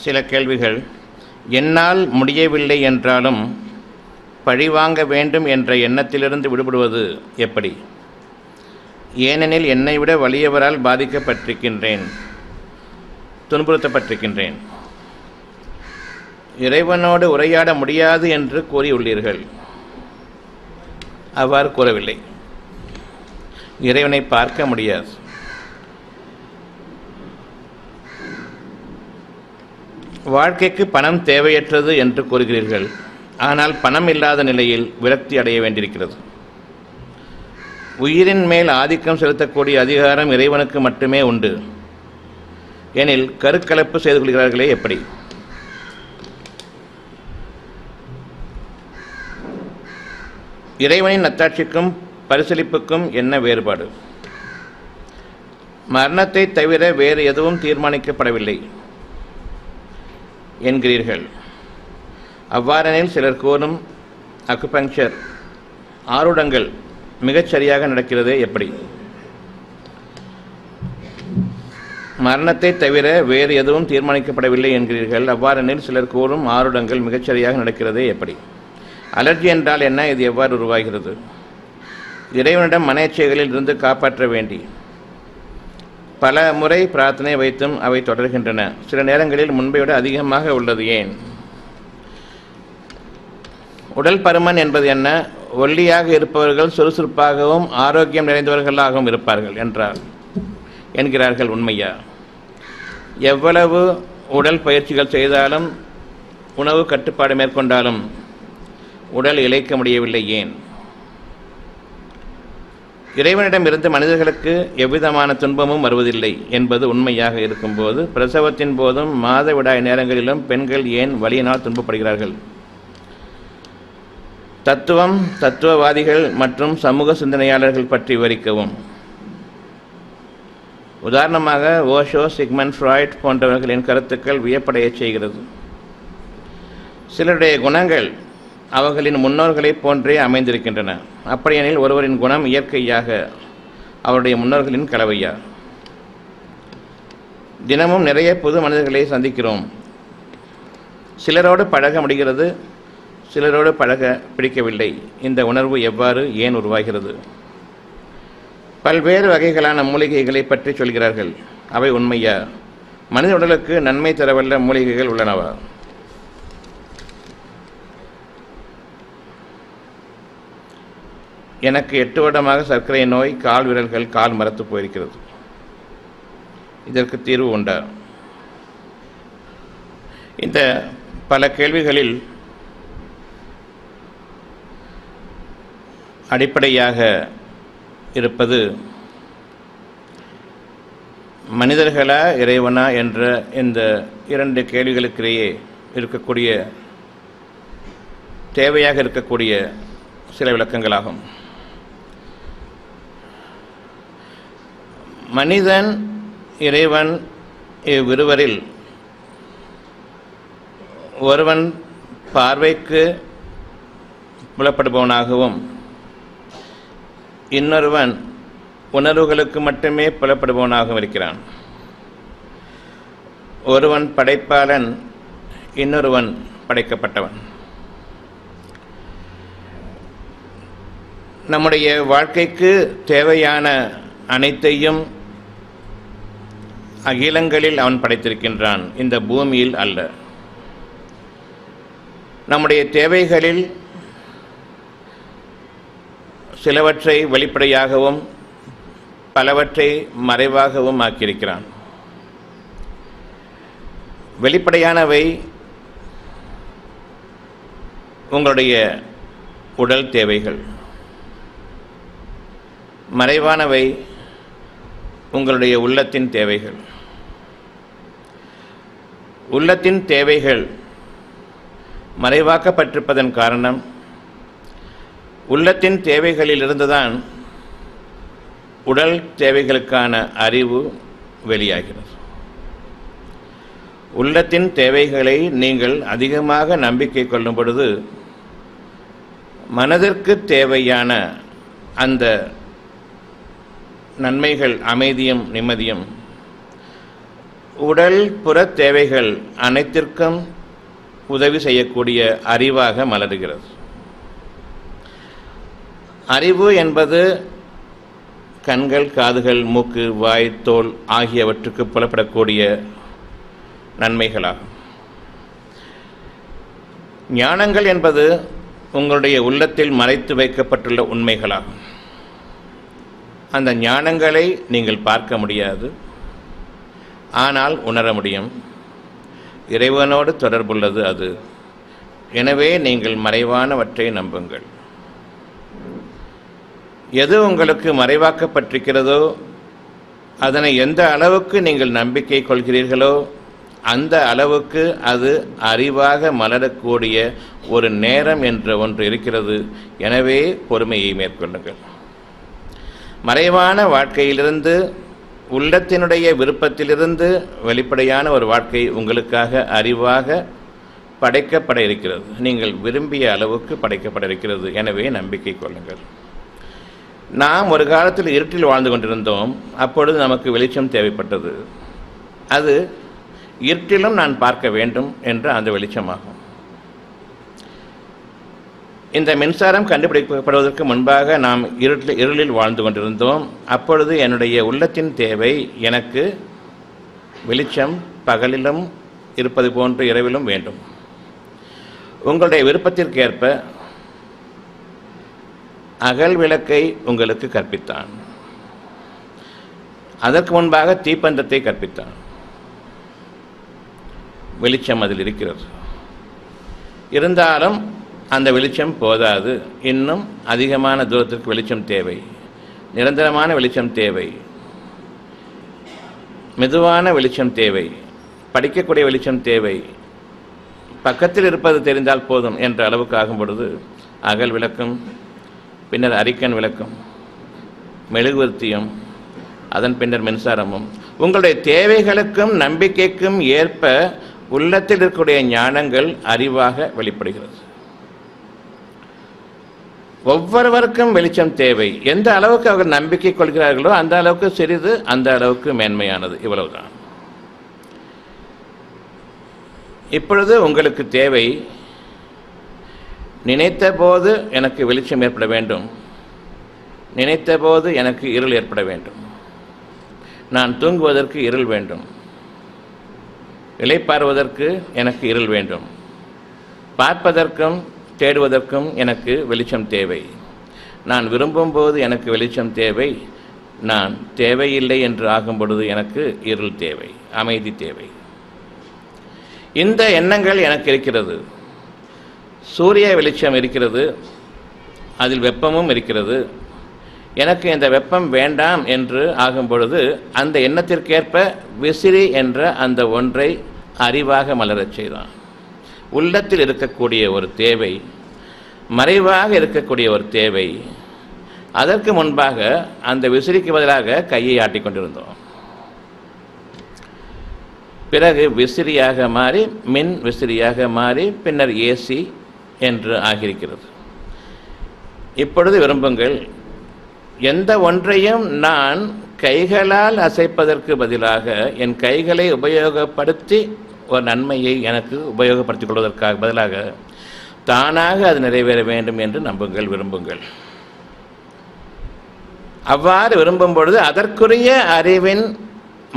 சில கேள்விகள். என்னால் முடியவில்லை என்றாலும் பழிவாங்க வேண்டும் என்ற எண்ணத்திலிருந்து விடுபடுவது எப்படி? ஏனெனில் என்னை விட வலியவரால் பாதிக்கப்பட்டிருக்கின்றேன், துன்புறுத்தப்பட்டிருக்கின்றேன். இறைவனோடு உரையாட முடியாது என்று கூறியுள்ளீர்கள். அவ்வாறு கூறவில்லை. இறைவனை பார்க்க முடியாது. வாழ்க்கைக்கு பணம் தேவையற்றது என்று கூறுகிறீர்கள். ஆனால் பணம் இல்லாத நிலையில் விரக்தி அடைய வேண்டியிருக்கிறது. உயிரின் மேல் ஆதிக்கம் செலுத்தக்கூடிய அதிகாரம் இறைவனுக்கு மட்டுமே உண்டு. எனில் கருக்கலப்பு செய்து கொள்கிறார்களே எப்படி? இறைவனின் நத்தாட்சிக்கும் பரிசளிப்புக்கும் என்ன வேறுபாடு? மரணத்தை தவிர வேறு எதுவும் தீர்மானிக்கப்படவில்லை என்கிறீர்கள். அவ்வாறெனில் சிலர் கூறும் அக்குபங்க்சர் ஆருடங்கள் மிகச்சரியாக நடக்கிறதே எப்படி? மரணத்தை தவிர வேறு எதுவும் தீர்மானிக்கப்படவில்லை என்கிறீர்கள். அவ்வாறெனில் சிலர் கூறும் ஆருடங்கள் மிகச்சரியாக நடக்கிறதே எப்படி? அலர்ஜி என்றால் என்ன? இது எவ்வாறு உருவாகிறது? இறைவனிடம் மனேச்சைகளில் இருந்து காப்பாற்ற வேண்டி பல முறை பிரார்த்தனை வைத்தும் அவை தொடர்கின்றன. சில நேரங்களில் முன்பை விட அதிகமாக உள்ளது. ஏன்? உடல் பருமன் என்பது என்ன? ஒல்லியாக இருப்பவர்கள் சுறுசுறுப்பாகவும் ஆரோக்கியம் நிறைந்தவர்களாகவும் இருப்பார்கள் என்கிறார்கள். உண்மையா? எவ்வளவு உடல் பயிற்சிகள் செய்தாலும் உணவு கட்டுப்பாடு மேற்கொண்டாலும் உடல் இழைக்க முடியவில்லை. ஏன்? இறைவனிடம் இருந்து மனிதர்களுக்கு எவ்விதமான துன்பமும் வருவதில்லை என்பது உண்மையாக இருக்கும்போது பிரசவத்தின் போதும் மாதவிடாய் நேரங்களிலும் பெண்கள் ஏன் வலியினால் துன்பப்படுகிறார்கள்? தத்துவம், தத்துவவாதிகள் மற்றும் சமூக சிந்தனையாளர்கள் பற்றி விவரிக்கவும். உதாரணமாக ஓஷோ, சிக்மண்ட் ஃப்ராய்ட் போன்றவர்களின் கருத்துக்கள் வியப்படையச் செய்கிறது. சிலருடைய குணங்கள் அவர்களின் முன்னோர்களைப் போன்றே அமைந்திருக்கின்றன. அப்படியெனில் ஒருவரின் குணம் இயற்கையாக அவருடைய முன்னோர்களின் கலவையா? தினமும் நிறைய புது மனிதர்களை சந்திக்கிறோம். சிலரோடு பழக முடிகிறது, சிலரோடு பழக பிடிக்கவில்லை. இந்த உணர்வு எவ்வாறு, ஏன் உருவாகிறது? பல்வேறு வகைகளான மூலிகைகளை பற்றி சொல்கிறார்கள். அவை உண்மையா? மனித உடலுக்கு நன்மை தரவல்ல மூலிகைகள் உள்ளனவா? எனக்கு 8 வருடமாக சர்க்கரை நோய், கால் விரல்கள் கால் மரத்து போயிருக்கிறது. இதற்கு தீர்வு உண்டா? இந்த பல கேள்விகளில் அடிப்படையாக இருப்பது மனிதர்களா இறைவனா என்ற இந்த 2 கேள்விகளுக்கிடையே இருக்கக்கூடிய தேவையாக இருக்கக்கூடிய சில விளக்கங்களாகும். மனிதன், இறைவன் இவ்விருவரில் ஒருவன் பார்வைக்கு புலப்படுபவனாகவும் இன்னொருவன் உணர்வுகளுக்கு மட்டுமே புலப்படுபவனாகவும் இருக்கிறான். ஒருவன் படைப்பாளன், இன்னொருவன் படைக்கப்பட்டவன். நம்முடைய வாழ்க்கைக்கு தேவையான அனைத்தையும் அகிலங்களில் அவன் படைத்திருக்கின்றான், இந்த பூமியில் அல்ல. நம்முடைய தேவைகளில் சிலவற்றை வெளிப்படையாகவும் பலவற்றை மறைவாகவும் ஆக்கியிருக்கிறான். வெளிப்படையானவை உங்களுடைய உடல் தேவைகள், மறைவானவை உங்களுடைய உள்ளத்தின் தேவைகள். உள்ளத்தின் தேவைகள் மறைவாக்கப்பட்டிருப்பதன் காரணம் உள்ளத்தின் தேவைகளிலிருந்துதான் உடல் தேவைகளுக்கான அறிவு வெளியாகிறது. உள்ளத்தின் தேவைகளை நீங்கள் அதிகமாக நம்பிக்கை கொள்ளும் பொழுது மனதிற்கு தேவையான அந்த நன்மைகள், அமைதியும் நிம்மதியும் உடல் புற தேவைகள் அனைத்திற்கும் உதவி செய்யக்கூடிய அறிவாக மலருகிறது. அறிவு என்பது கண்கள், காதுகள், மூக்கு, வாய், தோல் ஆகியவற்றுக்கு புலப்படக்கூடிய நன்மைகளாகும். ஞானங்கள் என்பது உங்களுடைய உள்ளத்தில் மறைத்து வைக்கப்பட்டுள்ள உண்மைகளாகும். அந்த ஞானங்களை நீங்கள் பார்க்க முடியாது, ஆனால் உணர முடியும். இறைவனோடு தொடர்புள்ளது அது. எனவே நீங்கள் மறைவானவற்றை நம்புங்கள். எது உங்களுக்கு மறைவாக்கப்பட்டிருக்கிறதோ அதனை எந்த அளவுக்கு நீங்கள் நம்பிக்கை கொள்கிறீர்களோ அந்த அளவுக்கு அது அறிவாக மலரக்கூடிய ஒரு நேரம் என்ற ஒன்று இருக்கிறது. எனவே பொறுமையை மேற்கொள்ளுங்கள். மறைவான வாழ்க்கையிலிருந்து, உள்ளத்தினுடைய விருப்பத்திலிருந்து வெளிப்படையான ஒரு வாழ்க்கை உங்களுக்காக அறிவாக படைக்கப்பட இருக்கிறது. நீங்கள் விரும்பிய அளவுக்கு படைக்கப்பட இருக்கிறது. எனவே நம்பிக்கை கொள்ளுங்கள். நாம் ஒரு காலத்தில் இருட்டில் வாழ்ந்து கொண்டிருந்தோம். அப்பொழுது நமக்கு வெளிச்சம் தேவைப்பட்டது. அது இருட்டிலும் நான் பார்க்க வேண்டும் என்ற அந்த வெளிச்சமாகும். இந்த மின்சாரம் கண்டுபிடிக்கப்படுவதற்கு முன்பாக நாம் இருளில் வாழ்ந்து கொண்டிருந்தோம். அப்பொழுது என்னுடைய உள்ளத்தின் தேவை எனக்கு வெளிச்சம் பகலிலும் இருப்பது போன்று இரவிலும் வேண்டும். உங்களுடைய விருப்பத்திற்கேற்ப அகல் விளக்கை உங்களுக்கு கற்பித்தான். அதற்கு முன்பாக தீப்பந்தத்தை கற்பித்தான். வெளிச்சம் அதில் இருக்கிறது. இருந்தாலும் அந்த வெளிச்சம் போதாது. இன்னும் அதிகமான தூரத்திற்கு வெளிச்சம் தேவை. நிரந்தரமான வெளிச்சம் தேவை. மெதுவான வெளிச்சம் தேவை. படிக்கக்கூடிய வெளிச்சம் தேவை. பக்கத்தில் இருப்பது தெரிந்தால் போதும் என்ற அளவுக்கு ஆகும் பொழுது அகல் விளக்கும், பின்னர் அரிக்கன் விளக்கும், மெழுகுவர்த்தியும், அதன் பின்னர் மின்சாரமும் உங்களுடைய தேவைகளுக்கும் நம்பிக்கைக்கும் ஏற்ப உள்ளத்தில் இருக்கக்கூடிய ஞானங்கள் அறிவாக வெளிப்படுகிறது. ஒவ்வொருவருக்கும் வெளிச்சம் தேவை. எந்த அளவுக்கு அவர்கள் நம்பிக்கை கொள்கிறார்களோ அந்த அளவுக்கு சிறிது, அந்த அளவுக்கு மேன்மையானது. இவ்வளவுதான். இப்பொழுது உங்களுக்கு தேவை, நினைத்த போது எனக்கு வெளிச்சம் ஏற்பட வேண்டும், நினைத்த போது எனக்கு இருள் ஏற்பட வேண்டும், நான் தூங்குவதற்கு இருள் வேண்டும், இளைப்பாறுவதற்கு எனக்கு இருள் வேண்டும், பார்ப்பதற்கும் தேடுவதற்கும் எனக்கு வெளிச்சம் தேவை, நான் விரும்பும் போது எனக்கு வெளிச்சம் தேவை, நான் தேவையில்லை என்று ஆகும் பொழுது எனக்கு இருள் தேவை, அமைதி தேவை. இந்த எண்ணங்கள் எனக்கு இருக்கிறது. சூரிய வெளிச்சம் இருக்கிறது, அதில் வெப்பமும் இருக்கிறது. எனக்கு இந்த வெப்பம் வேண்டாம் என்று ஆகும் பொழுது அந்த எண்ணத்திற்கேற்ப விசிறி என்ற அந்த ஒன்றை அறிவாக மலரச் செய்தான். உள்ளத்தில் இருக்கக்கூடிய ஒரு தேவை, மறைவாக இருக்கக்கூடிய ஒரு தேவை. அதற்கு முன்பாக அந்த விசிறிக்கு பதிலாக கையை ஆட்டிக் கொண்டிருந்தோம். பிறகு விசிறியாக மாறி, மின் விசிறியாக மாறி, பின்னர் ஏசி என்று ஆகியிருக்கிறது. இப்பொழுது விரும்புங்கள், எந்த ஒன்றையும் நான் கைகளால் அசைப்பதற்கு பதிலாக என் கைகளை உபயோகப்படுத்தி ஒரு நன்மையை எனக்கு உபயோகப்படுத்திக் கொள்வதற்காக பதிலாக தானாக அது நிறைவேற வேண்டும் என்று நம்புங்கள், விரும்புங்கள். அவ்வாறு விரும்பும் பொழுது அதற்குரிய அறிவின்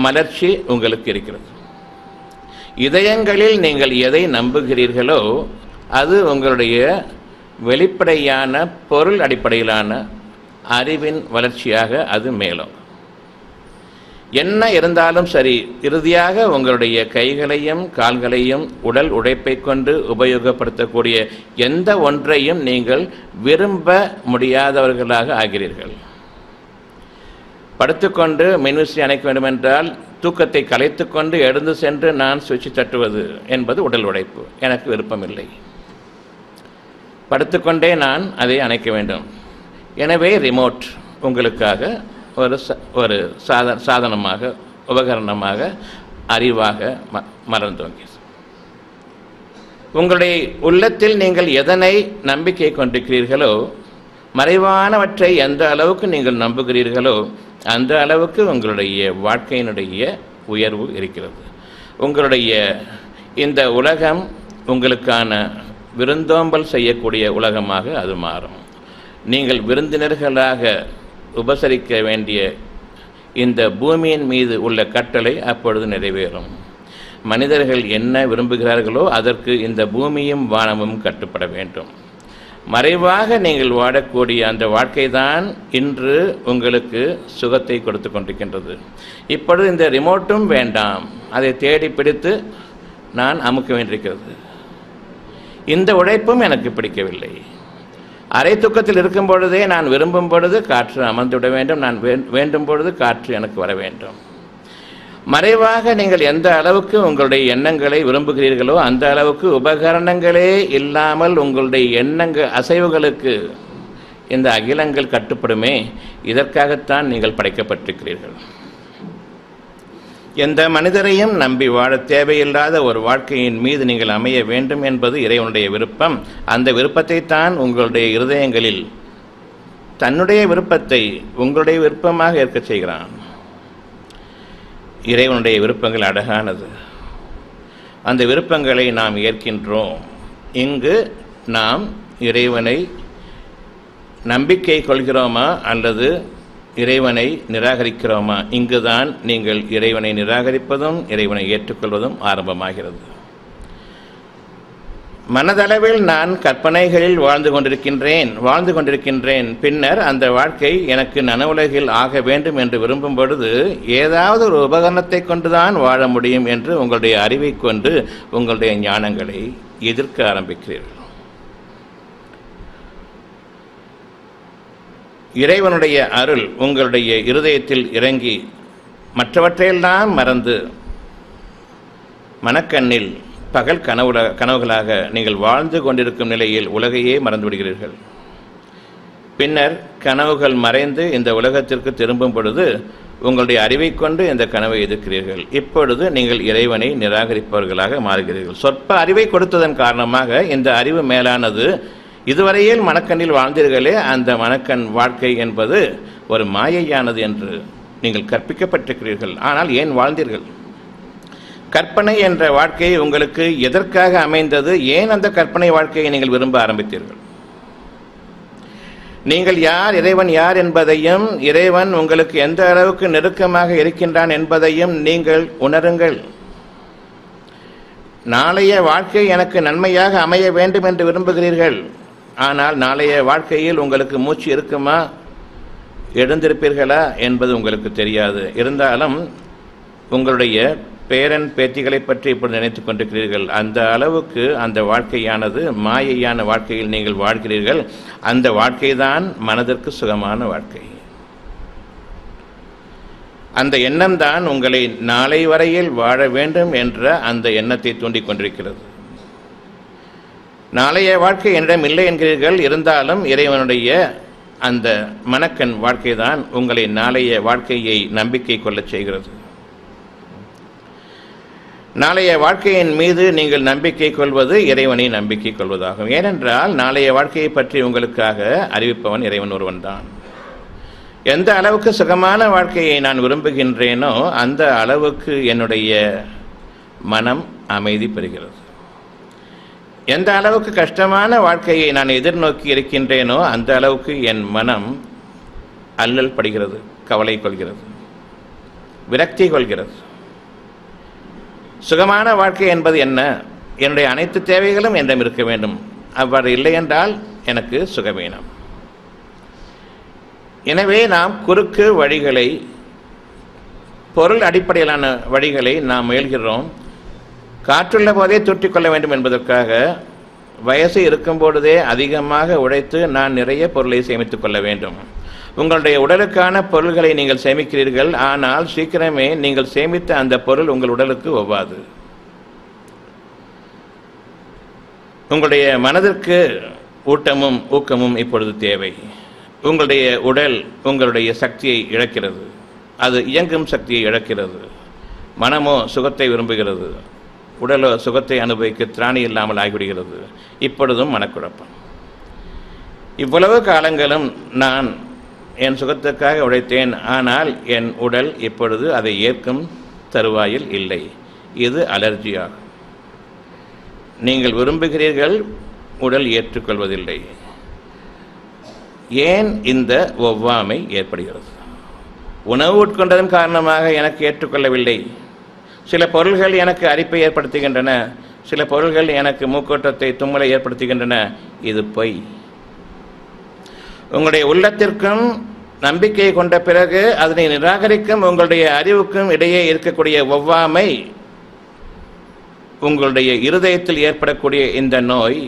மலர்ச்சி உங்களுக்கு இருக்கிறது. இதயங்களில் நீங்கள் எதை நம்புகிறீர்களோ அது உங்களுடைய வெளிப்படையான பொருள் அடிப்படையிலான அறிவின் வளர்ச்சியாக அது மேலும். என்ன இருந்தாலும் சரி, இறுதியாக உங்களுடைய கைகளையும் கால்களையும் உடல் உழைப்பை கொண்டு உபயோகப்படுத்தக்கூடிய எந்த ஒன்றையும் நீங்கள் விரும்ப முடியாதவர்களாக ஆகிறீர்கள். படுத்துக்கொண்டு மின்விசிறி அணைக்க வேண்டுமென்றால் தூக்கத்தை கலைத்து கொண்டு எழுந்து சென்று நான் சுவிட்ச் தட்டுவது என்பது உடல் உழைப்பு. எனக்கு விருப்பமில்லை. படுத்துக்கொண்டே நான் அதை அணைக்க வேண்டும். எனவே ரிமோட் உங்களுக்காக ஒரு சாதனமாக, உபகரணமாக, அறிவாக மலர்ந்தோங்கியது. உங்களுடைய உள்ளத்தில் நீங்கள் எதனை நம்பிக்கை கொண்டிருக்கிறீர்களோ, மறைவானவற்றை எந்த அளவுக்கு நீங்கள் நம்புகிறீர்களோ அந்த அளவுக்கு உங்களுடைய வாழ்க்கையினுடைய உயர்வு இருக்கிறது. உங்களுடைய இந்த உலகம் உங்களுக்கான விருந்தோம்பல் செய்யக்கூடிய உலகமாக அது மாறும். நீங்கள் விருந்தினர்களாக உபசரிக்க வேண்டிய இந்த பூமியின் மீது உள்ள கட்டளை அப்பொழுது நிறைவேறும். மனிதர்கள் என்ன விரும்புகிறார்களோ அதற்கு இந்த பூமியும் வானமும் கட்டுப்பட வேண்டும். மறைவாக நீங்கள் வாழக்கூடிய அந்த வாழ்க்கை தான் இன்று உங்களுக்கு சுகத்தை கொடுத்து கொண்டிருக்கின்றது. இப்பொழுது இந்த ரிமோட்டும் வேண்டாம், அதை தேடி பிடித்து நான் அமுக்க வேண்டியிருக்கிறது. இந்த உழைப்பும் எனக்கு பிடிக்கவில்லை. அரை தூக்கத்தில் இருக்கும் பொழுதே நான் விரும்பும் பொழுது காற்று அமர்ந்துவிட வேண்டும், நான் வேண்டும் பொழுது காற்று எனக்கு வர வேண்டும். மறைவாக நீங்கள் எந்த அளவுக்கு உங்களுடைய எண்ணங்களை விரும்புகிறீர்களோ அந்த அளவுக்கு உபகரணங்களே இல்லாமல் உங்களுடைய அசைவுகளுக்கு இந்த அகிலங்கள் கட்டுப்படுமே. இதற்காகத்தான் நீங்கள் படைக்கப்பட்டிருக்கிறீர்கள். எந்த மனிதரையும் நம்பி வாழ தேவையில்லாத ஒரு வாழ்க்கையின் மீது நீங்கள் அமைய வேண்டும் என்பது இறைவனுடைய விருப்பம். அந்த விருப்பத்தை தான் உங்களுடைய இருதயங்களில் தன்னுடைய விருப்பத்தை உங்களுடைய விருப்பமாக ஏற்க செய்கிறான். இறைவனுடைய விருப்பங்கள் அழகானது. அந்த விருப்பங்களை நாம் ஏற்கின்றோம். இங்கு நாம் இறைவனை நம்பிக்கை கொள்கிறோமா அல்லது இறைவனை நிராகரிக்கிறோமா? இங்குதான் நீங்கள் இறைவனை நிராகரிப்பதும் இறைவனை ஏற்றுக்கொள்வதும் ஆரம்பமாகிறது. மனதளவில் நான் கற்பனைகளில் வாழ்ந்து கொண்டிருக்கின்றேன். பின்னர் அந்த வாழ்க்கை எனக்கு நனவுலகில் ஆக வேண்டும் என்று விரும்பும் பொழுது ஏதாவது ஒரு உபகரணத்தை கொண்டுதான் வாழ முடியும் என்று உங்களுடைய அறிவை கொண்டு உங்களுடைய ஞானங்களை எதிர்க்க ஆரம்பிக்கிறீர்கள். இறைவனுடைய அருள் உங்களுடைய இருதயத்தில் இறங்கி மற்றவற்றையெல்லாம் மறந்து மனக்கண்ணில் பகல் கனவுகளாக நீங்கள் வாழ்ந்து கொண்டிருக்கும் நிலையில் உலகையே மறந்து விடுகிறீர்கள். பின்னர் கனவுகள் மறைந்து இந்த உலகத்திற்கு திரும்பும் பொழுது உங்களுடைய அறிவை கொண்டு இந்த கனவை எதிர்க்கிறீர்கள். இப்பொழுது நீங்கள் இறைவனை நிராகரிப்பவர்களாக மாறுகிறீர்கள். சொற்ப அறிவை கொடுத்ததன் காரணமாக இந்த அறிவு மேலானது இதுவரையில் மனக்கண்ணில் வாழ்ந்தீர்களே, அந்த மனக்கண் வாழ்க்கை என்பது ஒரு மாயையானது என்று நீங்கள் கற்பிக்கப்பட்டிருக்கிறீர்கள். ஆனால் ஏன் வாழ்ந்தீர்கள்? கற்பனை என்ற வாழ்க்கை உங்களுக்கு எதற்காக அமைந்தது? ஏன் அந்த கற்பனை வாழ்க்கையை நீங்கள் விரும்ப ஆரம்பித்தீர்கள்? நீங்கள் யார், இறைவன் யார் என்பதையும் இறைவன் உங்களுக்கு எந்த அளவுக்கு நெருக்கமாக இருக்கின்றான் என்பதையும் நீங்கள் உணருங்கள். நாளைய வாழ்க்கை எனக்கு நன்மையாக அமைய வேண்டும் என்று விரும்புகிறீர்கள். ஆனால் நாளைய வாழ்க்கையில் உங்களுக்கு மூச்சு இருக்குமா, எழுந்திருப்பீர்களா என்பது உங்களுக்கு தெரியாது. இருந்தாலும் உங்களுடைய பேரன் பேத்திகளை பற்றி இப்படி நினைத்துக் கொண்டிருக்கிறீர்கள். அந்த அளவுக்கு அந்த வாழ்க்கையானது மாயையான வாழ்க்கையில் நீங்கள் வாழ்கிறீர்கள். அந்த வாழ்க்கைதான் மனதிற்கு சுகமான வாழ்க்கை. அந்த எண்ணம் தான் உங்களை நாளை வரையில் வாழ வேண்டும் என்ற அந்த எண்ணத்தை தூண்டிக் கொண்டிருக்கிறது. நாளைய வாழ்க்கை என்னிடம் இல்லை என்கிறீர்கள். இருந்தாலும் இறைவனுடைய அந்த மனக்கண் வாழ்க்கை தான் உங்களை நாளைய வாழ்க்கையை நம்பிக்கை கொள்ளச் செய்கிறது. நாளைய வாழ்க்கையின் மீது நீங்கள் நம்பிக்கை கொள்வது இறைவனை நம்பிக்கை கொள்வதாகும். ஏனென்றால் நாளைய வாழ்க்கையை பற்றி உங்களுக்காக அறிவிப்பவன் இறைவன் ஒருவன் தான். எந்த அளவுக்கு சுகமான வாழ்க்கையை நான் விரும்புகின்றேனோ அந்த அளவுக்கு என்னுடைய மனம் அமைதி பெறுகிறது. எந்த அளவுக்கு கஷ்டமான வாழ்க்கையை நான் எதிர்நோக்கி இருக்கின்றேனோ அந்த அளவுக்கு என் மனம் அல்லல் படுகிறது, கவலை கொள்கிறது, விரக்தி கொள்கிறது. சுகமான வாழ்க்கை என்பது என்ன? என்னுடைய அனைத்து தேவைகளும் என்னிடம் இருக்க வேண்டும். அவ்வாறு இல்லை என்றால் எனக்கு சுகவீனம். எனவே நாம் குறுக்கு வழிகளை, பொருள் அடிப்படையிலான வழிகளை நாம் முயல்கிறோம். காற்றுள்ள போதே தூற்றிக்கொள்ள வேண்டும் என்பதற்காக வயசு இருக்கும் பொழுதே அதிகமாக உழைத்து நான் நிறைய பொருளை சேமித்துக் கொள்ள வேண்டும். உங்களுடைய உடலுக்கான பொருள்களை நீங்கள் சேமிக்கிறீர்கள். ஆனால் சீக்கிரமே நீங்கள் சேமித்த அந்த பொருள் உங்கள் உடலுக்கு ஒவ்வாது. உங்களுடைய மனதிற்கு ஊட்டமும் ஊக்கமும் இப்பொழுது தேவை. உங்களுடைய உடல் உங்களுடைய சக்தியை இழக்கிறது, அது இயங்கும் சக்தியை இழக்கிறது. மனமோ சுகத்தை விரும்புகிறது, உடலோ சுகத்தை அனுபவிக்க திராணி இல்லாமல் ஆகிவிடுகிறது. இப்பொழுதும் மனக்குழப்பம். இவ்வளவு காலங்களும் நான் என் சுகத்துக்காக உழைத்தேன். ஆனால் என் உடல் இப்பொழுது அதை ஏற்கும் தருவாயில் இல்லை. இது அலர்ஜி ஆகும். நீங்கள் விரும்புகிறீர்கள், உடல் ஏற்றுக்கொள்வதில்லை. ஏன் இந்த ஒவ்வாமை ஏற்படுகிறது? உணவு உட்கொண்டதன் காரணமாக எனக்கு ஏற்றுக்கொள்ளவில்லை. சில பொருள்கள் எனக்கு அரிப்பை ஏற்படுத்துகின்றன, சில பொருள்கள் எனக்கு மூக்கோட்டத்தை, தும்மலை ஏற்படுத்துகின்றன. இது பொய். உங்களுடைய உள்ளத்திற்கும் நம்பிக்கை கொண்ட பிறகு அதனை நிராகரிக்கும் உங்களுடைய அறிவுக்கும் இடையே இருக்கக்கூடிய ஒவ்வாமை, உங்களுடைய இருதயத்தில் ஏற்படக்கூடிய இந்த நோய்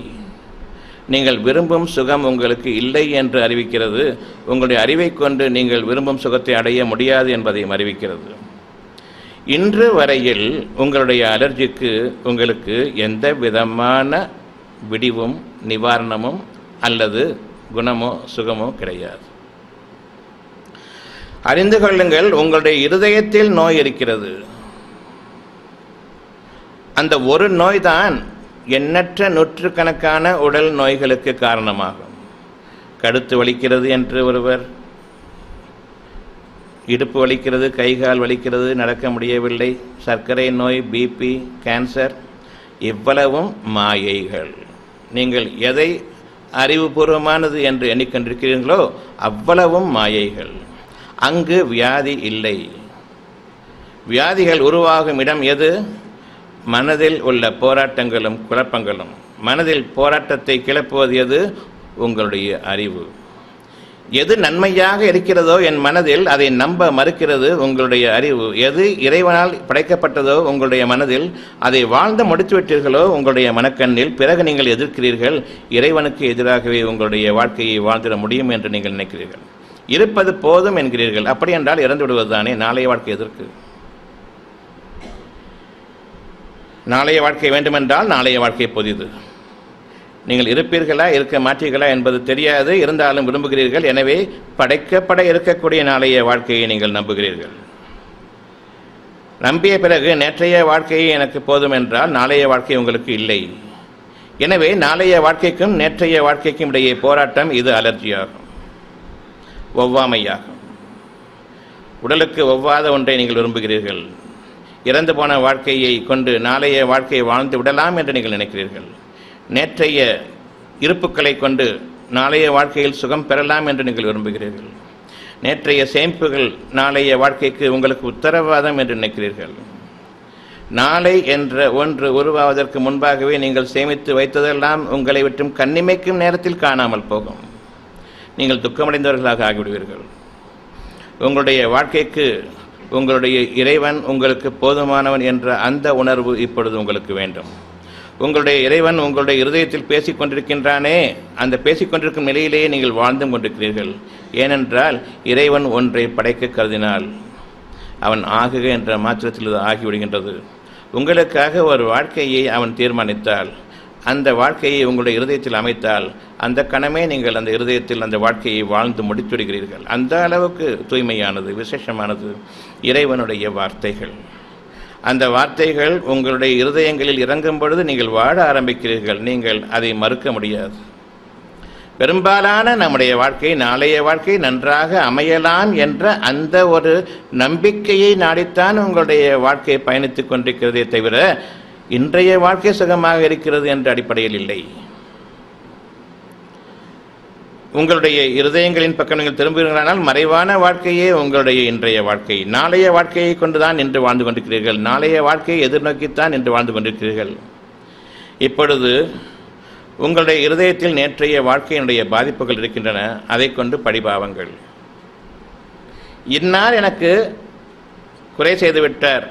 நீங்கள் விரும்பும் சுகம் உங்களுக்கு இல்லை என்று அறிவிக்கிறது. உங்களுடைய அறிவை கொண்டு நீங்கள் விரும்பும் சுகத்தை அடைய முடியாது என்பதையும் அறிவிக்கிறது. இன்று வரையில் உங்களுடைய அலர்ஜிக்கு உங்களுக்கு எந்த விதமான விடிவும் நிவாரணமும் அல்லது குணமோ சுகமோ கிடையாது. அறிந்து கொள்ளுங்கள், உங்களுடைய இருதயத்தில் நோய் இருக்கிறது. அந்த ஒரு நோய்தான் எண்ணற்ற நூற்றுக்கணக்கான உடல் நோய்களுக்கு காரணமாகும். கழுத்து வலிக்கிறது என்று ஒருவர், இடுப்பு வலிக்கிறது, கைகால் வலிக்கிறது, நடக்க முடியவில்லை, சர்க்கரை நோய், பிபி, கேன்சர், இவ்வளவும் மாயைகள். நீங்கள் எதை அறிவுபூர்வமானது என்று எண்ணிக்கொண்டிருக்கிறீர்களோ அவ்வளவும் மாயைகள். அங்கு வியாதி இல்லை. வியாதிகள் உருவாகும் இடம் எது? மனதில் உள்ள போராட்டங்களும் குழப்பங்களும். மனதில் போராட்டத்தை கிளப்புவது எது? உங்களுடைய அறிவு. எது நன்மையாக இருக்கிறதோ என் மனதில் அதை நம்ப மறுக்கிறது உங்களுடைய அறிவு. எது இறைவனால் படைக்கப்பட்டதோ உங்களுடைய மனதில் அதை வாழ்ந்து முடித்துவிட்டீர்களோ உங்களுடைய மனக்கண்ணில், பிறகு நீங்கள் எதிர்க்கிறீர்கள். இறைவனுக்கு எதிராகவே உங்களுடைய வாழ்க்கையை வாழ்ந்திட முடியும் என்று நீங்கள் நினைக்கிறீர்கள். இருப்பது போதும் என்கிறீர்கள். அப்படி என்றால் இறந்து விடுவதுதானே. நாளைய வாழ்க்கை எதற்கு? நாளைய வாழ்க்கை வேண்டுமென்றால் நாளைய வாழ்க்கை புதிது. நீங்கள் இருப்பீர்களா இருக்க மாட்டீர்களா என்பது தெரியாது, இருந்தாலும் விரும்புகிறீர்கள். எனவே படைக்கப்பட இருக்கக்கூடிய நாளைய வாழ்க்கையை நீங்கள் நம்புகிறீர்கள். நம்பிய பிறகு நேற்றைய வாழ்க்கையை எனக்கு போதும் என்றால் நாளைய வாழ்க்கை உங்களுக்கு இல்லை. எனவே நாளைய வாழ்க்கைக்கும் நேற்றைய வாழ்க்கைக்கும் இடையே போராட்டம். இது அலர்ஜியாகும், ஒவ்வாமையாகும். உடலுக்கு ஒவ்வாத ஒன்றை நீங்கள் விரும்புகிறீர்கள். இறந்து போன வாழ்க்கையை கொண்டு நாளைய வாழ்க்கையை வாழ்ந்து விடலாம் என்று நீங்கள் நினைக்கிறீர்கள். நேற்றைய இருப்புக்களை கொண்டு நாளைய வாழ்க்கையில் சுகம் பெறலாம் என்று நீங்கள் விரும்புகிறீர்கள். நேற்றைய சேமிப்புகள் நாளைய வாழ்க்கைக்கு உங்களுக்கு உத்தரவாதம் என்று நினைக்கிறீர்கள். நாளை என்ற ஒன்று உருவாவதற்கு முன்பாகவே நீங்கள் சேமித்து வைத்ததெல்லாம் உங்களை விட்டும் கண்ணிமைக்கும் நேரத்தில் காணாமல் போகும். நீங்கள் துக்கமடைந்தவர்களாக ஆகிவிடுவீர்கள். உங்களுடைய வாழ்க்கைக்கு உங்களுடைய இறைவன் உங்களுக்கு போதுமானவன் என்ற அந்த உணர்வு இப்பொழுது உங்களுக்கு வேண்டும். உங்களுடைய இறைவன் உங்களுடைய இருதயத்தில் பேசிக்கொண்டிருக்கின்றானே, அந்த பேசிக்கொண்டிருக்கும் நிலையிலேயே நீங்கள் வாழ்ந்து கொண்டிருக்கிறீர்கள். ஏனென்றால் இறைவன் ஒன்றை படைக்க கருதினால் அவன் ஆகுக என்ற மாத்திரத்தில் இது ஆகிவிடுகின்றது. உங்களுக்காக ஒரு வாழ்க்கையை அவன் தீர்மானித்தால், அந்த வாழ்க்கையை உங்களுடைய இருதயத்தில் அமைத்தால், அந்த கணமே நீங்கள் அந்த இருதயத்தில் அந்த வாழ்க்கையை வாழ்ந்து முடித்துவிடுகிறீர்கள். அந்த அளவுக்கு தூய்மையானது, விசேஷமானது இறைவனுடைய வார்த்தைகள். அந்த வார்த்தைகள் உங்களுடைய இருதயங்களில் இறங்கும் பொழுது நீங்கள் வாழ ஆரம்பிக்கிறீர்கள். நீங்கள் அதை மறுக்க முடியாது. பெரும்பாலான நம்முடைய வாழ்க்கை, நாளைய வாழ்க்கை நன்றாக அமையலாம் என்ற அந்த ஒரு நம்பிக்கையை நாடித்தான் உங்களுடைய வாழ்க்கையை பயணித்துக் கொண்டிருக்கிறதே தவிர இன்றைய வாழ்க்கை சுகமாக இருக்கிறது என்ற அடிப்படையில் இல்லை. உங்களுடைய இருதயங்களின் பக்கம் நீங்கள் திரும்புகிறீர்களானால் மறைவான வாழ்க்கையே உங்களுடைய இன்றைய வாழ்க்கை. நாளைய வாழ்க்கையை கொண்டுதான் இன்று வாழ்ந்து கொண்டிருக்கிறீர்கள். நாளைய வாழ்க்கையை எதிர்நோக்கித்தான் இன்று வாழ்ந்து கொண்டிருக்கிறீர்கள். இப்பொழுது உங்களுடைய இருதயத்தில் நேற்றைய வாழ்க்கையினுடைய பாதிப்புகள் இருக்கின்றன. அதை கொண்டு பழிபாவங்கள். இன்னார் எனக்கு குறை செய்துவிட்டார்,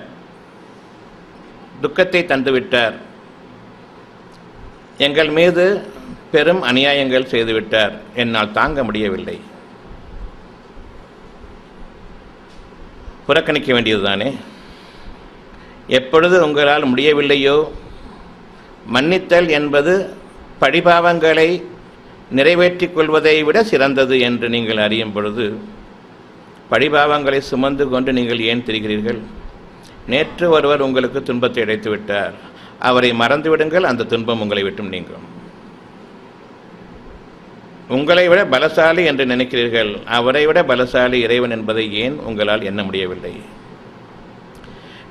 துக்கத்தை தந்துவிட்டார், எங்கள் மீது பெரும் அநியாயங்கள் செய்துவிட்டார், என்னால் தாங்க முடியவில்லை. புறக்கணிக்க வேண்டியதுதானே? எப்பொழுது உங்களால் முடியவில்லையோ, மன்னித்தல் என்பது பழிபாவங்களை நிறைவேற்றிக் கொள்வதை விட சிறந்தது என்று நீங்கள் அறியும் பொழுது பழிபாவங்களை சுமந்து கொண்டு நீங்கள் ஏன் திரிகிறீர்கள்? நேற்று ஒருவர் உங்களுக்கு துன்பத்தை இழைத்து விட்டார், அவரை மறந்துவிடுங்கள். அந்த துன்பம் உங்களை விட்டும் நீங்கும். உங்களை விட பலசாலி என்று நினைக்கிறீர்கள், அவரை விட பலசாலி இறைவன் என்பதை ஏன் உங்களால் எண்ண முடியவில்லை?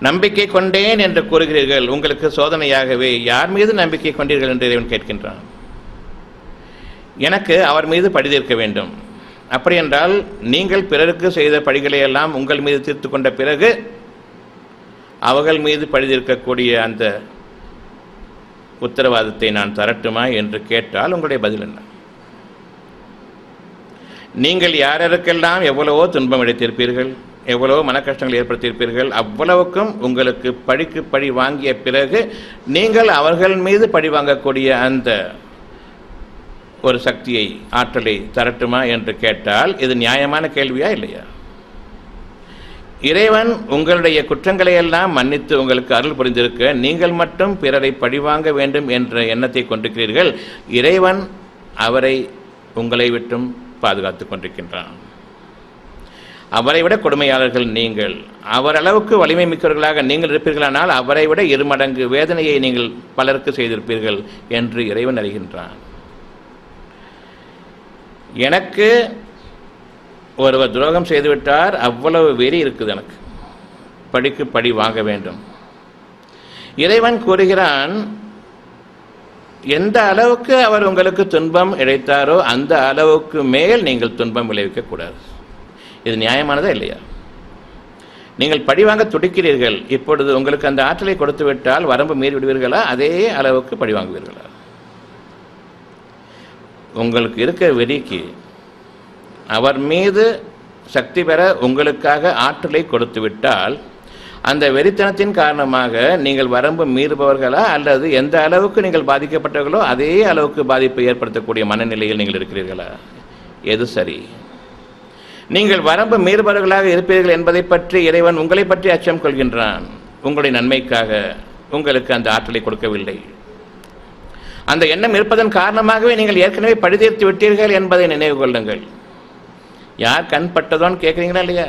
நம்பிக்கை கொண்டேன் என்று கூறுகிறீர்கள், உங்களுக்கு சோதனையாகவே யார் மீது நம்பிக்கை கொண்டீர்கள் என்று இறைவன் கேட்கின்றான். எனக்கு அவர் மீது பழி தீர்க்க வேண்டும். அப்படி என்றால் நீங்கள் பிறருக்கு செய்த பழிகளை எல்லாம் உங்கள் மீது தீர்த்து கொண்ட பிறகு அவர்கள் மீது பழி தீர்க்கக்கூடிய அந்த உத்தரவாதத்தை நான் தரட்டுமா என்று கேட்டால் உங்களுடைய பதில் என்ன? நீங்கள் யாருக்கெல்லாம் எவ்வளவோ துன்பம் அடைத்திருப்பீர்கள், எவ்வளவோ மன கஷ்டங்கள் ஏற்படுத்தியிருப்பீர்கள், அவ்வளவுக்கும் உங்களுக்கு பழிக்கு பழி வாங்கிய பிறகு நீங்கள் அவர்கள் மீது பழி வாங்கக்கூடிய அந்த ஒரு சக்தியை, ஆற்றலை தரட்டுமா என்று கேட்டால் இது நியாயமான கேள்வியா இல்லையா? இறைவன் உங்களுடைய குற்றங்களை எல்லாம் மன்னித்து உங்களுக்கு அருள் புரிந்திருக்க நீங்கள் மட்டும் பிறரை பழிவாங்க வேண்டும் என்ற எண்ணத்தை கொண்டிருக்கிறீர்கள். இறைவன் அவரை உங்களை விட்டும் பாதுகாத்து கொண்டிருக்கின்றான். அவரை விட கொடுமையாளர்கள் நீங்கள். அவர் அளவுக்கு வலிமை மிக்கவர்களாக நீங்கள் இருப்பீர்களானால் அவரை விட 2 மடங்கு வேதனையை நீங்கள் பலருக்கு செய்திருப்பீர்கள் என்று இறைவன் அறிகின்றான். எனக்கு ஒருவர் துரோகம் செய்துவிட்டார், அவ்வளவு வெறி இருக்குது எனக்கு, பழிக்கு பழி வாங்க வேண்டும். இறைவன் கூறுகிறான், எந்த அளவுக்கு அவர் உங்களுக்கு துன்பம் இழைத்தாரோ அந்த அளவுக்கு மேல் நீங்கள் துன்பம் விளைவிக்கக்கூடாது. இது நியாயமானதா இல்லையா? நீங்கள் பழி வாங்க துடிக்கிறீர்கள், இப்பொழுது உங்களுக்கு அந்த ஆற்றலை கொடுத்து விட்டால் வரம்பு மீறி விடுவீர்களா? அதே அளவுக்கு பழி வாங்குவீர்களா? உங்களுக்கு இருக்க வெறிக்கு அவர் மீது சக்தி பெற உங்களுக்காக ஆற்றலை கொடுத்து விட்டால் அந்த வெறித்தனத்தின் காரணமாக நீங்கள் வரம்பு மீறுபவர்களா, அல்லது எந்த அளவுக்கு நீங்கள் பாதிக்கப்பட்டவர்களோ அதே அளவுக்கு பாதிப்பை ஏற்படுத்தக்கூடிய மனநிலையில் நீங்கள் இருக்கிறீர்களா? எது சரி? நீங்கள் வரம்பு மீறுபவர்களாக இருப்பீர்கள் என்பதை பற்றி இறைவன் உங்களை பற்றி அச்சம் கொள்கின்றான். உங்களுடைய நன்மைக்காக உங்களுக்கு அந்த ஆற்றலை கொடுக்கவில்லை. அந்த எண்ணம் இருப்பதன் காரணமாகவே நீங்கள் ஏற்கனவே பழிதீர்த்து விட்டீர்கள் என்பதை நினைவு கொள்ளுங்கள். யார் கண் பட்டதோன்னு கேட்குறீங்களா இல்லையா?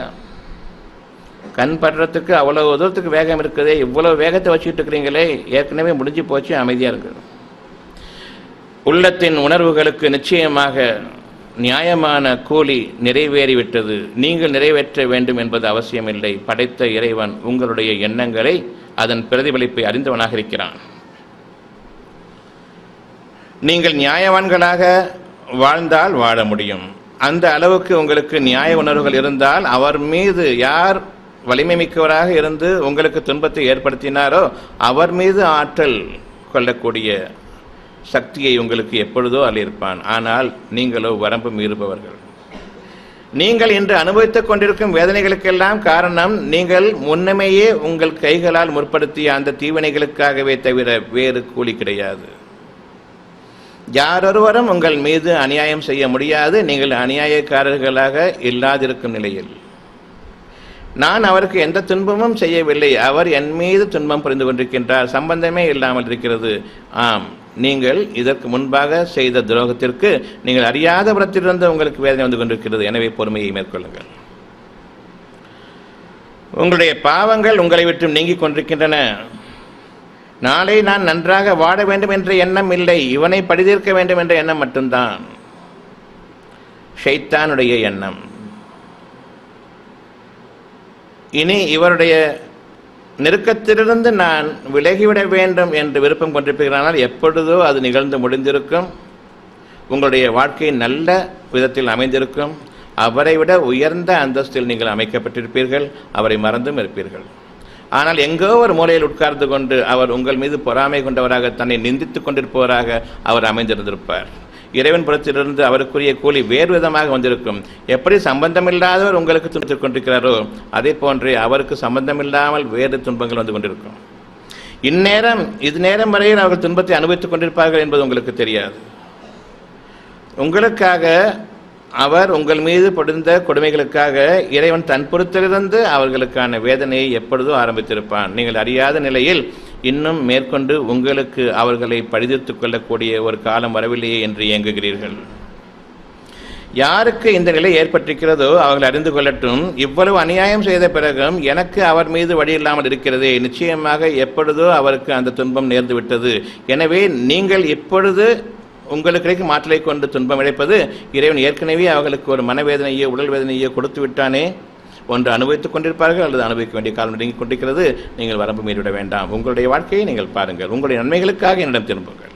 கண் படுறதுக்கு அவ்வளோ தூரத்துக்கு வேகம் இருக்குதே, இவ்வளோ வேகத்தை வச்சுக்கிட்டு இருக்கிறீங்களே, ஏற்கனவே முடிஞ்சு போச்சு, அமைதியாக இருக்கு. உள்ளத்தின் உணர்வுகளுக்கு நிச்சயமாக நியாயமான கூலி நிறைவேறிவிட்டது. நீங்கள் நிறைவேற்ற வேண்டும் என்பது அவசியமில்லை. படைத்த இறைவன் உங்களுடைய எண்ணங்களை, அதன் பிரதிபலிப்பை அறிந்தவனாக இருக்கிறான். நீங்கள் நியாயவான்களாக வாழ்ந்தால் வாழ முடியும். அந்த அளவுக்கு உங்களுக்கு நியாய உணர்வுகள் இருந்தால் அவர் மீது யார் வலிமை மிக்கவராக இருந்து உங்களுக்கு துன்பத்தை ஏற்படுத்தினாரோ அவர் மீது ஆற்றல் கொள்ளக்கூடிய சக்தியை உங்களுக்கு எப்பொழுதோ அளிப்பான். ஆனால் நீங்களோ வரம்பு மீறுபவர்கள். நீங்கள் இன்று அனுபவித்துக் கொண்டிருக்கும் வேதனைகளுக்கெல்லாம் காரணம் நீங்கள் முன்னமேயே உங்கள் கைகளால் முற்படுத்திய அந்த தீவினைகளுக்காகவே தவிர வேறு கூலி கிடையாது. யாரொருவரும் உங்கள் மீது அநியாயம் செய்ய முடியாது, நீங்கள் அநியாயக்காரர்களாக இல்லாதிருக்கும் நிலையில். நான் அவருக்கு எந்த துன்பமும் செய்யவில்லை, அவர் என் மீது துன்பம் புரிந்து கொண்டிருக்கின்றார், சம்பந்தமே இல்லாமல் இருக்கிறது. ஆம், நீங்கள் இதற்கு முன்பாக செய்த துரோகத்திற்கு நீங்கள் அறியாத புறத்திலிருந்து உங்களுக்கு வேதனை வந்து கொண்டிருக்கிறது. எனவே பொறுமையை மேற்கொள்ளுங்கள். உங்களுடைய பாவங்கள் உங்களை விட்டு நீங்கிக் கொண்டிருக்கின்றன. நாளை நான் நன்றாக வாழ வேண்டும் என்ற எண்ணம் இல்லை, இவனை பழிதீர்க்க வேண்டும் என்ற எண்ணம் மட்டும்தான் ஷைத்தானுடைய எண்ணம். இனி இவருடைய நெருக்கத்திலிருந்து நான் விலகிவிட வேண்டும் என்று விருப்பம் கொண்டிருப்பீர்களானால் எப்பொழுதோ அது நிகழ்ந்து முடிந்திருக்கும். உங்களுடைய வாழ்க்கை நல்ல விதத்தில் அமைந்திருக்கும். அவரை விட உயர்ந்த அந்தஸ்தில் நீங்கள் அமைக்கப்பட்டிருப்பீர்கள். அவரை மறந்தும் இருப்பீர்கள். ஆனால் எங்கோ ஒரு மூலையில் உட்கார்ந்து கொண்டு அவர் உங்கள் மீது பொறாமை கொண்டவராக, தன்னை நிந்தித்துக் கொண்டிருப்பவராக அவர் அமைந்திருந்திருப்பார். இறைவன் புறத்திலிருந்து அவருக்குரிய கூலி வேறு விதமாக வந்திருக்கும். எப்படி சம்பந்தமில்லாதவர் உங்களுக்கு துன்பத்துக் கொண்டிருக்கிறாரோ அதே போன்றே அவருக்கு சம்பந்தமில்லாமல் வேறு துன்பங்கள் வந்து கொண்டிருக்கும். இது நேரம் வரையில் அவர்கள் துன்பத்தை அனுபவித்துக் கொண்டிருப்பார்கள் என்பது உங்களுக்கு தெரியாது. உங்களுக்காக அவர் உங்கள் மீது பொடிந்த கொடுமைகளுக்காக இறைவன் தன் பொறுத்திலிருந்து அவர்களுக்கான வேதனையை எப்பொழுதோ ஆரம்பித்திருப்பான். நீங்கள் அறியாத நிலையில் இன்னும் மேற்கொண்டு உங்களுக்கு அவர்களை பழிதீர்த்துக் கொள்ளக்கூடிய ஒரு காலம் வரவில்லையே என்று இயங்குகிறீர்கள். யாருக்கு இந்த நிலை ஏற்பட்டிருக்கிறதோ அவர்கள் அறிந்து கொள்ளட்டும், இவ்வளவு அநியாயம் செய்த பிறகும் எனக்கு அவர் மீது வழி இல்லாமல் இருக்கிறதே, நிச்சயமாக எப்பொழுதோ அவருக்கு அந்த துன்பம் நேர்ந்து விட்டது. எனவே நீங்கள் இப்பொழுது உங்களுக்கு கிடைக்கும் ஆற்றலை கொண்டு துன்பம் இழைப்பது, இறைவன் ஏற்கனவே அவர்களுக்கு ஒரு மனவேதனையோ உடல் வேதனையோ கொடுத்து விட்டானே, ஒன்று அனுபவித்துக் கொண்டிருப்பார்கள் அல்லது அனுபவிக்க வேண்டிய காலம் நெருங்கிக் கொண்டிருக்கிறது. நீங்கள் வரம்பு மீறிவிட வேண்டாம். உங்களுடைய வாழ்க்கையை நீங்கள் பாருங்கள். உங்களுடைய நன்மைகளுக்காக என்னிடம் திரும்புங்கள்.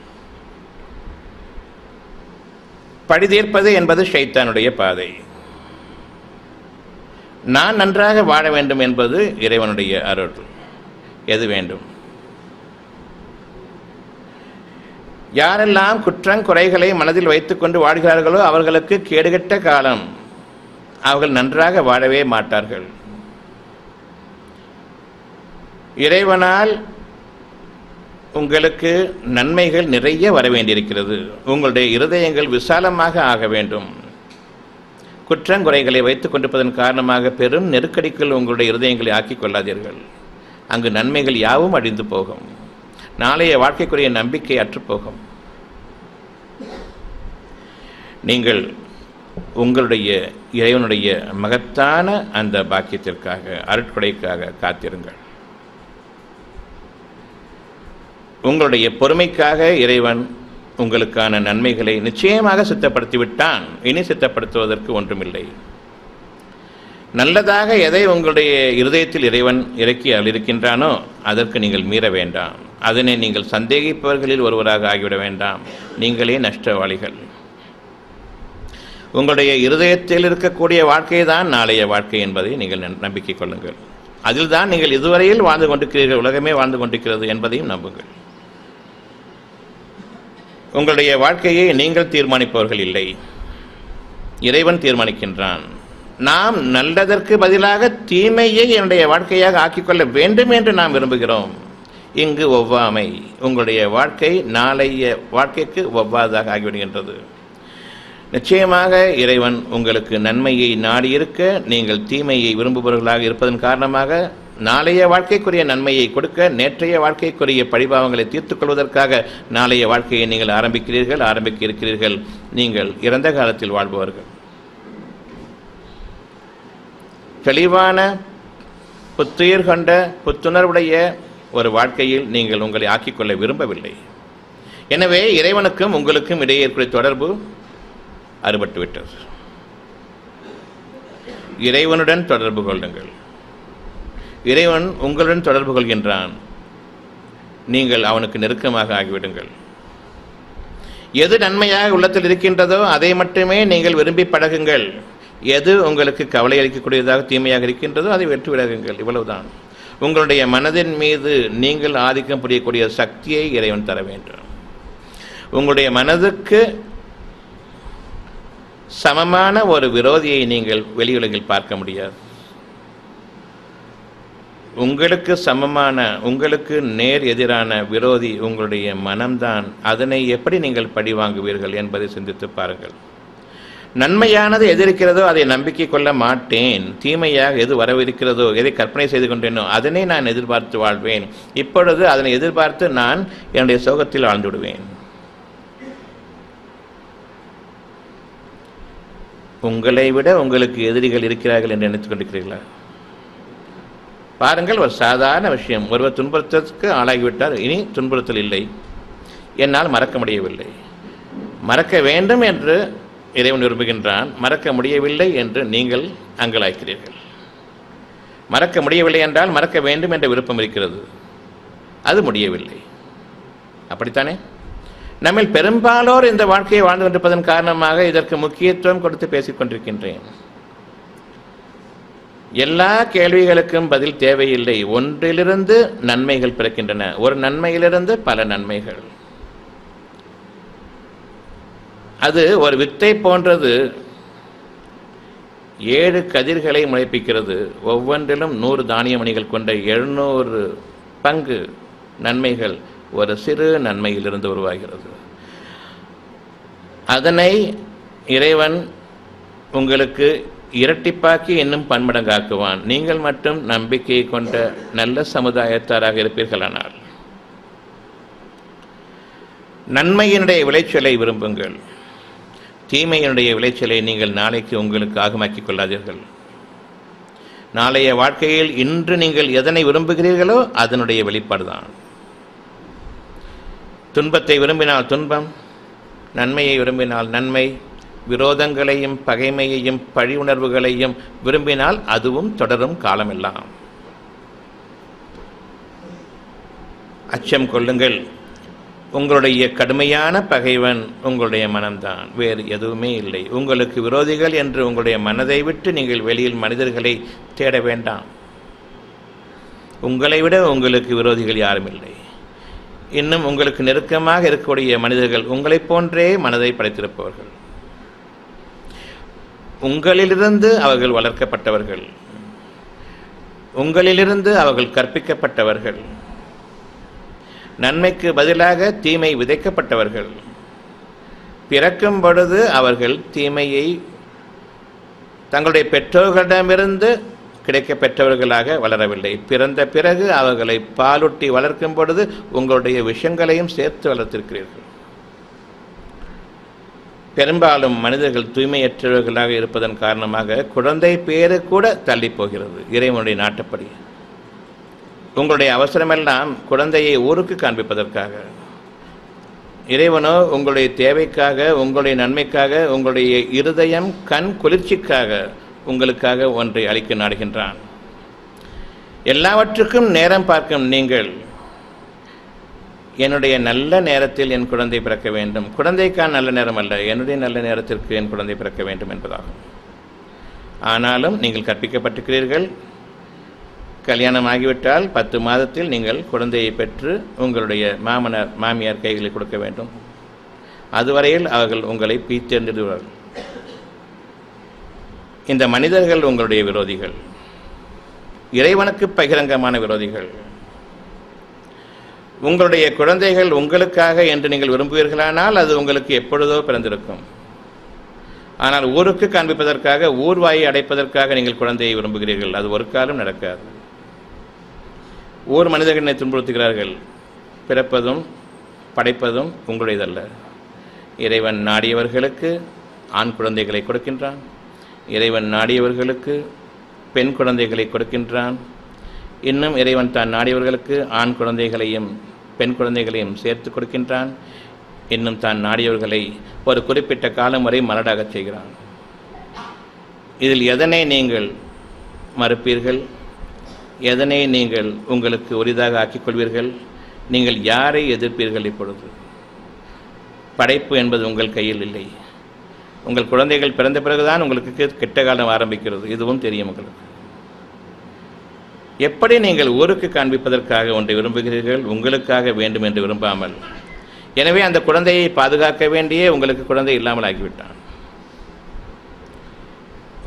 பழி தீர்ப்பது என்பது ஷைத்தானுடைய பாதை. நான் நன்றாக வாழ வேண்டும் என்பது இறைவனுடைய அருள். எது வேண்டும்? யாரெல்லாம் குற்றங்குறைகளை மனதில் வைத்துக்கொண்டு வாழ்கிறார்களோ அவர்களுக்கு கேடுகட்ட காலம். அவர்கள் நன்றாக வாழவே மாட்டார்கள். இறைவனால் உங்களுக்கு நன்மைகள் நிறைய வர வேண்டியிருக்கிறது. உங்களுடைய இருதயங்கள் விசாலமாக ஆக வேண்டும். குற்றங்குறைகளை வைத்துக் கொண்டிருப்பதன் காரணமாக பெரும் நெருக்கடிக்குள் உங்களுடைய இருதயங்களை ஆக்கிக் கொள்ளாதீர்கள். அங்கு நன்மைகள் யாவும் அழிந்து போகும். நாளைய வாழ்க்கைக்குரிய நம்பிக்கை அற்றுப்போகும். நீங்கள் உங்களுடைய இறைவனுடைய மகத்தான அந்த பாக்கியத்திற்காக, அருட்கொடைக்காக காத்திருங்கள். உங்களுடைய பொறுமைக்காக இறைவன் உங்களுக்கான நன்மைகளை நிச்சயமாக சித்தப்படுத்திவிட்டான். இனி சித்தப்படுத்துவதற்கு ஒன்றுமில்லை. நல்லதாக எதை உங்களுடைய இருதயத்தில் இறைவன் இறக்கி இருக்கின்றானோ அதற்கு நீங்கள் மீற வேண்டாம். அதனை நீங்கள் சந்தேகிப்பவர்களில் ஒருவராக ஆகிவிட வேண்டாம். நீங்களே நஷ்டவாளிகள். உங்களுடைய இருதயத்தில் இருக்கக்கூடிய வாழ்க்கை தான் நாளைய வாழ்க்கை என்பதை நீங்கள் நம்பிக்கை கொள்ளுங்கள். அதில் தான் நீங்கள் இதுவரையில் வாழ்ந்து கொண்டிருக்கிறீர்கள், உலகமே வாழ்ந்து கொண்டிருக்கிறது என்பதையும் நம்புங்கள். உங்களுடைய வாழ்க்கையை நீங்கள் தீர்மானிப்பவர்கள் இல்லை, இறைவன் தீர்மானிக்கின்றான். நாம் நல்லதற்கு பதிலாக தீமையை என்னுடைய வாழ்க்கையாக ஆக்கிக்கொள்ள வேண்டும் என்று நாம் விரும்புகிறோம். இங்கு ஒவ்வாமை. உங்களுடைய வாழ்க்கை நாளைய வாழ்க்கைக்கு ஒவ்வாதாக ஆகிவிடுகின்றது. நிச்சயமாக இறைவன் உங்களுக்கு நன்மையை நாடியிருக்க, நீங்கள் தீமையை விரும்புபவர்களாக இருப்பதன் காரணமாக நாளைய வாழ்க்கைக்குரிய நன்மையை கொடுக்க, நேற்றைய வாழ்க்கைக்குரிய பழிபாவங்களை தீர்த்துக் கொள்வதற்காக நாளைய வாழ்க்கையை நீங்கள் ஆரம்பிக்க இருக்கிறீர்கள். நீங்கள் இறந்த காலத்தில் வாழ்பவர்கள். தெளிவான புத்துயிர் கொண்ட புத்துணர்வுடைய ஒரு வாழ்க்கையில் நீங்கள் உங்களை ஆக்கிக்கொள்ள விரும்பவில்லை. எனவே இறைவனுக்கும் உங்களுக்கும் இடையே இருக்கிற தொடர்பு அறுபட்டுவிட்டது. இறைவனுடன் தொடர்பு கொள்ளுங்கள். இறைவன் உங்களுடன் தொடர்பு கொள்கின்றான். நீங்கள் அவனுக்கு நெருக்கமாக ஆகிவிடுங்கள். எது நன்மையாக உள்ளத்தில் இருக்கின்றதோ அதை மட்டுமே நீங்கள் விரும்பி பழகுங்கள். எது உங்களுக்கு கவலை அளிக்கக்கூடியதாக தீமையாக இருக்கின்றதோ அதை வெற்றி விலகுங்கள். இவ்வளவுதான். உங்களுடைய மனதின் மீது நீங்கள் ஆதிக்கம் புரியக்கூடிய சக்தியை இறைவன் தர வேண்டும். உங்களுடைய மனதுக்கு சமமான ஒரு விரோதியை நீங்கள் வெளியுலகில் பார்க்க முடியாது. உங்களுக்கு சமமான, உங்களுக்கு நேர் எதிரான விரோதி உங்களுடைய மனம்தான். அதனை எப்படி நீங்கள் பழி வாங்குவீர்கள் என்பதை சிந்தித்து பாருங்கள். நன்மையானது எது இருக்கிறதோ அதை நம்பிக்கை கொள்ள மாட்டேன். தீமையாக எது வரவிருக்கிறதோ, எதை கற்பனை செய்து கொண்டேனோ அதனை நான் எதிர்பார்த்து வாழ்வேன். இப்பொழுது அதனை எதிர்பார்த்து நான் என்னுடைய சோகத்தில் ஆழ்ந்து விடுவேன். உங்களை விட உங்களுக்கு எதிரிகள் இருக்கிறார்கள் என்று நினைத்துக் கொண்டிருக்கிறீர்களா? பாருங்கள், ஒரு சாதாரண விஷயம். ஒருவர் துன்புறுத்தலுக்கு ஆளாகிவிட்டார். இனி துன்புறுத்தல் இல்லை, என்னால் மறக்க முடியவில்லை. மறக்க வேண்டும் என்று இறைவன் விரும்புகின்றான். மறக்க முடியவில்லை என்று நீங்கள் அங்கலாய்க்கிறீர்கள். மறக்க முடியவில்லை என்றால் மறக்க வேண்டும் என்ற விருப்பம் இருக்கிறது, அது முடியவில்லை. அப்படித்தானே? நம்மில் பெரும்பாலோர் இந்த வாழ்க்கையை வாழ்ந்து கொண்டிருப்பதன் காரணமாக இதற்கு முக்கியத்துவம் கொடுத்து பேசிக் கொண்டிருக்கின்றேன். எல்லா கேள்விகளுக்கும் பதில் தேவையில்லை. ஒன்றிலிருந்து நன்மைகள் பிறக்கின்றன. ஒரு நன்மையிலிருந்து பல நன்மைகள். அது ஒரு வித்தை போன்றது. 7 கதிர்களை முளைப்பிக்கிறது. ஒவ்வொன்றிலும் 100 தானிய மணிகள் கொண்ட 700 பங்கு நன்மைகள் ஒரு சிறு நன்மையிலிருந்து உருவாகிறது. அதனை இறைவன் உங்களுக்கு இரட்டிப்பாக்கி இன்னும் பன்மடங்காக்குவான். நீங்கள் மட்டும் நம்பிக்கை கொண்ட நல்ல சமுதாயத்தாராக இருப்பீர்களானால். நன்மையினுடைய விளைச்சலை விரும்புங்கள். தீமையினுடைய விளைச்சலை நீங்கள் நாளைக்கு உங்களுக்கு ஆகமாக்கிக் கொள்ளாதீர்கள். நாளைய வாழ்க்கையில் இன்று நீங்கள் எதனை விரும்புகிறீர்களோ அதனுடைய வெளிப்பாடுதான். துன்பத்தை விரும்பினால் துன்பம், நன்மையை விரும்பினால் நன்மை, விரோதங்களையும் பகைமையையும் பழி உணர்வுகளையும் விரும்பினால் அதுவும் தொடரும் காலமெல்லாம். அச்சம் கொள்ளுங்கள். உங்களுடைய கடுமையான பகைவன் உங்களுடைய மனம்தான், வேறு எதுவுமே இல்லை. உங்களுக்கு விரோதிகள் என்று உங்களுடைய மனதை விட்டு நீங்கள் வெளியில் மனிதர்களை தேட வேண்டாம். உங்களை விட உங்களுக்கு விரோதிகள் யாரும் இல்லை. இன்னும் உங்களுக்கு நெருக்கமாக இருக்கக்கூடிய மனிதர்கள் உங்களைப் போன்றே மனதை படைத்திருப்பவர்கள். உங்களிலிருந்து அவர்கள் வளர்க்கப்பட்டவர்கள், உங்களிலிருந்து அவர்கள் கற்பிக்கப்பட்டவர்கள், நன்மைக்கு பதிலாக தீமை விதைக்கப்பட்டவர்கள். பிறக்கும் பொழுது அவர்கள் தீமையை தங்களுடைய பெற்றோர்களிடமிருந்து கிடைக்க பெற்றவர்களாக வளரவில்லை. பிறந்த பிறகு அவர்களை பாலூட்டி வளர்க்கும் பொழுது உங்களுடைய விஷயங்களையும் சேர்த்து வளர்த்திருக்கிறீர்கள். பெரும்பாலும் மனிதர்கள் தூய்மையற்றவர்களாக இருப்பதன் காரணமாக குழந்தை பேரு கூட தள்ளி போகிறது. இறைவனுடைய நாட்டப்படி உங்களுடைய அவசரமெல்லாம் குழந்தையை ஊருக்கு காண்பிப்பதற்காக. இறைவனோ உங்களுடைய தேவைக்காக, உங்களுடைய நன்மைக்காக, உங்களுடைய இருதயம் கண் குளிர்ச்சிக்காக உங்களுக்காக ஒன்றை அளிக்க நாடுகின்றான். எல்லாவற்றுக்கும் நேரம் பார்க்கும் நீங்கள் என்னுடைய நல்ல நேரத்தில் என் குழந்தை பிறக்க வேண்டும், குழந்தைக்கான நல்ல நேரம் அல்ல, என்னுடைய நல்ல நேரத்திற்கு என் குழந்தை பிறக்க வேண்டும் என்பதாகும். ஆனாலும் நீங்கள் கற்பிக்கப்பட்டிருக்கிறீர்கள், கல்யாணம் ஆகிவிட்டால் 10 மாதத்தில் நீங்கள் குழந்தையை பெற்று உங்களுடைய மாமனார் மாமியார் கைகளை கொடுக்க வேண்டும். அதுவரையில் அவர்கள் உங்களை பீத்தெறிந்துவிடுவார்கள். இந்த மனிதர்கள் உங்களுடைய விரோதிகள், இறைவனுக்கு பகிரங்கமான விரோதிகள். உங்களுடைய குழந்தைகள் உங்களுக்காக என்று நீங்கள் விரும்புவீர்களானால் அது உங்களுக்கு எப்பொழுதோ பிறந்திருக்கும். ஆனால் ஊருக்கு காண்பிப்பதற்காக, ஊர்வாயை அடைப்பதற்காக நீங்கள் குழந்தையை விரும்புகிறீர்கள். அது ஒரு காலம் நடக்காது. ஊர் மனிதர்களை துன்புறுத்துகிறார்கள். பிறப்பதும் படைப்பதும் உங்களுடையதல்ல. இறைவன் நாடியவர்களுக்கு ஆண் குழந்தைகளை கொடுக்கின்றான், இறைவன் நாடியவர்களுக்கு பெண் குழந்தைகளை கொடுக்கின்றான். இன்னும் இறைவன் தான் நாடியவர்களுக்கு ஆண் குழந்தைகளையும் பெண் குழந்தைகளையும் சேர்த்து கொடுக்கின்றான். இன்னும் தான் நாடியவர்களை ஒரு குறிப்பிட்ட காலம் வரை மலடாகச் செய்கிறான். இதில் எதனை நீங்கள் மறுப்பீர்கள்? எதனை நீங்கள் உங்களுக்கு உரிதாக ஆக்கிக்கொள்வீர்கள்? நீங்கள் யாரை எதிர்ப்பீர்கள்? இப்பொழுது படைப்பு என்பது உங்கள் கையில் இல்லை. உங்கள் குழந்தைகள் பிறந்த பிறகுதான் உங்களுக்கு கெட்ட காலம் ஆரம்பிக்கிறது. இதுவும் தெரியும் உங்களுக்கு. எப்படி நீங்கள் ஊருக்கு காண்பிப்பதற்காக ஒன்றை விரும்புகிறீர்கள், உங்களுக்காக வேண்டும் என்று விரும்பாமல்? எனவே அந்த குழந்தையை பாதுகாக்க வேண்டியே உங்களுக்கு குழந்தை இல்லாமல் ஆகிவிட்டான்.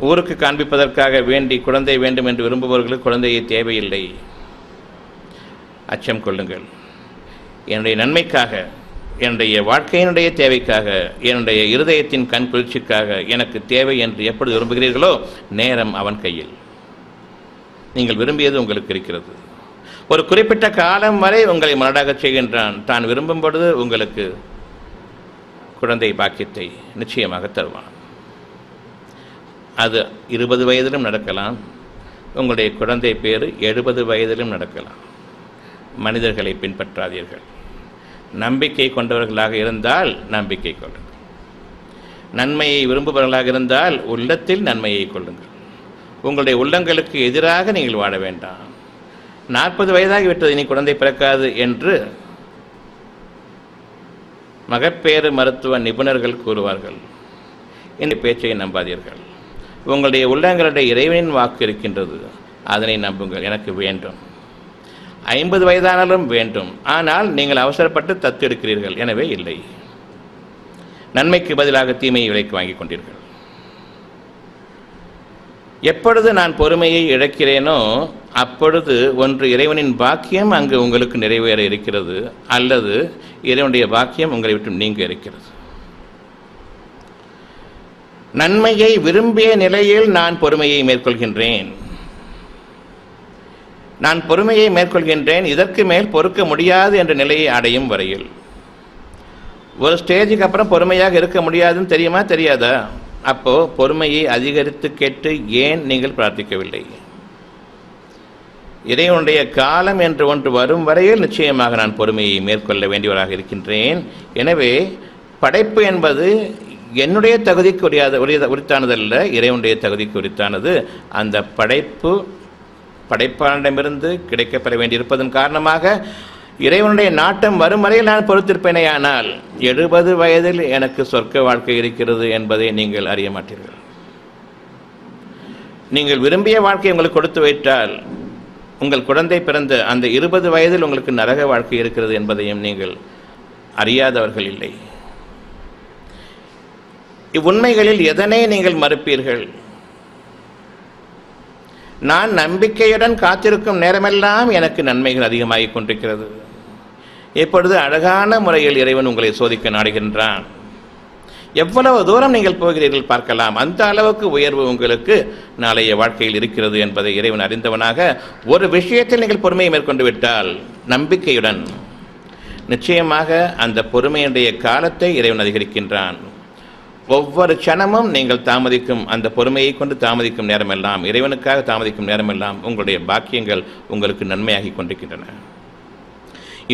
ஊருக்கு காண்பிப்பதற்காக வேண்டி குழந்தை வேண்டும் என்று விரும்புபவர்களுக்கு குழந்தையை தேவையில்லை. அச்சம் கொள்ளுங்கள். என்னுடைய நன்மைக்காக, என்னுடைய வாழ்க்கையினுடைய தேவைக்காக, என்னுடைய இருதயத்தின் கண் குளிர்ச்சிக்காக எனக்கு தேவை என்று எப்பொழுது விரும்புகிறீர்களோ நேரம் அவன் கையில். நீங்கள் விரும்பியது உங்களுக்கு இருக்கிறது. ஒரு குறிப்பிட்ட காலம் வரை உங்களை மலடாக செய்கின்றான். தான் விரும்பும் பொழுது உங்களுக்கு குழந்தை பாக்கியத்தை நிச்சயமாக தருவான். அது 20 வயதிலும் நடக்கலாம். உங்களுடைய குழந்தை பேரு 70 வயதிலும் நடக்கலாம். மனிதர்களை பின்பற்றாதீர்கள். நம்பிக்கை கொண்டவர்களாக இருந்தால் நம்பிக்கை கொள்ளுங்கள். நன்மையை விரும்புபவர்களாக இருந்தால் உள்ளத்தில் நன்மையை கொள்ளுங்கள். உங்களுடைய உள்ளங்களுக்கு எதிராக நீங்கள் வாழ வேண்டாம். 40 வயதாகிவிட்டது, இனி குழந்தை பிறக்காது என்று மகப்பேறு மருத்துவ நிபுணர்கள் கூறுவார்கள். இந்த பேச்சை நம்பாதீர்கள். உங்களுடைய உள்ளங்களுடைய இறைவனின் வாக்கு இருக்கின்றது, அதனை நம்புங்கள். எனக்கு வேண்டும், 50 வயதானாலும் வேண்டும். ஆனால் நீங்கள் அவசரப்பட்டு தத்து எடுக்கிறீர்கள். எனவே இல்லை. நன்மைக்கு பதிலாக தீமையை விலைக்கு வாங்கிக் கொண்டீர்கள். எப்பொழுது நான் பொறுமையை இழக்கிறேனோ அப்பொழுது ஒன்று இறைவனின் பாக்கியம் அங்கு உங்களுக்கு நிறைவேற இருக்கிறது, அல்லது இறைவனுடைய பாக்கியம் உங்களை விட்டு நீங்க இருக்கிறது. நன்மையை விரும்பிய நிலையில் நான் பொறுமையை மேற்கொள்கின்றேன். நான் பொறுமையை மேற்கொள்கின்றேன் இதற்கு மேல் பொறுக்க முடியாது என்ற நிலையை அடையும் வரையில். ஒரு ஸ்டேஜுக்கு அப்புறம் பொறுமையாக இருக்க முடியாதுன்னு தெரியுமா, தெரியாதா? அப்போ பொறுமையை அதிகரித்து கேட்டு ஏன் நீங்கள் பிரார்த்திக்கவில்லை? இறைவனுடைய காலம் என்று ஒன்று வரும் வரையில் நிச்சயமாக நான் பொறுமையை மேற்கொள்ள வேண்டியவராக இருக்கின்றேன். எனவே படைப்பு என்பது என்னுடைய தகுதிக்கு உரித்தானதல்ல, இறைவனுடைய தகுதிக்கு உரித்தானது. அந்த படைப்பாளனிடமிருந்து கிடைக்கப்பெற வேண்டியிருப்பதன் காரணமாக இறைவனுடைய நாட்டம் வரும் வரையில் நான் பொறுத்திருப்பேனே. ஆனால் 70 வயதில் எனக்கு சொர்க்க வாழ்க்கை இருக்கிறது என்பதை நீங்கள் அறிய மாட்டீர்கள். நீங்கள் விரும்பிய வாழ்க்கை உங்களுக்கு கொடுத்து வைத்தால் உங்கள் குழந்தை பிறந்த அந்த 20 வயதில் உங்களுக்கு நரக வாழ்க்கை இருக்கிறது என்பதையும் நீங்கள் அறியாதவர்கள் இல்லை. இவ்வுண்மைகளில் எதனை நீங்கள் மறுப்பீர்கள்? நான் நம்பிக்கையுடன் காத்திருக்கும் நேரமெல்லாம் எனக்கு நன்மைகள் அதிகமாகிக் கொண்டிருக்கிறது. இப்பொழுது அழகான முறையில் இறைவன் உங்களை சோதிக்க நாடுகின்றான். எவ்வளவு தூரம் நீங்கள் போகிறீர்கள் பார்க்கலாம். அந்த அளவுக்கு உயர்வு உங்களுக்கு நாளைய வாழ்க்கையில் இருக்கிறது என்பதை இறைவன் அறிந்தவனாக ஒரு விஷயத்தில் நீங்கள் பொறுமையை மேற்கொண்டு விட்டால் நம்பிக்கையுடன் நிச்சயமாக அந்த பொறுமையுடைய காலத்தை இறைவன் அதிகரிக்கின்றான். ஒவ்வொரு க்ஷணமும் நீங்கள் தாமதிக்கும் அந்த பொறுமையை கொண்டு தாமதிக்கும் நேரமெல்லாம், இறைவனுக்காக தாமதிக்கும் நேரமெல்லாம் உங்களுடைய பாக்கியங்கள் உங்களுக்கு நன்மையாகி கொண்டிருக்கின்றன.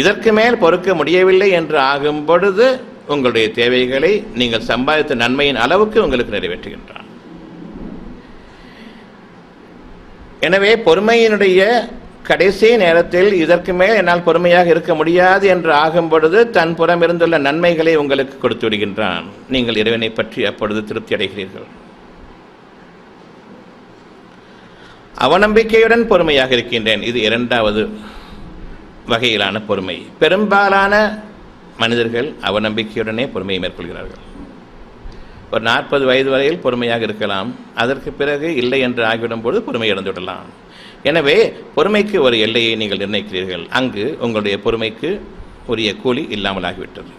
இதற்கு மேல் பொறுக்க முடியவில்லை என்று ஆகும் பொழுது உங்களுடைய தேவைகளை நீங்கள் சம்பாதித்த நன்மையின் அளவுக்கு உங்களுக்கு நிறைவேற்றுகின்றான். எனவே பொறுமையினுடைய கடைசி நேரத்தில் இதற்கு மேல் என்னால் பொறுமையாக இருக்க முடியாது என்று ஆகும் பொழுது தன் புறம் இருந்துள்ள நன்மைகளை உங்களுக்கு கொடுத்து விடுகின்றான். நீங்கள் இறைவனை பற்றி அப்பொழுது திருப்தி அடைகிறீர்கள். அவநம்பிக்கையுடன் பொறுமையாக இருக்கின்றேன், இது இரண்டாவது வகையிலான பொறுமை. பெரும்பாலான மனிதர்கள் அவநம்பிக்கையுடனே பொறுமையை மேற்கொள்கிறார்கள். ஒரு 40 வயது வரையில் பொறுமையாக இருக்கலாம், அதற்கு பிறகு இல்லை என்று ஆகிவிடும் பொழுது பொறுமை இழந்து விடலாம். எனவே பொறுமைக்கு ஒரு எல்லையை நீங்கள் நிர்ணயிக்கிறீர்கள். அங்கு உங்களுடைய பொறுமைக்கு உரிய கூலி இல்லாமல் ஆகிவிட்டது.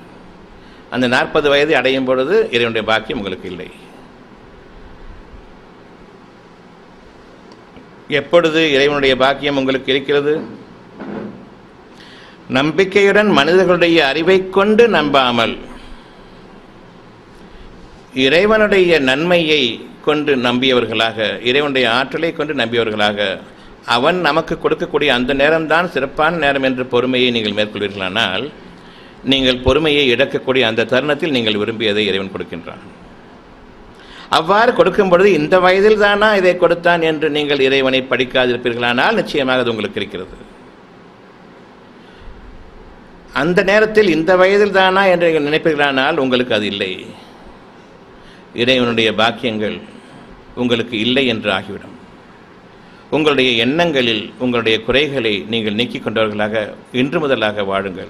அந்த 40 வயது அடையும் பொழுது இறைவனுடைய பாக்கியம் உங்களுக்கு இல்லை. எப்பொழுது இறைவனுடைய பாக்கியம் உங்களுக்கு இருக்கிறது? நம்பிக்கையுடன் மனிதர்களுடைய அறிவை கொண்டு நம்பாமல் இறைவனுடைய நன்மையை கொண்டு நம்பியவர்களாக, இறைவனுடைய ஆற்றலை கொண்டு நம்பியவர்களாக, அவன் நமக்கு கொடுக்கக்கூடிய அந்த நேரம்தான் சிறப்பான நேரம் என்ற பொறுமையை நீங்கள் மேற்கொள்வீர்களானால் நீங்கள் பொறுமையை இழக்கக்கூடிய அந்த தருணத்தில் நீங்கள் விரும்பியதை இறைவன் கொடுக்கின்றான். அவ்வாறு கொடுக்கும் பொழுது இந்த வயதில் தானா இதை கொடுத்தான் என்று நீங்கள் இறைவனை படிக்காதிருப்பீர்களானால் நிச்சயமாக அது உங்களுக்கு இருக்கிறது. அந்த நேரத்தில் இந்த வயதில் தானா என்று நீங்கள் நினைப்பீர்களானால் உங்களுக்கு அது இல்லை. இறைவனுடைய பாக்கியங்கள் உங்களுக்கு இல்லை என்று ஆகிவிடும். உங்களுடைய எண்ணங்களில் உங்களுடைய குறைகளை நீங்கள் நீக்கிக் கொண்டவர்களாக இன்று முதலாக வாழுங்கள்.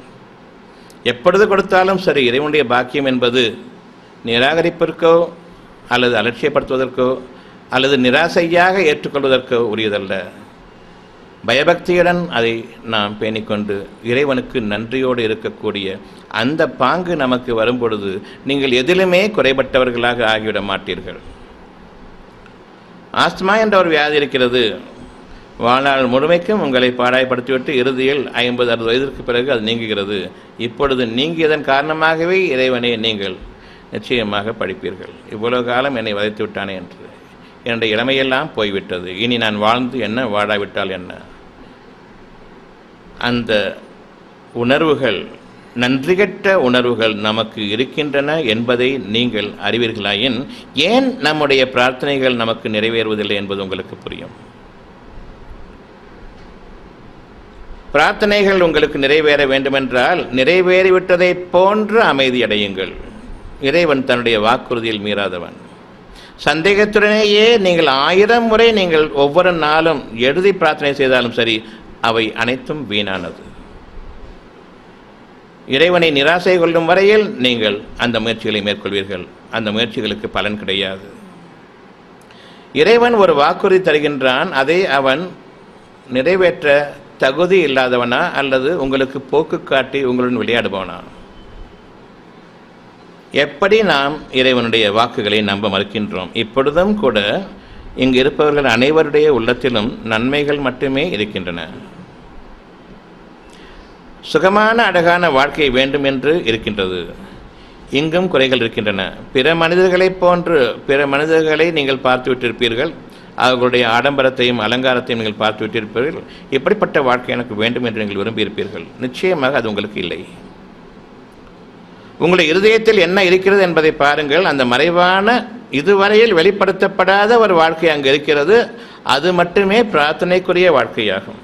எப்பொழுது கொடுத்தாலும் சரி, இறைவனுடைய பாக்கியம் என்பது நிராகரிப்பிற்கோ அல்லது அலட்சியப்படுத்துவதற்கோ அல்லது நிராசையாக ஏற்றுக்கொள்வதற்கோ உரியதல்ல. பயபக்தியுடன் அதை நாம் பேணிக்கொண்டு இறைவனுக்கு நன்றியோடு இருக்கக்கூடிய அந்த பாங்கு நமக்கு வரும்பொழுது நீங்கள் எதிலுமே குறைபட்டவர்களாக ஆகிவிட மாட்டீர்கள். ஆஸ்துமா என்ற ஒரு வியாதி இருக்கிறது. வாழ்நாள் முழுமைக்கும் உங்களை பாடாய்படுத்திவிட்டு இறுதியில் 50-60 வயதிற்கு பிறகு அது நீங்குகிறது. இப்பொழுது நீங்கியதன் காரணமாகவே இறைவனை நீங்கள் நிச்சயமாக படிப்பீர்கள். இவ்வளவு காலம் என்னை வதைத்து விட்டானே என்று, என்னுடைய இளமையெல்லாம் போய்விட்டது, இனி நான் வாழ்ந்து என்ன, வாழாவிட்டால் என்ன? அந்த உணர்வுகள், நன்றிகட்ட உணர்வுகள் நமக்கு இருக்கின்றன என்பதை நீங்கள் அறிவீர்களாயின் ஏன் நம்முடைய பிரார்த்தனைகள் நமக்கு நிறைவேறுவதில்லை என்பது உங்களுக்கு புரியும். பிரார்த்தனைகள் உங்களுக்கு நிறைவேற வேண்டுமென்றால் நிறைவேறிவிட்டதை போன்று அமைதியடையுங்கள். இறைவன் தன்னுடைய வாக்குறுதியில் மீறாதவன். சந்தேகத்துடனேயே நீங்கள் 1000 முறை நீங்கள் ஒவ்வொரு நாளும் எழுதி பிரார்த்தனை செய்தாலும் சரி, அவை அனைத்தும் வீணானது. இறைவனை நிராசை கொள்ளும் வரையில் நீங்கள் அந்த முயற்சிகளை மேற்கொள்வீர்கள். அந்த முயற்சிகளுக்கு பலன் கிடையாது. இறைவன் ஒரு வாக்குறுதி தருகின்றான், அதை அவன் நிறைவேற்ற தகுதி இல்லாதவனா அல்லது உங்களுக்கு போக்கு காட்டி உங்களுடன் விளையாடுபவனா? எப்படி நாம் இறைவனுடைய வாக்குகளை நம்ப மறுக்கின்றோம்? இப்பொழுதும் கூட இங்கு இருப்பவர்கள் அனைவருடைய உள்ளத்திலும் நன்மைகள் மட்டுமே இருக்கின்றன. சுகமான அழகான வாழ்க்கை வேண்டும் என்று இருக்கின்றது. இங்கும் குறைகள் இருக்கின்றன. பிற மனிதர்களைப் போன்று பிற மனிதர்களை நீங்கள் பார்த்து விட்டிருப்பீர்கள். அவர்களுடைய ஆடம்பரத்தையும் அலங்காரத்தையும் நீங்கள் பார்த்து விட்டிருப்பீர்கள். இப்படிப்பட்ட வாழ்க்கை எனக்கு வேண்டும் என்று நீங்கள் விரும்பியிருப்பீர்கள். நிச்சயமாக அது உங்களுக்கு இல்லை. உங்களுடைய இருதயத்தில் என்ன இருக்கிறது என்பதை பாருங்கள். அந்த மறைவான இதுவரையில் வெளிப்படுத்தப்படாத ஒரு வாழ்க்கை அங்கு இருக்கிறது. அது மட்டுமே பிரார்த்தனைக்குரிய வாழ்க்கையாகும்.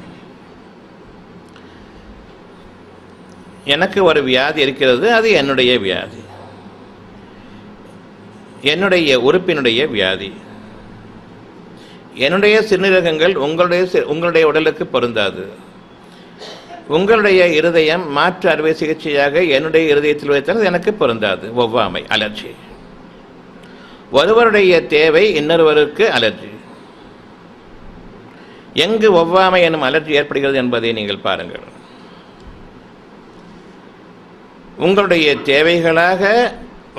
எனக்கு ஒரு வியாதி இருக்கிறது, அது என்னுடைய வியாதி, என்னுடைய உறுப்பினுடைய வியாதி. என்னுடைய சிறுநீரகங்கள் உங்களுடைய உடலுக்கு பொருந்தாது. உங்களுடைய இருதயம் மாற்று அறுவை சிகிச்சையாக என்னுடைய இருதயத்தில் வைத்தால் எனக்கு பொருந்தாது. ஒவ்வாமை, அலர்ஜி. ஒருவருடைய தேவை இன்னொருவருக்கு அலர்ஜி. எங்கு ஒவ்வாமை எனும் அலர்ஜி ஏற்படுகிறது என்பதை நீங்கள் பாருங்கள். உங்களுடைய தேவைகளாக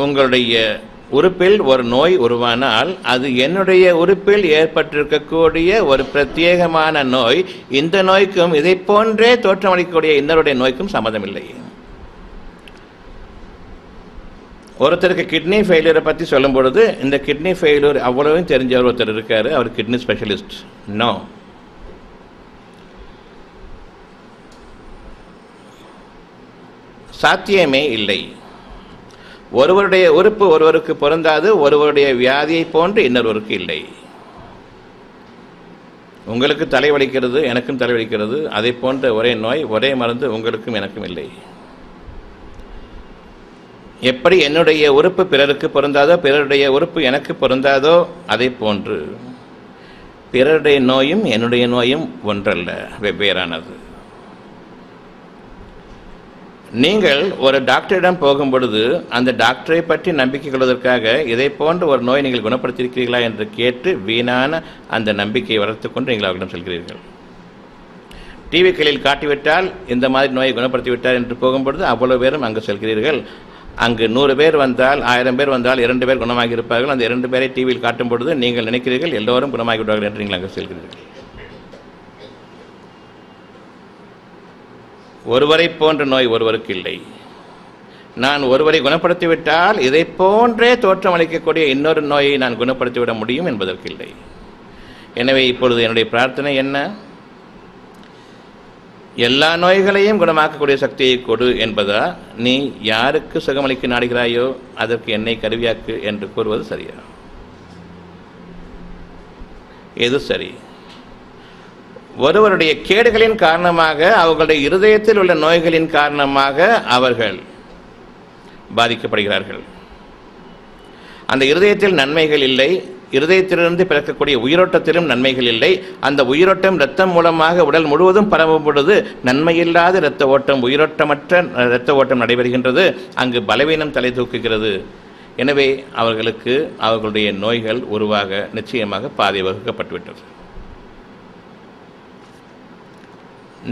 உங்களுடைய உறுப்பில் ஒரு நோய் உருவானால் அது என்னுடைய உறுப்பில் ஏற்பட்டிருக்கக்கூடிய ஒரு பிரத்யேகமான நோய். இந்த நோய்க்கும் இதை போன்றே தோற்றமளிக்கக்கூடிய இன்னொருடைய நோய்க்கும் சம்மதமில்லை. ஒருத்தருக்கு கிட்னி ஃபெயிலியரை பற்றி சொல்லும் பொழுது, இந்த கிட்னி ஃபெயிலியர் அவ்வளவும் தெரிஞ்சவர் ஒருத்தர் இருக்காரு, அவர் கிட்னி ஸ்பெஷலிஸ்ட். நோ, சாத்தியமே இல்லை. ஒருவருடைய உறுப்பு ஒருவருக்கு பொருந்தாது. ஒருவருடைய வியாதியை போன்று இன்னொருவருக்கு இல்லை. உங்களுக்கு தலைவலிக்கிறது, எனக்கும் தலைவலிக்கிறது. அதை போன்ற ஒரே நோய், ஒரே மருந்து உங்களுக்கும் எனக்கும் இல்லை. எப்படி என்னுடைய உறுப்பு பிறருக்கு பொருந்தாதோ, பிறருடைய உறுப்பு எனக்கு பொருந்தாதோ, அதை போன்று பிறருடைய நோயும் என்னுடைய நோயும் ஒன்றல்ல, வெவ்வேறானது. நீங்கள் ஒரு டாக்டரிடம் போகும் பொழுது அந்த டாக்டரை பற்றி நம்பிக்கை கொள்வதற்காக இதை போன்ற ஒரு நோய் நீங்கள் குணப்படுத்தியிருக்கிறீர்களா என்று கேட்டு வீணான அந்த நம்பிக்கையை வளர்த்துக் கொண்டு நீங்கள் அவர்களிடம் செல்கிறீர்கள். டிவிக்களில் காட்டிவிட்டால் இந்த மாதிரி நோயை குணப்படுத்திவிட்டார் என்று போகும்பொழுது அவ்வளவு பேரும் அங்கு செல்கிறீர்கள். அங்கு 100 பேர் வந்தால், 1000 பேர் வந்தால் 2 பேர் குணமாகி இருப்பார்கள். அந்த 2 பேரை டிவியில் காட்டும் பொழுது நீங்கள் நினைக்கிறீர்கள் எல்லோரும் குணமாகி விடுவார்கள் என்று நீங்கள் அங்கு செல்கிறீர்கள். ஒருவரை போன்ற நோய் ஒருவருக்கு இல்லை. நான் ஒருவரை குணப்படுத்திவிட்டால் இதை போன்றே தோற்றமளிக்கக்கூடிய இன்னொரு நோயை நான் குணப்படுத்திவிட முடியும் என்பதற்கு இல்லை. எனவே இப்பொழுது என்னுடைய பிரார்த்தனை என்ன? எல்லா நோய்களையும் குணமாக்கக்கூடிய சக்தியை கொடு என்பதா, நீ யாருக்கு சுகமளிக்க நாடுகிறாயோ அதற்கு என்னை கருவியாக்கு என்று கூறுவது சரியா? எது சரி? ஒருவருடைய கேடுகளின் காரணமாக, அவர்களுடைய இருதயத்தில் உள்ள நோய்களின் காரணமாக அவர்கள் பாதிக்கப்படுகிறார்கள். அந்த இருதயத்தில் நன்மைகள் இல்லை. இருதயத்திலிருந்து பிறக்கக்கூடிய உயிரோட்டத்திலும் நன்மைகள் இல்லை. அந்த உயிரோட்டம் இரத்தம் மூலமாக உடல் முழுவதும் பரவும் பொழுது நன்மையில்லாத இரத்த ஓட்டம், உயிரோட்டமற்ற இரத்த ஓட்டம் நடைபெறுகின்றது. அங்கு பலவீனம் தலை தூக்குகிறது. எனவே அவர்களுக்கு அவர்களுடைய நோய்கள் உருவாக நிச்சயமாக பாதை வகுக்கப்பட்டுவிட்டது.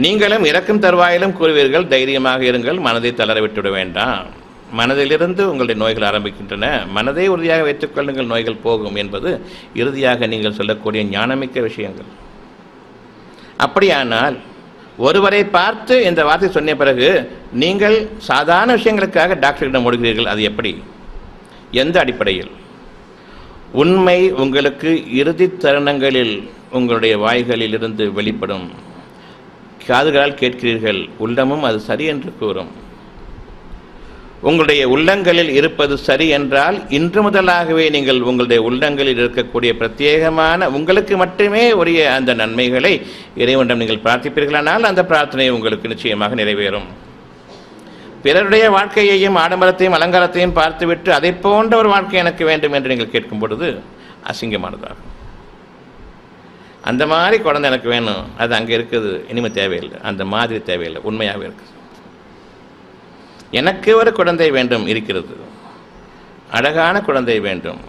நீங்களும் இறக்கும் தருவாயிலும் கூறுவீர்கள், தைரியமாக இருங்கள், மனதை தளர விட்டுவிட வேண்டாம். மனதிலிருந்து உங்களுடைய நோய்கள் ஆரம்பிக்கின்றன. மனதை உறுதியாக வைத்துக் கொள்ளுங்கள், நோய்கள் போகும் என்பது இறுதியாக நீங்கள் சொல்லக்கூடிய ஞானமிக்க விஷயங்கள். அப்படியானால் ஒருவரை பார்த்து இந்த வார்த்தை சொன்ன பிறகு நீங்கள் சாதாரண விஷயங்களுக்காக டாக்டரிடம் ஓடுகிறீர்கள். அது எப்படி? எந்த அடிப்படையில்? உண்மை உங்களுக்கு இறுதி தருணங்களில் உங்களுடைய வாய்களில் இருந்து வெளிப்படும். காதுகளால் கேட்கிறீர்கள், உள்ளமும் அது சரி என்று கூறும். உங்களுடைய உள்ளங்களில் இருப்பது சரி என்றால் இன்று முதலாகவே நீங்கள் உங்களுடைய உள்ளங்களில் இருக்கக்கூடிய பிரத்யேகமான உங்களுக்கு மட்டுமே உரிய அந்த நன்மைகளை இறைவனிடம் நீங்கள் பிரார்த்திப்பீர்களானால் அந்த பிரார்த்தனை உங்களுக்கு நிச்சயமாக நிறைவேறும். பிறருடைய வாழ்க்கையையும் ஆடம்பரத்தையும் அலங்காரத்தையும் பார்த்துவிட்டு அதை போன்ற ஒரு வாழ்க்கை எனக்கு வேண்டும் என்று நீங்கள் கேட்கும் பொழுது அசிங்கமானதாகும். அந்த மாதிரி குழந்தை எனக்கு வேணும், அது அங்கே இருக்குது, இனிமேல் தேவையில்லை, அந்த மாதிரி தேவையில்லை, உண்மையாகவே இருக்குது. எனக்கு ஒரு குழந்தை வேண்டும் இருக்கிறது, அழகான குழந்தை வேண்டும்.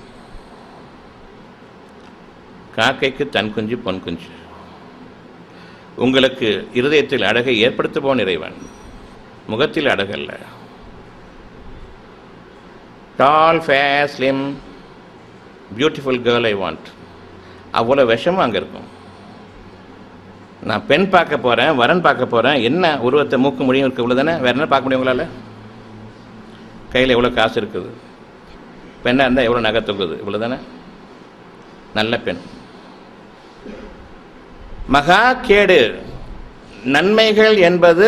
காக்கைக்கு தன் குஞ்சு பொன் குஞ்சு. உங்களுக்கு இருதயத்தில் அழகை ஏற்படுத்துவோன் இறைவன், முகத்தில் அழகல்ல. Tall, fair, slim, beautiful girl I want. அவ்வளோ விஷமும் அங்கே இருக்கும். நான் பெண் பார்க்க போகிறேன், வரன் பார்க்க போகிறேன், என்ன உருவத்தை மூக்கு முடியும் இருக்குது, இவ்வளோ தானே, வேறு என்ன பார்க்க முடியும் உங்களால்? கையில் எவ்வளோ காசு இருக்குது, பெண்ணாக இருந்தால் எவ்வளோ நகை தொங்குது, இவ்வளோ தானே. நல்ல பெண். மகா கேடு. நன்மைகள் என்பது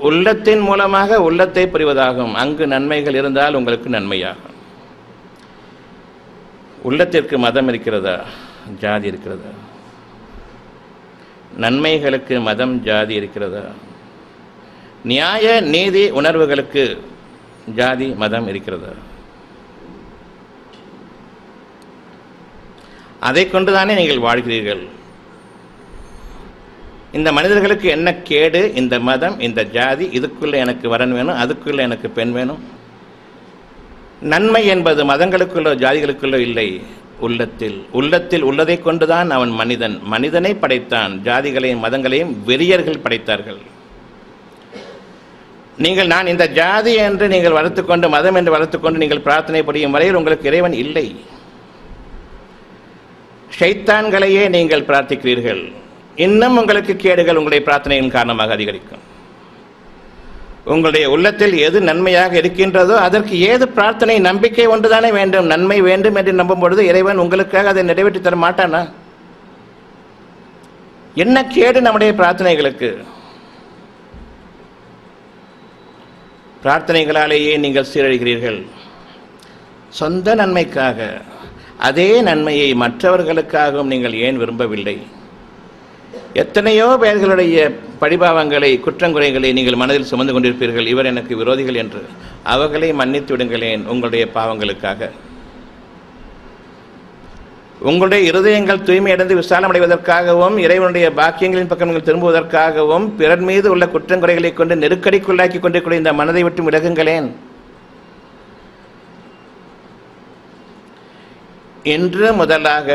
உள்ளத்தின் மூலமாக உள்ளத்தை புரிவதாகும். அங்கு நன்மைகள் இருந்தால் உங்களுக்கு நன்மையாகும். உள்ளத்திற்கு மதம் இருக்கிறதா, ஜாதி இருக்கிறதா? நன்மைகளுக்கு மதம் ஜாதி இருக்கிறதா? நியாய நீதி உணர்வுகளுக்கு ஜாதி மதம் இருக்கிறதா? அதை கொண்டுதானே நீங்கள் வாழ்கிறீர்கள். இந்த மனிதர்களுக்கு என்ன கேடு? இந்த மதம், இந்த ஜாதி, இதுக்குள்ளே எனக்கு வரன் வேணும், அதுக்குள்ளே எனக்கு பெண் வேணும். நன்மை என்பது மதங்களுக்குள்ளோ ஜாதிகளுக்குள்ளோ இல்லை, உள்ளத்தில். உள்ளத்தில் உள்ளதை கொண்டுதான் அவன் மனிதன். மனிதனை படைத்தான். ஜாதிகளையும் மதங்களையும் வெறியர்கள் படைத்தார்கள். நீங்கள் நான் இந்த ஜாதி என்று நீங்கள் வளர்த்துக்கொண்டு, மதம் என்று வளர்த்துக்கொண்டு நீங்கள் பிரார்த்தனை புரியும் வரையில் உங்களுக்கு இறைவன் இல்லை. ஷைத்தான்களையே நீங்கள் பிரார்த்திக்கிறீர்கள். இன்னும் உங்களுக்கு கேடுகள் உங்களுடைய பிரார்த்தனையின் காரணமாக அதிகரிக்கும். உங்களுடைய உள்ளத்தில் எது நன்மையாக இருக்கின்றதோ அதற்கு ஏது பிரார்த்தனை, நம்பிக்கை ஒன்றுதானே வேண்டும். நன்மை வேண்டும் என்று நம்பும் பொழுது இறைவன் உங்களுக்காக அதை நிறைவேற்றி தர மாட்டானா? என்ன கேடு நம்முடைய பிரார்த்தனைகளுக்கு? பிரார்த்தனைகளாலேயே நீங்கள் சீரழிகிறீர்கள். சொந்த நன்மைக்காக அதே நன்மையை மற்றவர்களுக்காகவும் நீங்கள் ஏன் விரும்பவில்லை? எத்தனையோ பேர்களுடைய பழிபாவங்களை, குற்றங்குறைகளை நீங்கள் மனதில் சுமந்து கொண்டிருப்பீர்கள். இவர் எனக்கு விரோதிகள் என்று. அவர்களை மன்னித்து விடுங்களேன் உங்களுடைய பாவங்களுக்காக. உங்களுடைய இருதயங்கள் தூய்மையடைந்து விசாலமடைவதற்காகவும், இறைவனுடைய பாக்கியங்களின் பக்கம் நீங்கள் திரும்புவதற்காகவும், பிறர் மீது உள்ள குற்றங்குறைகளை கொண்டு நெருக்கடிக்குள்ளாக்கி கொண்டிருக்கிற இந்த மனதை விட்டு விலகுங்களேன். இன்று முதலாக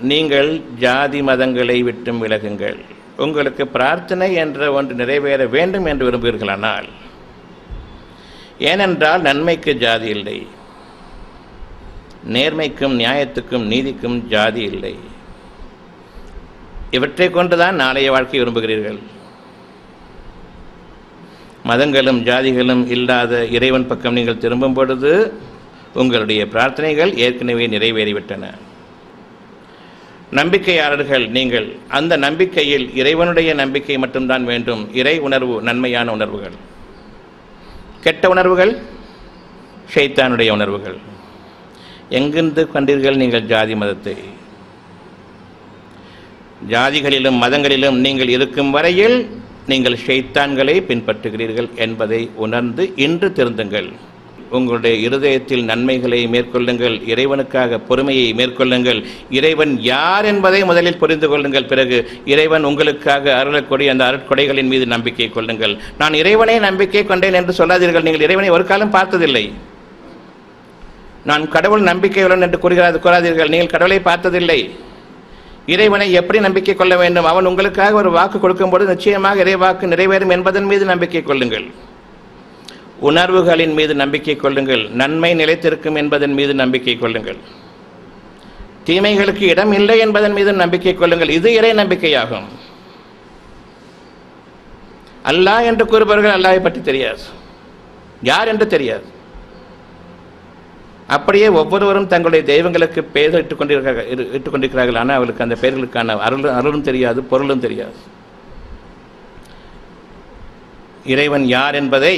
நீங்கள் ஜாதி மதங்களை விட்டும் விலகுங்கள். உங்களுக்கு பிரார்த்தனை என்ற ஒன்று நிறைவேற வேண்டும் என்று விரும்புகிறீர்களானால், ஏனென்றால் நன்மைக்கு ஜாதி இல்லை, நேர்மைக்கும் நியாயத்துக்கும் நீதிக்கும் ஜாதி இல்லை. இவற்றை கொண்டுதான் நாளைய வாழ்க்கை விரும்புகிறீர்கள். மதங்களும் ஜாதிகளும் இல்லாத இறைவன் பக்கம் நீங்கள் திரும்பும் பொழுது உங்களுடைய பிரார்த்தனைகள் ஏற்கனவே நிறைவேறிவிட்டன. நம்பிக்கையாளர்கள் நீங்கள். அந்த நம்பிக்கையில் இறைவனுடைய நம்பிக்கை மட்டும்தான் வேண்டும். இறை உணர்வு நன்மையான உணர்வுகள். கெட்ட உணர்வுகள் ஷைத்தானுடைய உணர்வுகள். எங்கிருந்து கண்டீர்கள் நீங்கள் ஜாதி மதத்தை? ஜாதிகளிலும் மதங்களிலும் நீங்கள் இருக்கும் வரையில் நீங்கள் ஷைத்தான்களை பின்பற்றுகிறீர்கள் என்பதை உணர்ந்து இன்று திருந்துங்கள். உங்களுடைய இருதயத்தில் நன்மைகளை மேற்கொள்ளுங்கள். இறைவனுக்காக பொறுமையை மேற்கொள்ளுங்கள். இறைவன் யார் என்பதை முதலில் புரிந்து கொள்ளுங்கள். பிறகு இறைவன் உங்களுக்காக அருளக்கூடிய அந்த அருட்கொடைகளின் மீது நம்பிக்கை கொள்ளுங்கள். நான் இறைவனை நம்பிக்கை கொண்டேன் என்று சொல்லாதீர்கள். நீங்கள் இறைவனை ஒரு காலம் பார்த்ததில்லை. நான் கடவுள் நம்பிக்கையுடன் என்று கூறாதீர்கள். நீங்கள் கடவுளை பார்த்ததில்லை. இறைவனை எப்படி நம்பிக்கை கொள்ள வேண்டும்? அவன் உங்களுக்காக ஒரு வாக்கு கொடுக்கும்போது நிச்சயமாக இறை வாக்கு நிறைவேறும் என்பதன் மீது நம்பிக்கை கொள்ளுங்கள். உணர்வுகளின் மீது நம்பிக்கை கொள்ளுங்கள். நன்மை நிலைத்திருக்கும் என்பதன் மீது நம்பிக்கை கொள்ளுங்கள். தீமைகளுக்கு இடம் இல்லை என்பதன் மீது நம்பிக்கை கொள்ளுங்கள். இது இறை நம்பிக்கையாகும். அல்லாஹ் என்று கூறுபவர்கள் அல்லாஹை பற்றி தெரியாது, யார் என்று தெரியாது. அப்படியே ஒவ்வொருவரும் தங்களுடைய தெய்வங்களுக்கு பெயர் இட்டுக் கொண்டிருக்கிறார்கள். ஆனால் அவர்களுக்கு அந்த பெயர்களுக்கான அருளும் தெரியாது, பொருளும் தெரியாது. இறைவன் யார் என்பதை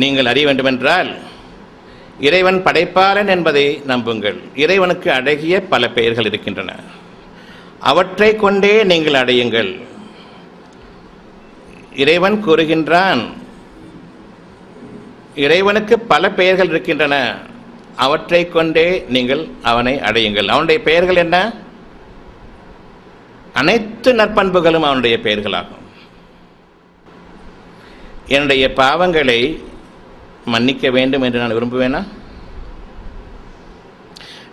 நீங்கள் அறிய வேண்டுமென்றால் இறைவன் படைப்பாளன் என்பதை நம்புங்கள். இறைவனுக்கு அழகிய பல பெயர்கள் இருக்கின்றன. அவற்றை கொண்டே நீங்கள் அடையுங்கள். இறைவன் கூறுகின்றான், இறைவனுக்கு பல பெயர்கள் இருக்கின்றன, அவற்றை கொண்டே நீங்கள் அவனை அடையுங்கள். அவனுடைய பெயர்கள் என்ன? அனைத்து நற்பண்புகளும் அவனுடைய பெயர்களாகும். என்னுடைய பாவங்களை மன்னிக்க வேண்டும் என்று நான் விரும்புவேனா?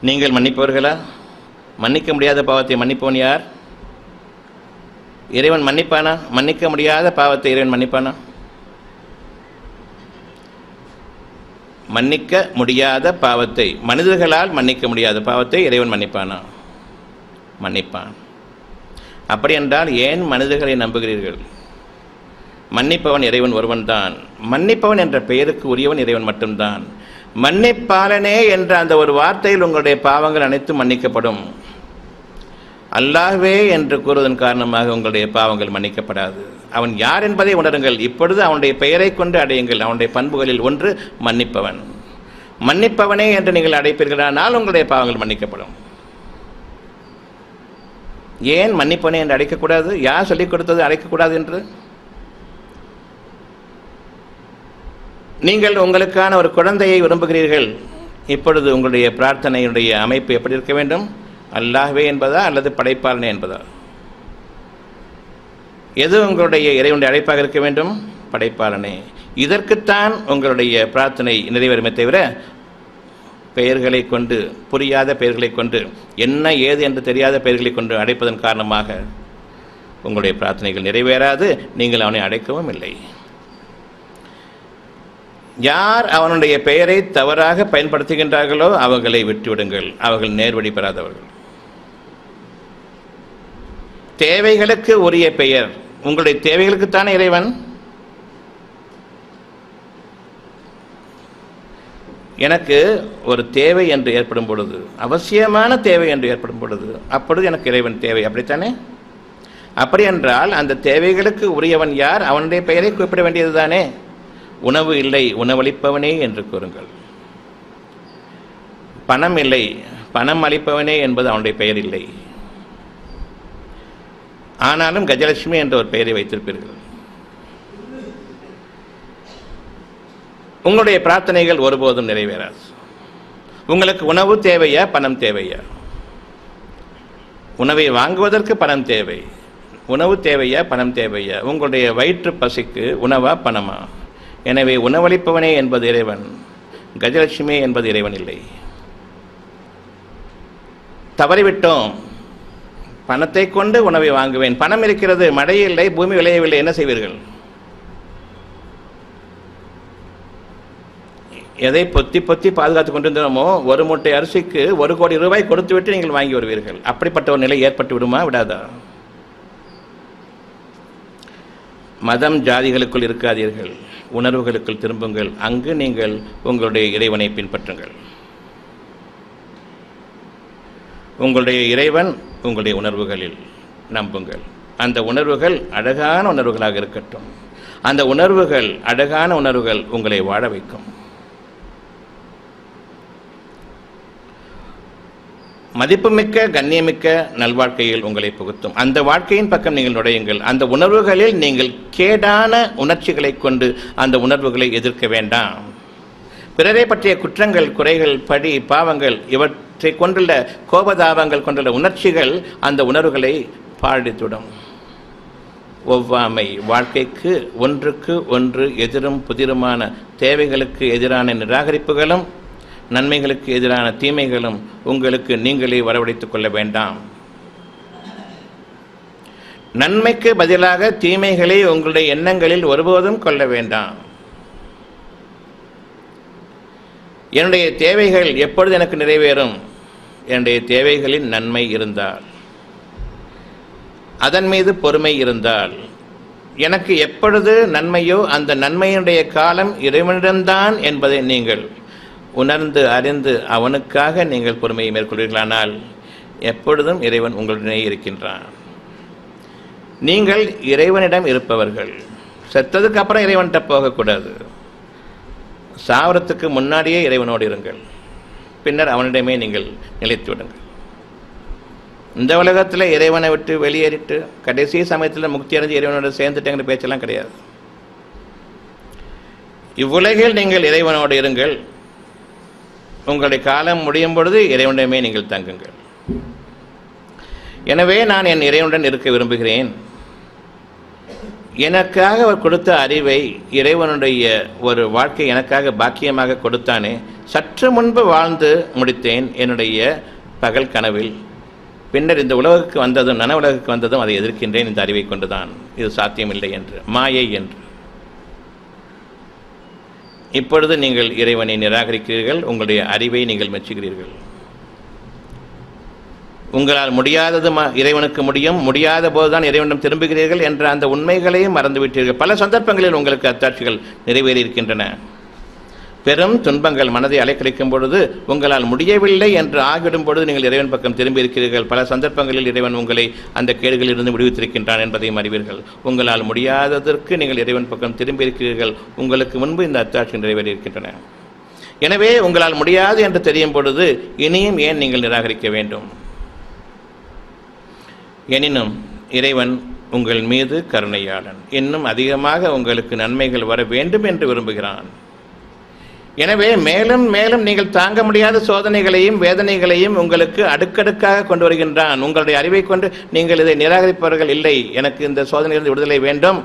நீங்கள் மன்னிப்பவர்களா? மன்னிக்க முடியாத பாவத்தை மன்னிப்பவன் யார்? இறைவன் மன்னிப்பானா? மன்னிக்க முடியாத பாவத்தை இறைவன் மன்னிப்பானா? மன்னிக்க முடியாத பாவத்தை, மனிதர்களால் மன்னிக்க முடியாத பாவத்தை இறைவன் மன்னிப்பானா? மன்னிப்பான். அப்படி என்றால் ஏன் மனிதர்களை நம்புகிறீர்கள்? மன்னிப்பவன் இறைவன் ஒருவன் தான். மன்னிப்பவன் என்ற பெயருக்கு உரியவன் இறைவன் மட்டும்தான். மன்னிப்பாளனே என்ற அந்த ஒரு வார்த்தையில் உங்களுடைய பாவங்கள் அனைத்தும் மன்னிக்கப்படும். அல்லாஹ்வே என்று கூறுவதன் காரணமாக உங்களுடைய பாவங்கள் மன்னிக்கப்படாது. அவன் யார் என்பதை உணருங்கள். இப்பொழுது அவனுடைய பெயரை கொண்டு அடையுங்கள். அவனுடைய பண்புகளில் ஒன்று மன்னிப்பவன். மன்னிப்பவனே என்று நீங்கள் அழைப்பீர்களானால் உங்களுடைய பாவங்கள் மன்னிக்கப்படும். ஏன் மன்னிப்பவனே என்று அழைக்கக்கூடாது? யார் சொல்லிக் கொடுத்தது அழைக்கக்கூடாது என்று? நீங்கள் உங்களுக்கான ஒரு குழந்தையை விரும்புகிறீர்கள். இப்பொழுது உங்களுடைய பிரார்த்தனையுடைய அமைப்பு எப்படி இருக்க வேண்டும்? அல்லாஹ்வே என்பதா அல்லது படைப்பாளனே என்பதா? எது உங்களுடைய இறைவனுடைய அழைப்பாக இருக்க வேண்டும்? படைப்பாளனே. இதற்குத்தான் உங்களுடைய பிரார்த்தனை நிறைவேறுமே தவிர பெயர்களை கொண்டு, புரியாத பெயர்களை கொண்டு, என்ன ஏது என்று தெரியாத பெயர்களை கொண்டு அழைப்பதன் காரணமாக உங்களுடைய பிரார்த்தனைகள் நிறைவேறாது. நீங்கள் அவனை அழைக்கவும் இல்லை. யார் அவனுடைய பெயரை தவறாக பயன்படுத்துகின்றார்களோ அவர்களை விட்டுவிடுங்கள். அவர்கள் நேர்வழி பெறாதவர்கள். தேவைகளுக்கு உரிய பெயர். உங்களுடைய தேவைகளுக்குத்தானே இறைவன். எனக்கு ஒரு தேவை என்று ஏற்படும் பொழுது, அவசியமான தேவை என்று ஏற்படும் பொழுது, அப்பொழுது எனக்கு இறைவன் தேவை. அப்படித்தானே? அப்படி என்றால் அந்த தேவைகளுக்கு உரியவன் யார்? அவனுடைய பெயரை குறிப்பிட வேண்டியது தானே. உணவு இல்லை, உணவளிப்பவனே என்று கூறுங்கள். பணம் இல்லை, பணம் அளிப்பவனே என்பது அவனுடைய பெயர் இல்லை. ஆனாலும் கஜலட்சுமி என்ற ஒரு பெயரை வைத்திருப்பீர்கள். உங்களுடைய பிரார்த்தனைகள் ஒருபோதும் நிறைவேறாது. உங்களுக்கு உணவு தேவையா, பணம் தேவையா? உணவை வாங்குவதற்கு பணம் தேவை. உணவு தேவையா, பணம் தேவையா? உங்களுடைய வயிற்று பசிக்கு உணவா, பணமா? எனவே உணவளிப்பவனே என்பது இறைவன், கஜலட்சுமி என்பது இறைவன் இல்லை. தவறிவிட்டோம். பணத்தை கொண்டு உணவை வாங்குவேன். பணம் இருக்கிறது, மழை இல்லை, பூமி விளையவில்லை, என்ன செய்வீர்கள்? எதை பொத்தி பொத்தி பாதுகாத்துக் கொண்டிருந்தோமோ, ஒரு மூட்டை அரிசிக்கு 1 கோடி ரூபாய் கொடுத்துவிட்டு நீங்கள் வாங்கி வருவீர்கள். அப்படிப்பட்ட ஒரு நிலை ஏற்பட்டு விடுமா, விடாதா? மதம் ஜாதிகளுக்குள் இருக்காதீர்கள், உணர்வுகளுக்குள் திரும்புங்கள். அங்கு நீங்கள் உங்களுடைய இறைவனை பின்பற்றுங்கள். உங்களுடைய இறைவன் உங்களுடைய உணர்வுகளில் நம்புங்கள். அந்த உணர்வுகள் அழகான உணர்வுகளாக இருக்கட்டும். அந்த உணர்வுகள், அழகான உணர்வுகள் உங்களை வாழ வைக்கும். மதிப்புமிக்க, கண்ணியமிக்க நல்வாழ்க்கையில் உங்களை புகுத்தும். அந்த வாழ்க்கையின் பக்கம் நீங்கள் நுழையுங்கள். அந்த உணர்வுகளில் நீங்கள் கேடான உணர்ச்சிகளை கொண்டு அந்த உணர்வுகளை எதிர்க்க வேண்டாம். பிறரை பற்றிய குற்றங்கள், குறைகள், பழி, பாவங்கள், இவற்றை கொண்டுள்ள கோபதாபங்கள் கொண்டுள்ள உணர்ச்சிகள் அந்த உணர்வுகளை பாழ்த்திவிடும். ஒவ்வாமை, வாழ்க்கைக்கு ஒன்றுக்கு ஒன்று எதிரும் புதிருமான தேவைகளுக்கு எதிரான நிராகரிப்புகளும், நன்மைகளுக்கு எதிரான தீமைகளும் உங்களுக்கு நீங்களே வரவழைத்துக் கொள்ள வேண்டாம். நன்மைக்கு பதிலாக தீமைகளை உங்களுடைய எண்ணங்களில் ஒருபோதும் கொள்ள வேண்டாம். என்னுடைய தேவைகள் எப்பொழுது எனக்கு நிறைவேறும்? என்னுடைய தேவைகளின் நன்மை இருந்தால், அதன் மீது பொறுமை இருந்தால், எனக்கு எப்பொழுது நன்மையோ அந்த நன்மையினுடைய காலம் இறைவனிடம்தான் என்பதை நீங்கள் உணர்ந்து அறிந்து அவனுக்காக நீங்கள் பொறுமையை மேற்கொள்வீர்களானால் எப்பொழுதும் இறைவன் உங்களுடனே இருக்கின்றான். நீங்கள் இறைவனிடம் இருப்பவர்கள். செத்ததுக்கு அப்புறம் இறைவன்கிட்ட போகக்கூடாது. சாவரத்துக்கு முன்னாடியே இறைவனோடு இருங்கள். பின்னர் அவனிடமே நீங்கள் நிலைத்து விடுங்கள். இந்த உலகத்தில் இறைவனை விட்டு வெளியேறிட்டு கடைசி சமயத்தில் முக்தி அடைஞ்சு இறைவனோடு சேர்ந்துட்டேங்கிற பேச்செல்லாம் கிடையாது. இவ்வுலகில் நீங்கள் இறைவனோடு இருங்கள். உங்களுடைய காலம் முடியும் பொழுது இறைவனிடமே நீங்கள் தங்குங்கள். எனவே நான் என் இறைவனுடன் இருக்க விரும்புகிறேன். எனக்காக அவர் கொடுத்த அறிவை, இறைவனுடைய ஒரு வாழ்க்கை எனக்காக பாக்கியமாக கொடுத்தானே, சற்று முன்பு வாழ்ந்து முடித்தேன் என்னுடைய பகல் கனவில். பின்னர் இந்த உலகுக்கு வந்ததும், நன உலகுக்கு வந்ததும் அதை எதிர்க்கின்றேன் இந்த அறிவை கொண்டுதான். இது சாத்தியமில்லை என்று, மாயை என்று. இப்பொழுது நீங்கள் இறைவனை நிராகரிக்கிறீர்கள். உங்களுடைய அறிவை நீங்கள் மெச்சுகிறீர்கள். உங்களால் முடியாதது இறைவனுக்கு முடியும், முடியாத போதுதான் இறைவனிடம் திரும்புகிறீர்கள் என்ற அந்த உண்மைகளையும் மறந்துவிட்டீர்கள். பல சந்தர்ப்பங்களில் உங்களுக்கு அத்தாட்சிகள் நிறைவேறி இருக்கின்றன. பெரும் துன்பங்கள் மனதை அலைக்கழிக்கும் பொழுது உங்களால் முடியவில்லை என்று ஆகிவிடும் பொழுது நீங்கள் இறைவன் பக்கம் திரும்பி இருக்கிறீர்கள். பல சந்தர்ப்பங்களில் இறைவன் உங்களை அந்த கேடுகளில் இருந்து விடுவித்திருக்கின்றான் என்பதையும் அறிவீர்கள். உங்களால் முடியாததற்கு நீங்கள் இறைவன் பக்கம் திரும்பி இருக்கிறீர்கள். உங்களுக்கு முன்பு இந்த அத்தாட்சி நிறைவேறியிருக்கின்றன. எனவே உங்களால் முடியாது என்று தெரியும் பொழுது இனியும் ஏன் நீங்கள் நிராகரிக்க வேண்டும்? எனினும் இறைவன் உங்கள் மீது கருணையாளன், இன்னும் அதிகமாக உங்களுக்கு நன்மைகள் வர வேண்டும் என்று விரும்புகிறான். எனவே மேலும் மேலும் நீங்கள் தாங்க முடியாத சோதனைகளையும் வேதனைகளையும் உங்களுக்கு அடுக்கடுக்காக கொண்டு வருகின்றான். உங்களுடைய அறிவை கொண்டு நீங்கள் இதை நிராகரிப்பவர்கள் இல்லை. எனக்கு இந்த சோதனையிலிருந்து விடுதலை வேண்டும்,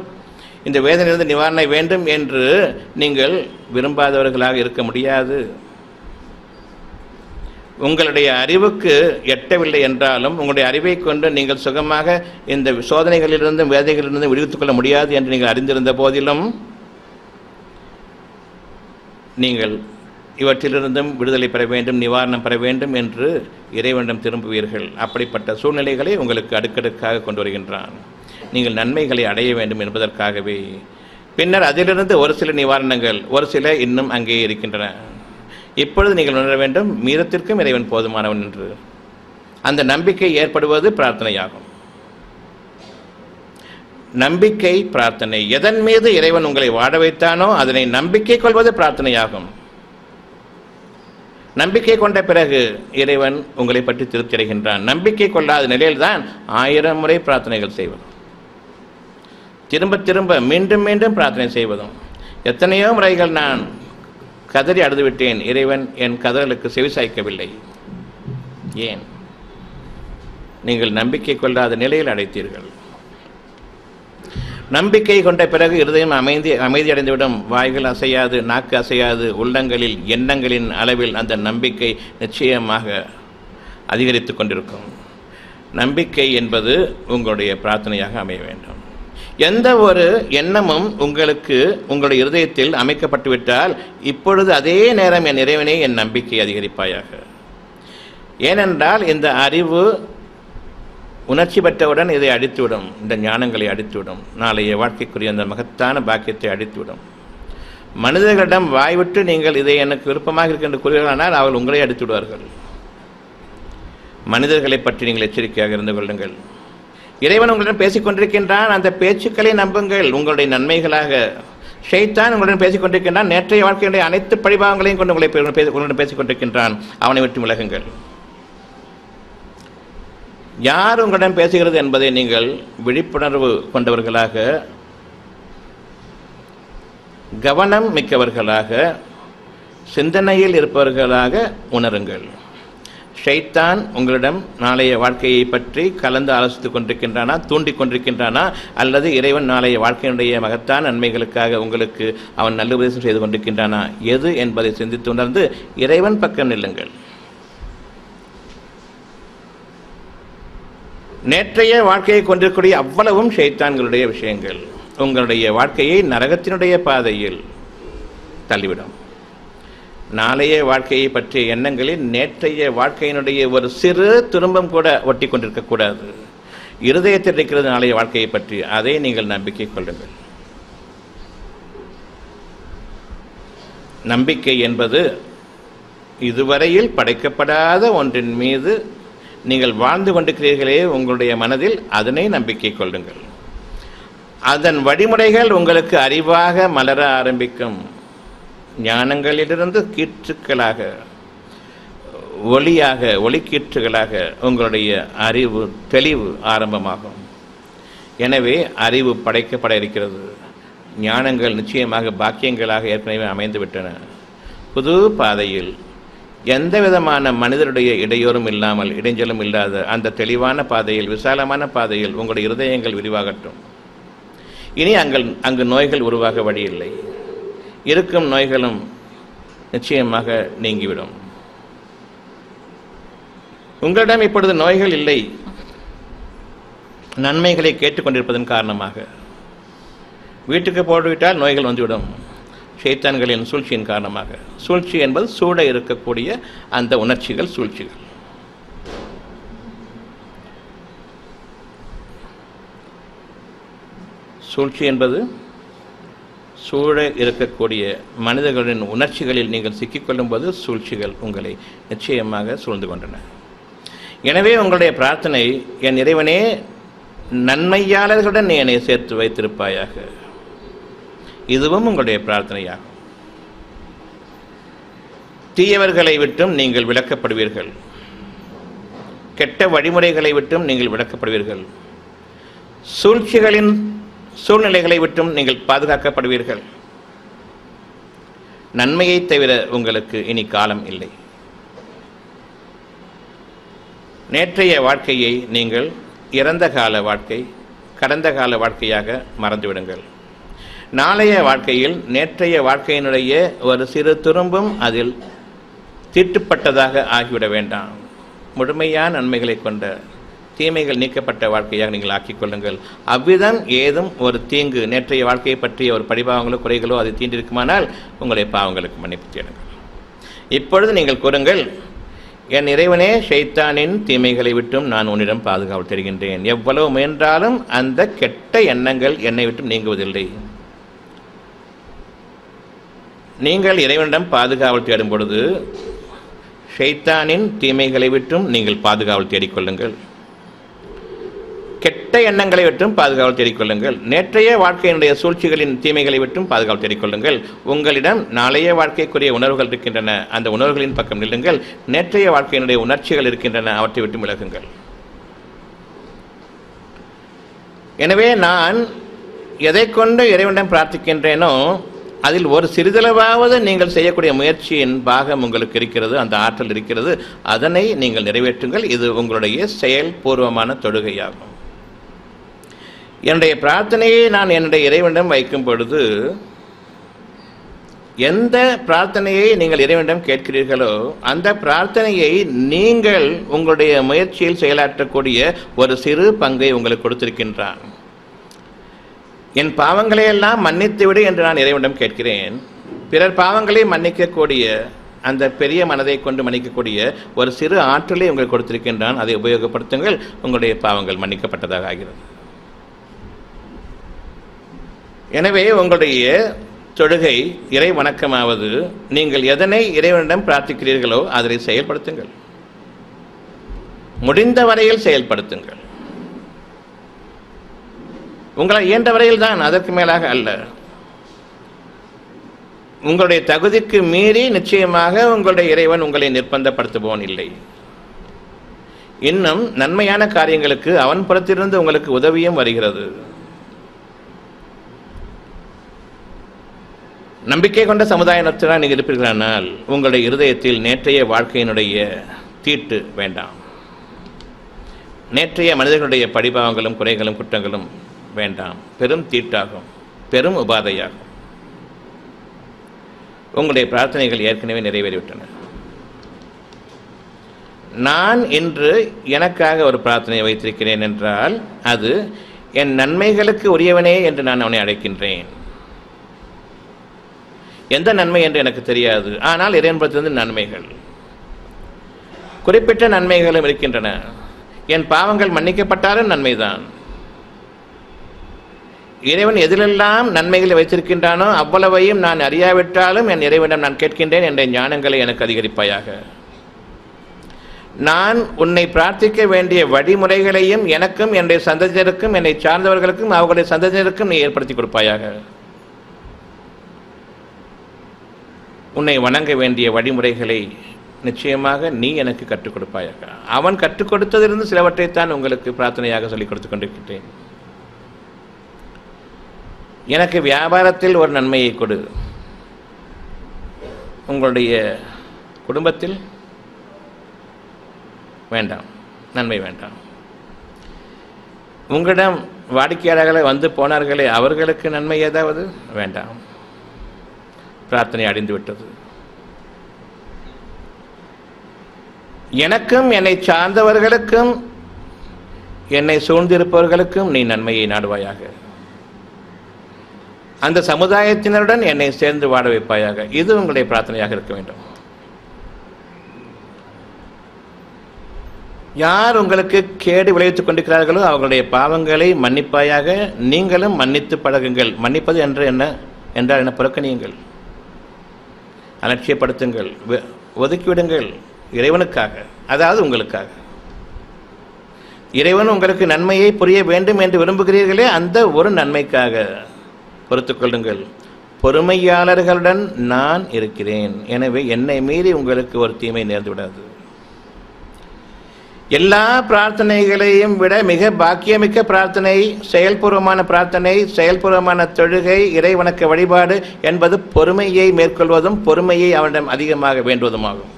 இந்த வேதனையிலிருந்து நிவாரணை வேண்டும் என்று நீங்கள் விரும்பாதவர்களாக இருக்க முடியாது. உங்களுடைய அறிவுக்கு எட்டவில்லை என்றாலும் உங்களுடைய அறிவை கொண்டு நீங்கள் சுகமாக இந்த சோதனைகளிலிருந்தும் வேதனைகளிலிருந்தும் விடுவித்துக் கொள்ள முடியாது என்று நீங்கள் அறிந்திருந்த போதிலும் நீங்கள் இவற்றிலிருந்தும் விடுதலை பெற வேண்டும், நிவாரணம் பெற வேண்டும் என்று இறைவனிடம் திரும்புவீர்கள். அப்படிப்பட்ட சூழ்நிலைகளை உங்களுக்கு அடுக்கடுக்காக கொண்டு வருகின்றான். நீங்கள் நன்மைகளை அடைய வேண்டும் என்பதற்காகவே. பின்னர் அதிலிருந்து ஒரு சில நிவாரணங்கள், ஒரு சில இன்னும் அங்கே இருக்கின்றன. இப்பொழுது நீங்கள் உணர வேண்டும், மீதத்திற்கும் இறைவன் போதுமானவன் என்று. அந்த நம்பிக்கை ஏற்படுவது பிரார்த்தனையாகும். நம்பிக்கை பிரார்த்தனை. எதன் மீது இறைவன் உங்களை வாழ வைத்தானோ அதனை நம்பிக்கை கொள்வது பிரார்த்தனையாகும். நம்பிக்கை கொண்ட பிறகு இறைவன் உங்களை பற்றி திருப்தி அடைகின்றான். நம்பிக்கை கொள்ளாத நிலையில்தான் 1000 முறை பிரார்த்தனைகள் செய்வதும், திரும்ப திரும்ப மீண்டும் மீண்டும் பிரார்த்தனை செய்வதும். எத்தனையோ முறைகள் நான் கதறி அழுதுவிட்டேன், இறைவன் என் கதறலுக்கு செவிசாய்க்கவில்லை. ஏன்? நீங்கள் நம்பிக்கை கொள்ளாத நிலையில் அடைத்தீர்கள். நம்பிக்கை கொண்ட பிறகு இருதயம் அமைதி அடைந்துவிடும். வாய்கள் அசையாது, நாக்கு அசையாது. உள்ளங்களில் எண்ணங்களின் அளவில் அந்த நம்பிக்கை நிச்சயமாக அதிகரித்து கொண்டிருக்கும். நம்பிக்கை என்பது உங்களுடைய பிரார்த்தனையாக அமைய வேண்டும். எந்த ஒரு எண்ணமும் உங்களுக்கு உங்களுடைய இருதயத்தில் அமைக்கப்பட்டுவிட்டால் இப்பொழுது அதே நேரம் என் இறைவனே என் நம்பிக்கை அதிகரிப்பாயாக. ஏனென்றால் இந்த அறிவு உணர்ச்சி பெற்றவுடன் இதை அடித்துவிடும். இந்த ஞானங்களை அடித்துவிடும். நாளைய வாழ்க்கைக்குரிய அந்த மகத்தான பாக்கியத்தை அடித்துவிடும். மனிதர்களிடம் வாய்விட்டு நீங்கள் இதை எனக்கு விருப்பமாக இருக்கின்ற கூறுகிறானால் அவர்கள் உங்களை அடித்துவிடுவார்கள். மனிதர்களை பற்றி நீங்கள் எச்சரிக்கையாக இருந்து கொள்ளுங்கள். இறைவன் உங்களிடம் பேசிக் கொண்டிருக்கின்றான். அந்த பேச்சுக்களை நம்புங்கள். உங்களுடைய நன்மைகளாக ஷைத்தான் உங்களுடன் பேசிக் கொண்டிருக்கின்றான். நேற்றைய வாழ்க்கையுடைய அனைத்து பழிபாவங்களையும் கொண்டு உங்களுடன் பேசிக் கொண்டிருக்கின்றான். அவனை விட்டு விலகுங்கள். யார் உங்களிடம் பேசுகிறது என்பதை நீங்கள் விழிப்புணர்வு கொண்டவர்களாக, கவனம் மிக்கவர்களாக, சிந்தனையில் இருப்பவர்களாக உணருங்கள். ஷைத்தான் உங்களிடம் நாளைய வாழ்க்கையை பற்றி கலந்து ஆலோசித்துக் கொண்டிருக்கின்றானா, தூண்டிக் கொண்டிருக்கின்றானா, அல்லது இறைவன் நாளைய வாழ்க்கையினுடைய மகத்தான நன்மைகளுக்காக உங்களுக்கு அவன் நல்ல உபதேசம் செய்து கொண்டிருக்கின்றானா, எது என்பதை சிந்தித்து உணர்ந்து இறைவன் பக்கம் நில்லுங்கள். நேற்றைய வாழ்க்கையை கொண்டிருக்கக்கூடிய அவ்வளவும் ஷைத்தான்களுடைய விஷயங்கள் உங்களுடைய வாழ்க்கையை நரகத்தினுடைய பாதையில் தள்ளிவிடும். நாளைய வாழ்க்கையை பற்றிய எண்ணங்களில் நேற்றைய வாழ்க்கையினுடைய ஒரு சிறு துரும்பம் கூட ஒட்டி கொண்டிருக்கக்கூடாது. இருதயத்தில் இருக்கிறது நாளைய வாழ்க்கையை பற்றி, அதை நீங்கள் நம்பிக்கை கொள்ளுங்கள். நம்பிக்கை என்பது இதுவரையில் படைக்கப்படாத ஒன்றின் மீது நீங்கள் வாழ்ந்து கொண்டிருக்கிறீர்களே உங்களுடைய மனதில், அதனை நம்பிக்கை கொள்ளுங்கள். அதன் வழிமுறைகள் உங்களுக்கு அறிவாக மலர ஆரம்பிக்கும். ஞானங்களிலிருந்து கீற்றுக்களாக, ஒளியாக, ஒளிக்கீற்றுகளாக உங்களுடைய அறிவு தெளிவு ஆரம்பமாகும். எனவே அறிவு படைக்கப்பட இருக்கிறது. ஞானங்கள் நிச்சயமாக பாக்கியங்களாக ஏற்கனவே அமைந்துவிட்டன. புது பாதையில் எந்த விதமான மனிதருடைய இடையூறும் இல்லாமல், இடைஞ்சலும் இல்லாத அந்த தெளிவான பாதையில், விசாலமான பாதையில் உங்களுடைய இருதயங்கள் விரிவாகட்டும். இனி அங்கு நோய்கள் உருவாக வழியில்லை. இருக்கும் நோய்களும் நிச்சயமாக நீங்கிவிடும். உங்களிடம் இப்பொழுது நோய்கள் இல்லை. நன்மைகளை கேட்டுக்கொண்டிருப்பதன் காரணமாக வீட்டுக்கு போட்டுவிட்டால் நோய்கள் வந்துவிடும். ஷைத்தான்களின் சூழ்ச்சியின் காரணமாக. சூழ்ச்சி என்பது சூழ இருக்கக்கூடிய அந்த உணர்ச்சிகள், சூழ்ச்சிகள். சூழ்ச்சி என்பது சூழ இருக்கக்கூடிய மனிதர்களின் உணர்ச்சிகளில் நீங்கள் சிக்கிக்கொள்ளும் போது சூழ்ச்சிகள் உங்களை நிச்சயமாக சூழ்ந்து கொண்டன. எனவே உங்களுடைய பிரார்த்தனை, என் இறைவனே நன்மையாளர்களுடன் நீ என்னை சேர்த்து வைத்திருப்பாயாக. இதுவும் உங்களுடைய பிரார்த்தனையாகும். தீயவர்களை விட்டும் நீங்கள் விலக்கப்படுவீர்கள். கெட்ட வழிமுறைகளை விட்டும் நீங்கள் விலக்கப்படுவீர்கள். சூழ்ச்சிகளின் சூழ்நிலைகளை விட்டும் நீங்கள் பாதுகாக்கப்படுவீர்கள். நன்மையை தவிர உங்களுக்கு இனி காலம் இல்லை. நேற்றைய வாழ்க்கையை நீங்கள் இறந்த கால வாழ்க்கை, கடந்த கால வாழ்க்கையாக மறந்துவிடுங்கள். நாளைய வாழ்க்கையில் நேற்றைய வாழ்க்கையினுடைய ஒரு சிறு துரும்பும் அதில் தீட்டுப்பட்டதாக ஆகிவிட வேண்டாம். முழுமையான நன்மைகளை கொண்ட தீமைகள் நீக்கப்பட்ட வாழ்க்கையாக நீங்கள் ஆக்கிக்கொள்ளுங்கள். அவ்விதம் ஏதும் ஒரு தீங்கு நேற்றைய வாழ்க்கையை பற்றிய ஒரு படிபாவங்களோ குறைகளோ அது தீண்டிருக்குமானால் உங்களுடைய பாவங்களுக்கு மன்னிப்பு தேடுங்கள். இப்பொழுது நீங்கள் கூறுங்கள், என் இறைவனே, ஷைத்தானின் தீமைகளை விட்டும் நான் உன்னிடம் பாதுகாவல் தருகின்றேன். எவ்வளவு முயன்றாலும் அந்த கெட்ட எண்ணங்கள் என்னை விட்டும் நீங்குவதில்லை. நீங்கள் இறைவனிடம் பாதுகாவல் தேடும் பொழுது ஷைத்தானின் தீமைகளை விட்டும் நீங்கள் பாதுகாவல் தேடிக்கொள்ளுங்கள். கெட்ட எண்ணங்களை விட்டும் பாதுகாவல் தேடிக்கொள்ளுங்கள். நேற்றைய வாழ்க்கையினுடைய சூழ்ச்சிகளின் தீமைகளை விட்டும் பாதுகாவல் தேடிக்கொள்ளுங்கள். உங்களிடம் நாளைய வாழ்க்கைக்குரிய உணர்வுகள் இருக்கின்றன, அந்த உணர்வுகளின் பக்கம் நில்லுங்கள். நேற்றைய வாழ்க்கையினுடைய உணர்ச்சிகள் இருக்கின்றன, அவற்றை விட்டு விலகுங்கள். எனவே நான் எதை கொண்டு இறைவனிடம் பிரார்த்திக்கின்றேனோ அதில் ஒரு சிறிதளவாவது நீங்கள் செய்யக்கூடிய முயற்சியின் பாகம் உங்களுக்கு இருக்கிறது, அந்த ஆற்றல் இருக்கிறது. அதனை நீங்கள் நிறைவேற்றுங்கள். இது உங்களுடைய செயல்பூர்வமான தொழுகையாகும். என்னுடைய பிரார்த்தனையை நான் என்னுடைய இறைவனிடம் வைக்கும் பொழுது எந்த பிரார்த்தனையை நீங்கள் இறைவனிடம் கேட்கிறீர்களோ அந்த பிரார்த்தனையை நீங்கள் உங்களுடைய முயற்சியில் செயலாற்றக்கூடிய ஒரு சிறு பங்கை உங்களுக்கு கொடுத்திருக்கின்றான். என் பாவங்களையெல்லாம் மன்னித்துவிடு என்று நான் இறைவனிடம் கேட்கிறேன். பிறர் பாவங்களை மன்னிக்கக்கூடிய அந்த பெரிய மனதை கொண்டு மன்னிக்கக்கூடிய ஒரு சிறு ஆற்றலை உங்களுக்கு கொடுத்திருக்கின்றான். அதை உபயோகப்படுத்துங்கள். உங்களுடைய பாவங்கள் மன்னிக்கப்பட்டதாக ஆகிறது. எனவே உங்களுடைய தொழுகை இறை வணக்கமாவது நீங்கள் எதனை இறைவனிடம் பிரார்த்திக்கிறீர்களோ அதனை செயல்படுத்துங்கள். முடிந்த வரையில் செயல்படுத்துங்கள். உங்களால் இயன்ற வரையில் தான், அதற்கு மேலாக அல்ல. உங்களுடைய தகுதிக்கு மீறி நிச்சயமாக உங்களுடைய இறைவன் உங்களை நிர்பந்தப்படுத்துபவன் இல்லை. இன்னும் நன்மையான காரியங்களுக்கு அவன் புறத்திலிருந்து உங்களுக்கு உதவியும் வருகிறது. நம்பிக்கை கொண்ட சமுதாயத்தினால் நீங்கள் இருப்பீர்களானால் உங்களுடைய இருதயத்தில் நேற்றைய வாழ்க்கையினுடைய தீட்டு வேண்டாம். நேற்றைய மனிதர்களுடைய படிபாவங்களும் குறைகளும் குற்றங்களும் வேண்டாம். பெரும் தீட்டாகும், பெரும் உபாதையாகும். உங்களுடைய பிரார்த்தனைகள் ஏற்கனவே நிறைவேறிவிட்டன. நான் இன்று எனக்காக ஒரு பிரார்த்தனையை வைத்திருக்கிறேன் என்றால் அது என் நன்மைகளுக்கு உரியவனே என்று நான் அவனை அழைக்கின்றேன். எந்த நன்மை என்று எனக்கு தெரியாது, ஆனால் இறைவனிடத்திலிருந்து நன்மைகள், குறிப்பிட்ட நன்மைகளும் இருக்கின்றன. என் பாவங்கள் மன்னிக்கப்பட்டாலும் நன்மைதான். இறைவன் எதிலெல்லாம் நன்மைகளை வைத்திருக்கின்றானோ அவ்வளவையும் நான் அறியாவிட்டாலும் என் இறைவனிடம் நான் கேட்கின்றேன் என்ற ஞானங்களை எனக்கு அதிகரிப்பாயாக. நான் உன்னை பிரார்த்திக்க வேண்டிய வழிமுறைகளையும் எனக்கும் என்னுடைய சந்ததியருக்கும் என்னை சார்ந்தவர்களுக்கும் அவர்களுடைய சந்ததியருக்கும் நீ ஏற்படுத்தி கொடுப்பாயாக. உன்னை வணங்க வேண்டிய வழிமுறைகளை நிச்சயமாக நீ எனக்கு கற்றுக் கொடுப்பாயாக. அவன் கற்றுக் கொடுத்ததிலிருந்து சிலவற்றைத்தான் உங்களுக்கு பிரார்த்தனையாக சொல்லிக் கொடுத்து கொண்டிருக்கின்றேன். எனக்கு வியாபாரத்தில் ஒரு நன்மையை கொடு, உங்களுடைய குடும்பத்தில் வேண்டாம், நன்மை வேண்டாம். உங்களிடம் வாடிக்கையாளர்களை வந்து போனார்களே அவர்களுக்கு நன்மை ஏதாவது வேண்டாம். பிரார்த்தனை அடைந்துவிட்டது. எனக்கும் என்னை சார்ந்தவர்களுக்கும் என்னை சூழ்ந்திருப்பவர்களுக்கும் நீ நன்மையை நாடுவாயாக. அந்த சமுதாயத்தினருடன் என்னை சேர்ந்து வாழ வைப்பாயாக. இது உங்களுடைய பிரார்த்தனையாக இருக்க வேண்டும். யார் உங்களுக்கு கேடு விளைவித்துக் கொண்டிருக்கிறார்களோ அவர்களுடைய பாவங்களை மன்னிப்பாயாக. நீங்களும் மன்னித்து பழகுங்கள். மன்னிப்பது என்று என்ன? என்றால் என்ன? புறக்கணியுங்கள், அலட்சியப்படுத்துங்கள், ஒதுக்கிவிடுங்கள் இறைவனுக்காக, அதாவது உங்களுக்காக. இறைவன் உங்களுக்கு நன்மையை புரிய வேண்டும் என்று விரும்புகிறீர்களே, அந்த ஒரு நன்மைக்காக பொறுத்துக்கொள்ளுங்கள். பொறுமையாளர்களுடன் நான் இருக்கிறேன், எனவே என்னை மீறி உங்களுக்கு ஒரு தீமை நேர்ந்துவிடாது. எல்லா பிரார்த்தனைகளையும் விட மிக பாக்கியமிக்க பிரார்த்தனை, செயல்பூர்வமான பிரார்த்தனை, செயல்பூர்வமான தொழுகை, இறைவணக்க வழிபாடு என்பது பொறுமையை மேற்கொள்வதும் பொறுமையை அவனிடம் அதிகமாக வேண்டுவதுமாகும்.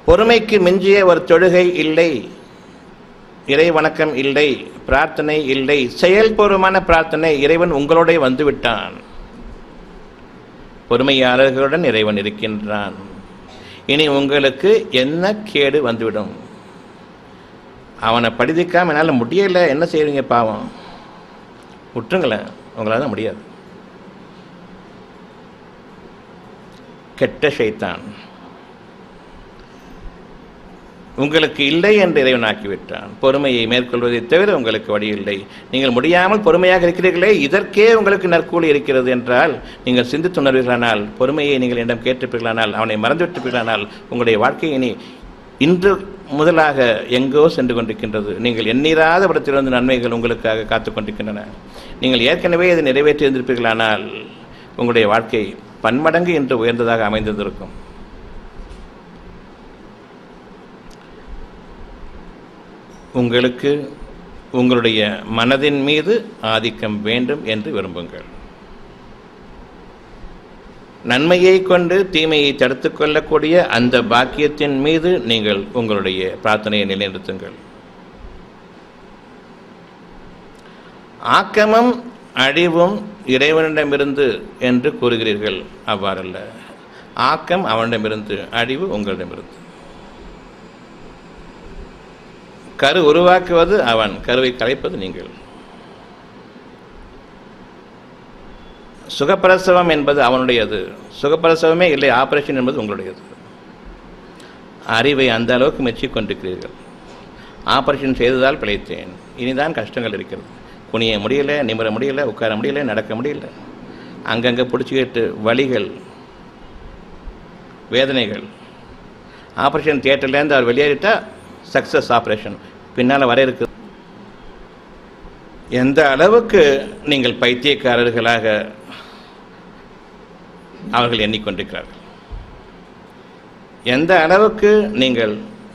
பொறுமைக்கு மிஞ்சிய ஒரு தொழுகை இல்லை, இறை வணக்கம் இல்லை, பிரார்த்தனை இல்லை. செயல்பூர்வமான பிரார்த்தனை, இறைவன் உங்களோட வந்துவிட்டான், பொறுமையாளர்களுடன் இறைவன் இருக்கின்றான், இனி உங்களுக்கு என்ன கேடு வந்துவிடும்? அவனை படிதிக்காம என்னால் முடியலை, என்ன செய்வீங்க? பாவம், விட்டுருங்களேன், உங்களால் தான் முடியாது. கெட்ட ஷைத்தான் உங்களுக்கு இல்லை என்று இறைவன் ஆக்கிவிட்டான். பொறுமையை மேற்கொள்வதை தவிர உங்களுக்கு வழி இல்லை. நீங்கள் முடியாமல் பொறுமையாக இருக்கிறீர்களே, இதற்கே உங்களுக்கு நற்கூலி இருக்கிறது என்றால் நீங்கள் சிந்தித்துணர்வீர்களானால், பொறுமையை நீங்கள் என்னிடம் கேட்டிருப்பீர்களானால், அவனை மறந்துவிட்டிருப்பீர்களானால், உங்களுடைய வாழ்க்கை இனி இன்று முதலாக எங்கோ சென்று கொண்டிருக்கின்றது. நீங்கள் எண்ணீராத படத்திலிருந்து நன்மைகள் உங்களுக்காக காத்து கொண்டிருக்கின்றன. நீங்கள் ஏற்கனவே இதை நிறைவேற்றியிருந்திருப்பீர்களானால் உங்களுடைய வாழ்க்கை பன்மடங்கு இன்று உயர்ந்ததாக அமைந்திருக்கும். உங்களுக்கு உங்களுடைய மனதின் மீது ஆதிக்கம் வேண்டும் என்று விரும்புங்கள். நன்மையை கொண்டு தீமையை தடுத்து கொள்ளக்கூடிய அந்த பாக்கியத்தின் மீது நீங்கள் உங்களுடைய பிரார்த்தனையை நிலைநிறுத்துங்கள். ஆக்கமும் அழிவும் இறைவனிடமிருந்து என்று கூறுகிறீர்கள், அவ்வாறல்ல. ஆக்கம் அவனிடமிருந்து, அழிவு உங்களிடமிருந்து. கரு உருவாக்குவது அவன், கருவை கலைப்பது நீங்கள். சுகப்பிரசவம் என்பது அவனுடையது, சுகப்பிரசவமே இல்லை, ஆபரேஷன் என்பது உங்களுடையது. அறிவை அந்த அளவுக்கு மெச்சிக் கொண்டிருக்கிறீர்கள். ஆபரேஷன் செய்ததால் பிழைத்தேன், இனிதான் கஷ்டங்கள் இருக்கிறது. குனிய முடியல, நிமிர முடியல, உட்கார முடியல, நடக்க முடியல, அங்கங்கே பிடிச்சிக்கிட்டு வலிகள், வேதனைகள். ஆபரேஷன் தியேட்டர்லேருந்து அவர் வெளியேறிட்டா சக்ஸஸ் ஆப்ரேஷன், பின்னால் வர இருக்குது. எந்த அளவுக்கு நீங்கள் பைத்தியக்காரர்களாக அவர்கள் எண்ணிக்கொண்டிருக்கிறார்கள், எந்த அளவுக்கு நீங்கள்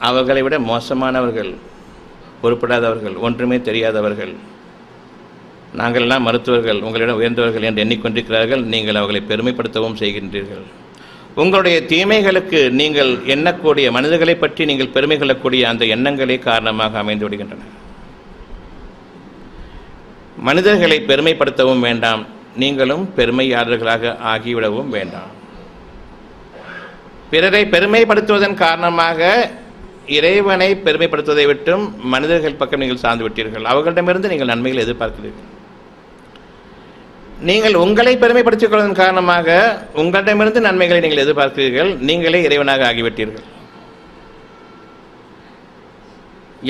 அவர்களை விட மோசமானவர்கள், உருப்படாதவர்கள், ஒன்றுமே தெரியாதவர்கள், நாங்கள் எல்லாம் மருத்துவர்கள், உங்களிடம் உயர்ந்தவர்கள் என்று எண்ணிக்கொண்டிருக்கிறார்கள். நீங்கள் அவர்களை பெருமைப்படுத்தவும் செய்கின்றீர்கள். உங்களுடைய தீமைகளுக்கு நீங்கள் எண்ணக்கூடிய, மனிதர்களை பற்றி நீங்கள் பெருமை கொள்ளக்கூடிய அந்த எண்ணங்களே காரணமாக அமைந்து விடுகின்றன. மனிதர்களை பெருமைப்படுத்தவும் வேண்டாம், நீங்களும் பெருமையாளர்களாக ஆகிவிடவும் வேண்டாம். பிறரை பெருமைப்படுத்துவதன் காரணமாக இறைவனை பெருமைப்படுத்துவதை விட்டும் மனிதர்கள் பக்கம் நீங்கள் சார்ந்து விட்டீர்கள். அவர்களிடமிருந்து நீங்கள் நன்மைகளை எதிர்பார்க்கிறீர்கள். நீங்கள் உங்களை பெருமைப்படுத்திக் கொள்வதன் காரணமாக உங்களிடமிருந்து நன்மைகளை நீங்கள் எதிர்பார்க்கிறீர்கள். நீங்களே இறைவனாக ஆகிவிட்டீர்கள்.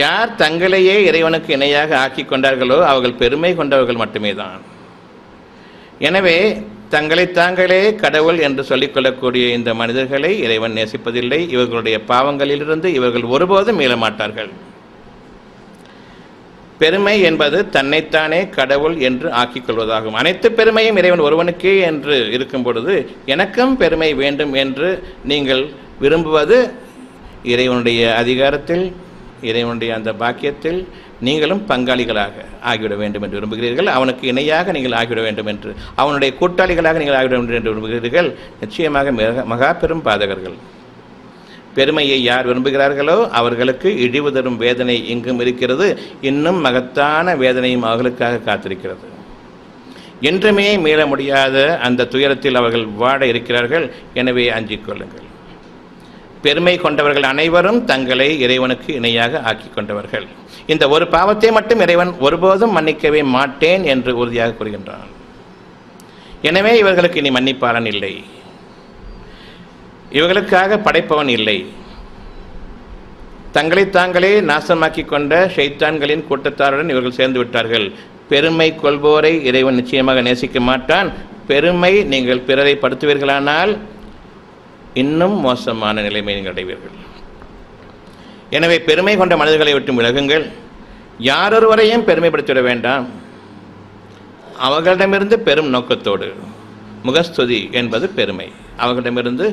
யார் தங்களையே இறைவனுக்கு இணையாக ஆக்கி கொண்டார்களோ அவர்கள் பெருமை கொண்டவர்கள் மட்டுமே தான். எனவே தங்களை தாங்களே கடவுள் என்று சொல்லிக்கொள்ளக்கூடிய இந்த மனிதர்களை இறைவன் நேசிப்பதில்லை. இவர்களுடைய பாவங்களிலிருந்து இவர்கள் ஒருபோதும் மீள மாட்டார்கள். பெருமை என்பது தன்னைத்தானே கடவுள் என்று ஆக்கிக் கொள்வதாகும். அனைத்து பெருமையும் இறைவன் ஒருவனுக்கே என்று இருக்கும் பொழுது எனக்கும் பெருமை வேண்டும் என்று நீங்கள் விரும்புவது இறைவனுடைய அதிகாரத்தில், இறைவனுடைய அந்த பாக்கியத்தில் நீங்களும் பங்காளிகளாக ஆகிவிட வேண்டும் என்று விரும்புகிறீர்கள். அவனுக்கு இணையாக நீங்கள் ஆகிவிட வேண்டும் என்று, அவனுடைய கூட்டாளிகளாக நீங்கள் ஆகிவிட வேண்டும் என்று விரும்புகிறீர்கள். நிச்சயமாக மகா பெரும் பாதகர்கள். பெருமையை யார் விரும்புகிறார்களோ அவர்களுக்கு இழிவு தரும் வேதனை எங்கும் இருக்கிறது. இன்னும் மகத்தான வேதனையும் அவர்களுக்காக காத்திருக்கிறது. என்றுமே மீள முடியாத அந்த துயரத்தில் அவர்கள் வாட இருக்கிறார்கள். எனவே அஞ்சிக் கொள்ளுங்கள். பெருமை கொண்டவர்கள் அனைவரும் தங்களை இறைவனுக்கு இணையாக ஆக்கி கொண்டவர்கள். இந்த ஒரு பாவத்தை மட்டும் இறைவன் ஒருபோதும் மன்னிக்கவே மாட்டேன் என்று உறுதியாக கூறுகின்றான். எனவே இவர்களுக்கு இனி மன்னிப்பாளன் இல்லை, இவர்களுக்காக படைப்பவன் இல்லை. தங்களை தாங்களே நாசமாக்கி கொண்ட ஷைத்தான்களின் கூட்டத்தாருடன் இவர்கள் சேர்ந்து விட்டார்கள். பெருமை கொள்வோரை இறைவன் நிச்சயமாக நேசிக்க மாட்டான். பெருமை நீங்கள் பிறரை படுத்துவீர்களானால் இன்னும் மோசமான நிலைமை நீங்கள் அடைவீர்கள். எனவே பெருமை கொண்ட மனிதர்களை விட்டு விலகுங்கள். யாரொருவரையும் பெருமைப்படுத்திவிட வேண்டாம். அவர்களிடமிருந்து பெரும் நோக்கத்தோடு, முகஸ்துதி என்பது பெருமை, அவர்களிடமிருந்து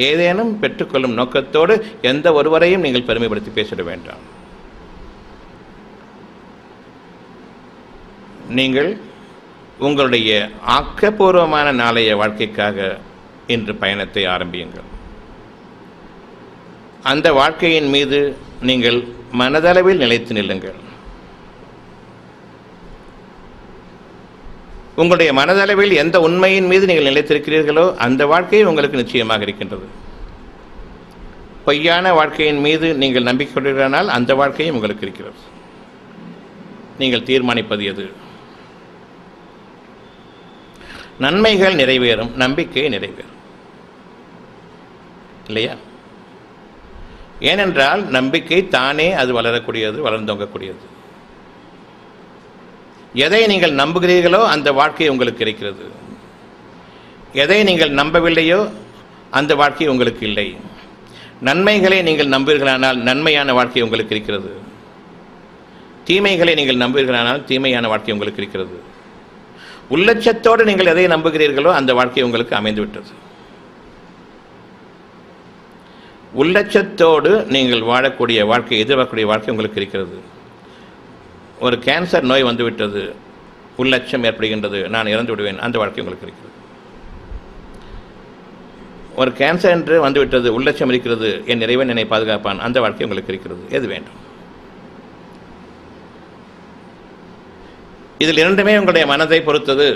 ஏதேனும் பெற்றுக்கொள்ளும் நோக்கத்தோடு எந்த ஒருவரையும் நீங்கள் பெருமைப்படுத்தி பேசிட வேண்டாம். நீங்கள் உங்களுடைய ஆக்கப்பூர்வமான நாளைய வாழ்க்கைக்காக இன்று பயணத்தை ஆரம்பியுங்கள். அந்த வாழ்க்கையின் மீது நீங்கள் மனதளவில் நிலைத்து நில்லுங்கள். உங்களுடைய மனதளவில் எந்த உண்மையின் மீது நீங்கள் நிலைத்திருக்கிறீர்களோ அந்த வாழ்க்கை உங்களுக்கு நிச்சயமாக இருக்கின்றது. பொய்யான வாழ்க்கையின் மீது நீங்கள் நம்பிக்கை கொண்டிருக்கிறானால் அந்த வாழ்க்கையும் உங்களுக்கு இருக்கிறது. நீங்கள் தீர்மானிப்பது எது? நன்மைகள் நிறைவேறும், நம்பிக்கை நிறைவேறும் இல்லையா? ஏனென்றால் நம்பிக்கை தானே அது வளரக்கூடியது, வளர்ந்தோங்கக்கூடியது. எதை நீங்கள் நம்புகிறீர்களோ அந்த வாழ்க்கை உங்களுக்கு இருக்கிறது. எதை நீங்கள் நம்பவில்லையோ அந்த வாழ்க்கை உங்களுக்கு இல்லை. நன்மைகளை நீங்கள் நம்புவீர்களானால் நன்மையான வாழ்க்கை உங்களுக்கு இருக்கிறது. தீமைகளை நீங்கள் நம்புவீர்களானால் தீமையான வாழ்க்கை உங்களுக்கு இருக்கிறது. உள்ளட்சத்தோடு நீங்கள் எதை நம்புகிறீர்களோ அந்த வாழ்க்கை உங்களுக்கு அமைந்துவிட்டது. உள்ளட்சத்தோடு நீங்கள் வாழக்கூடிய வாழ்க்கை, எதிர்பார்க்கக்கூடிய வாழ்க்கை உங்களுக்கு இருக்கிறது. ஒரு கேன்சர் நோய் வந்துவிட்டது, உள்ளட்சம் ஏற்படுகின்றது, நான் இறந்து விடுவேன், அந்த வாழ்க்கை உங்களுக்கு இருக்கிறது. ஒரு கேன்சர் என்று வந்துவிட்டது, உள்ளட்சம் இருக்கிறது, என் இறைவன் என்னை பாதுகாப்பான், அந்த வாழ்க்கை உங்களுக்கு இருக்கிறது. எது வேண்டும்? இதில் இரண்டுமே உங்களுடைய மனதை பொறுத்தது.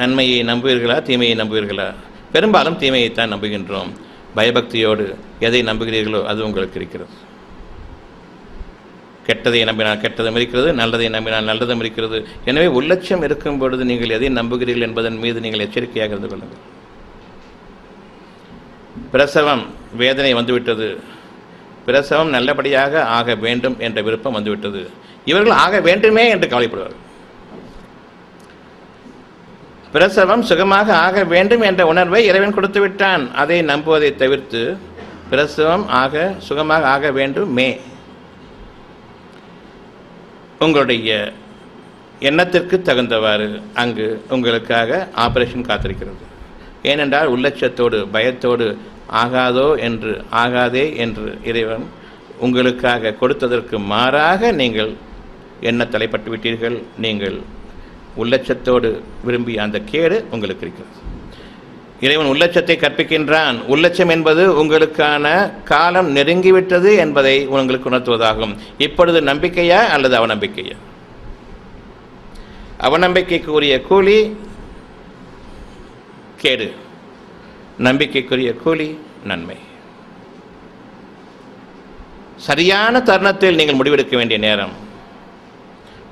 நன்மையை நம்புவீர்களா, தீமையை நம்புவீர்களா? பெரும்பாலும் தீமையைத்தான் நம்புகின்றோம். பயபக்தியோடு எதை நம்புகிறீர்களோ அது உங்களுக்கு இருக்கிறது. கெட்டதை நம்பினால் கெட்டதும் இருக்கிறது, நல்லதை நம்பினால் நல்லதும் இருக்கிறது. எனவே உள்ளட்சம் இருக்கும் பொழுது நீங்கள் எதை நம்புகிறீர்கள் என்பதன் மீது நீங்கள் எச்சரிக்கையாக இருந்து கொள்ளுங்கள். பிரசவம் வேதனை வந்துவிட்டது, பிரசவம் நல்லபடியாக ஆக வேண்டும் என்ற விருப்பம் வந்துவிட்டது, இவர்கள் ஆக வேண்டுமே என்று கவலைப்படுவார்கள். பிரசவம் சுகமாக ஆக வேண்டும் என்ற உணர்வை இறைவன் கொடுத்து விட்டான். அதை நம்புவதை தவிர்த்து பிரசவம் சுகமாக ஆக வேண்டுமே, உங்களுடைய எண்ணத்திற்கு தகுந்தவாறு அங்கு உங்களுக்காக ஆபரேஷன் காத்திருக்கிறது. ஏனென்றால் உள்ளட்சத்தோடு பயத்தோடு ஆகாதே என்று இறைவன் உங்களுக்காக கொடுத்ததற்கு மாறாக நீங்கள் என்ன தலைப்பட்டு விட்டீர்கள். நீங்கள் உள்ளட்சத்தோடு விரும்பிய அந்த கேடு உங்களுக்கு இருக்கிறது. இறைவன் உள்ளட்சத்தை கற்பிக்கின்றான். உள்ளட்சம் என்பது உங்களுக்கான காலம் நெருங்கிவிட்டது என்பதை உங்களுக்கு உணர்த்துவதாகும். இப்பொழுது நம்பிக்கையா அல்லது அவநம்பிக்கையா? அவநம்பிக்கைக்குரிய கூலி கேடு, நம்பிக்கைக்குரிய கூலி நன்மை. சரியான தருணத்தில் நீங்கள் முடிவெடுக்க வேண்டிய நேரம்.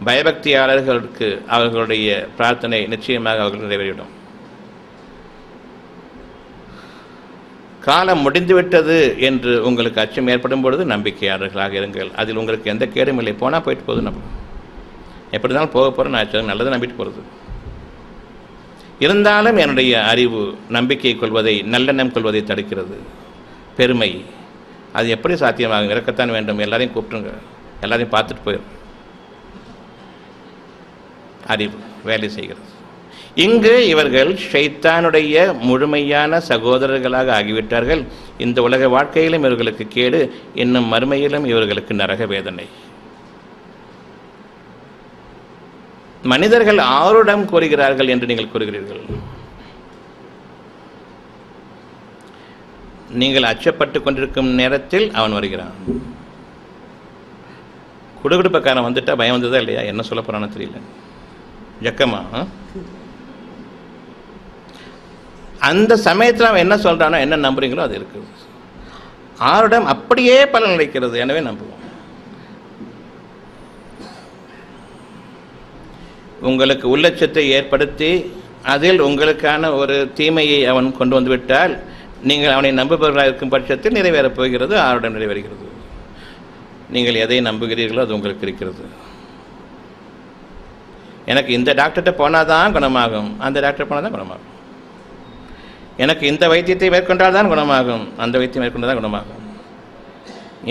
பயபக்தியாளர்களுக்கு அவர்களுடைய பிரார்த்தனை நிச்சயமாக அவர்கள் நிறைவேறிவிடும். காலம் முடிந்துவிட்டது என்று உங்களுக்கு அச்சம் ஏற்படும் பொழுது நம்பிக்கையாளர்களாக இருங்கள். அதில் உங்களுக்கு எந்த கேடும் இல்லை. போனால் போயிட்டு போகுது, நம்ம எப்படி இருந்தாலும் போக போகிறோம், நான் நல்லதை நம்பிட்டு போகிறது. இருந்தாலும் என்னுடைய அறிவு நம்பிக்கை கொள்வதை, நல்லெண்ணம் கொள்வதை தடுக்கிறது. பெருமை அது எப்படி சாத்தியமாகும்? இறக்கத்தான் வேண்டும். எல்லாரையும் கூப்பிட்டுருங்க, எல்லாரையும் பார்த்துட்டு போயிடும். அறிவு வேலை செய்கிறது. இங்கு இவர்கள் ஷைத்தானுடைய முழுமையான சகோதரர்களாக ஆகிவிட்டார்கள். இந்த உலக வாழ்க்கையிலும் இவர்களுக்கு கேடு, இன்னும் மறுமையிலும் இவர்களுக்கு நரக வேதனை. மனிதர்கள் ஆருடம் கூறுகிறார்கள் என்று நீங்கள் கூறுகிறீர்கள். நீங்கள் அச்சப்பட்டு கொண்டிருக்கும் நேரத்தில் அவன் வருகிறான். குடுகுடுப்பக்காரன் வந்துட்டா பயம் வந்ததா இல்லையா? என்ன சொல்ல போறான்னு தெரியல. ஜக்கமா அந்த சமயத்தில் அவன் என்ன சொல்றானோ, என்ன நம்புறீங்களோ அது இருக்குது. ஆருடம் அப்படியே பலன் அளிக்கிறது. எனவே நம்புவோம். உங்களுக்கு உள்ளட்சத்தை ஏற்படுத்தி அதில் உங்களுக்கான ஒரு தீமையை அவன் கொண்டு வந்து விட்டால் நீங்கள் அவனை நம்புபவர்களாக இருக்கும் பட்சத்தில் நிறைவேறப் போகிறது. ஆருடம் நிறைவேறுகிறது. நீங்கள் எதை நம்புகிறீர்களோ அது உங்களுக்கு இருக்கிறது. எனக்கு இந்த டாக்டர்கிட்ட போனால் தான் குணமாகும், அந்த டாக்டர் போனால் தான் குணமாகும். எனக்கு இந்த வைத்தியத்தை மேற்கொண்டால் தான் குணமாகும், அந்த வைத்தியம் மேற்கொண்டால் தான் குணமாகும்.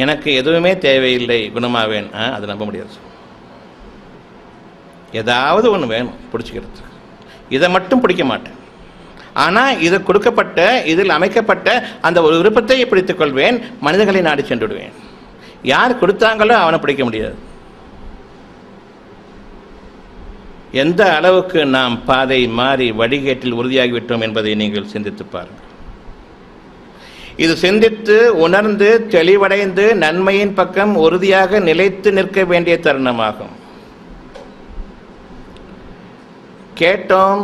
எனக்கு எதுவுமே தேவையில்லை, குணமாவேன். அது நம்ப முடியாது. ஏதாவது ஒன்று வேணும் பிடிச்சிக்கிறது. இதை மட்டும் பிடிக்க மாட்டேன். ஆனால் இது கொடுக்கப்பட்ட, இதில் அமைக்கப்பட்ட அந்த ஒரு விருப்பத்தை பிடித்துக் கொள்வேன். மனிதர்களை நாடி சென்று விடுவேன். யார் கொடுத்தாங்களோ அவனை பிடிக்க முடியாது. எந்த அளவுக்கு நாம் பாதை மாறி வழிகேட்டில் உறுதியாகிவிட்டோம் என்பதை நீங்கள் சிந்தித்து பாருங்கள். இது சிந்தித்து உணர்ந்து தெளிவடைந்து நன்மையின் பக்கம் உறுதியாக நிலைத்து நிற்க வேண்டிய தருணமாகும். கேட்டோம்